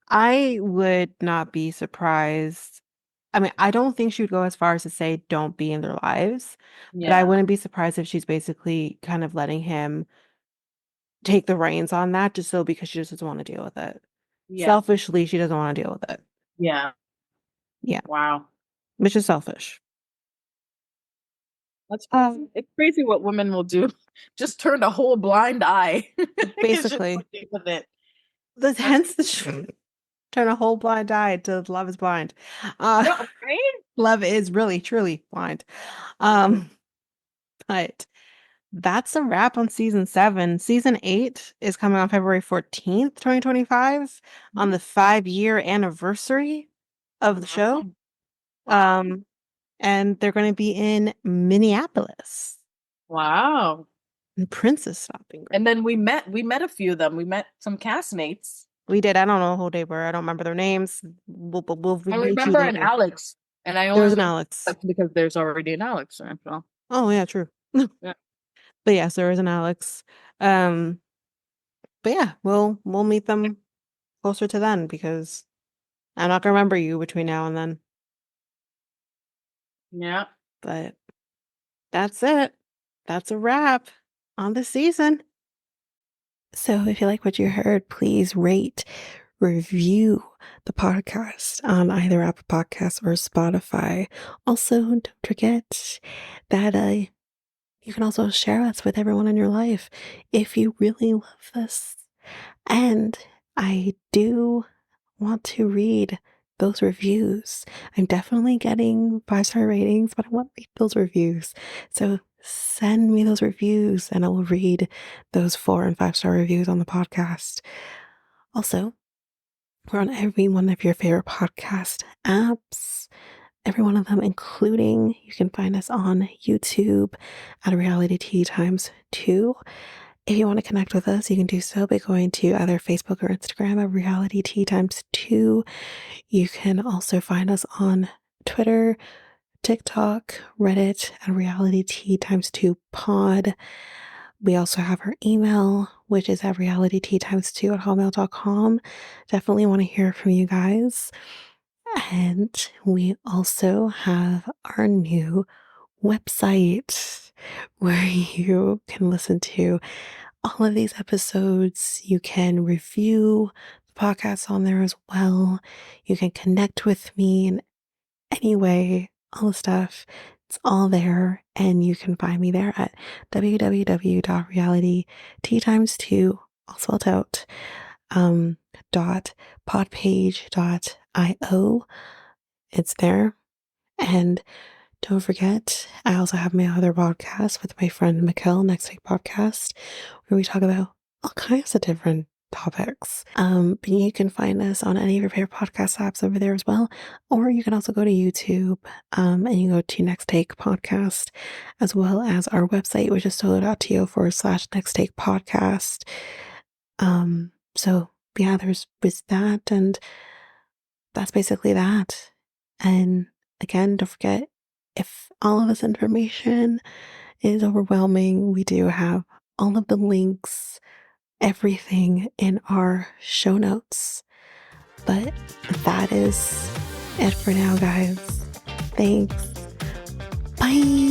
I would not be surprised. I mean, I don't think she would go as far as to say don't be in their lives, but I Yeah. wouldn't be surprised if she's basically kind of letting him take the reins on that just so because she just doesn't want to deal with it. Yeah. Selfishly, she doesn't want to deal with it. Yeah. Yeah, Wow. which is selfish. That's crazy. Um, It's crazy what women will do. Just turn a whole blind eye. It's just basically, okay with it. That's hence the turn a whole blind eye to Love is Blind. Uh, no, right? Love is really, truly blind. Um, but that's a wrap on season 7. Season 8 is coming on February 14th, 2025, on the 5-year anniversary of the show. Wow. Um, and they're going to be in Minneapolis. Wow. And Princess stopping. And then we met a few of them. We met some castmates. We did. I don't know who they were. I don't remember their names. We'll I meet you remember an later. Alex, and I There only was an remember Alex. Alex because there's already an Alex. So Oh yeah, true. yeah, But yes, there was an Alex. Um, but yeah, we'll meet them closer to then because I'm not gonna remember you between now and then. yeah. But that's it. That's a wrap on the season. So if you like what you heard, please rate, review the podcast on either Apple Podcasts or Spotify. Also, don't forget that you can also share us with everyone in your life if you really love this. And I do want to read those reviews. I'm definitely getting 5-star ratings, but I want those reviews. So send me those reviews and I will read those 4 and 5-star reviews on the podcast. Also, we're on every one of your favorite podcast apps, every one of them, including you can find us on YouTube at Reality Tea Times 2. If you want to connect with us, you can do so by going to either Facebook or Instagram at Reality Tea Times 2. You can also find us on Twitter, TikTok, Reddit at Reality Tea Times 2 Pod. We also have our email, which is at realityteatimes2 at hotmail.com. Definitely want to hear from you guys. And we also have our new website where you can listen to all of these episodes. You can review the podcast on there as well. You can connect with me in any way, all the stuff. It's all there, and you can find me there at www.realityteatimes2, all spelled out, .podpage.io. It's there. And don't forget, I also have my other podcast with my friend Mikkel, Next Take Podcast, where we talk about all kinds of different topics. But you can find us on any of your favorite podcast apps over there as well. Or you can also go to YouTube and you go to Next Take Podcast, as well as our website, which is solo.to/Next Take Podcast. So yeah, there's that, and that's basically that. And again, don't forget, if all of this information is overwhelming, we do have all of the links, everything in our show notes. But that is it for now, guys. Thanks. Bye.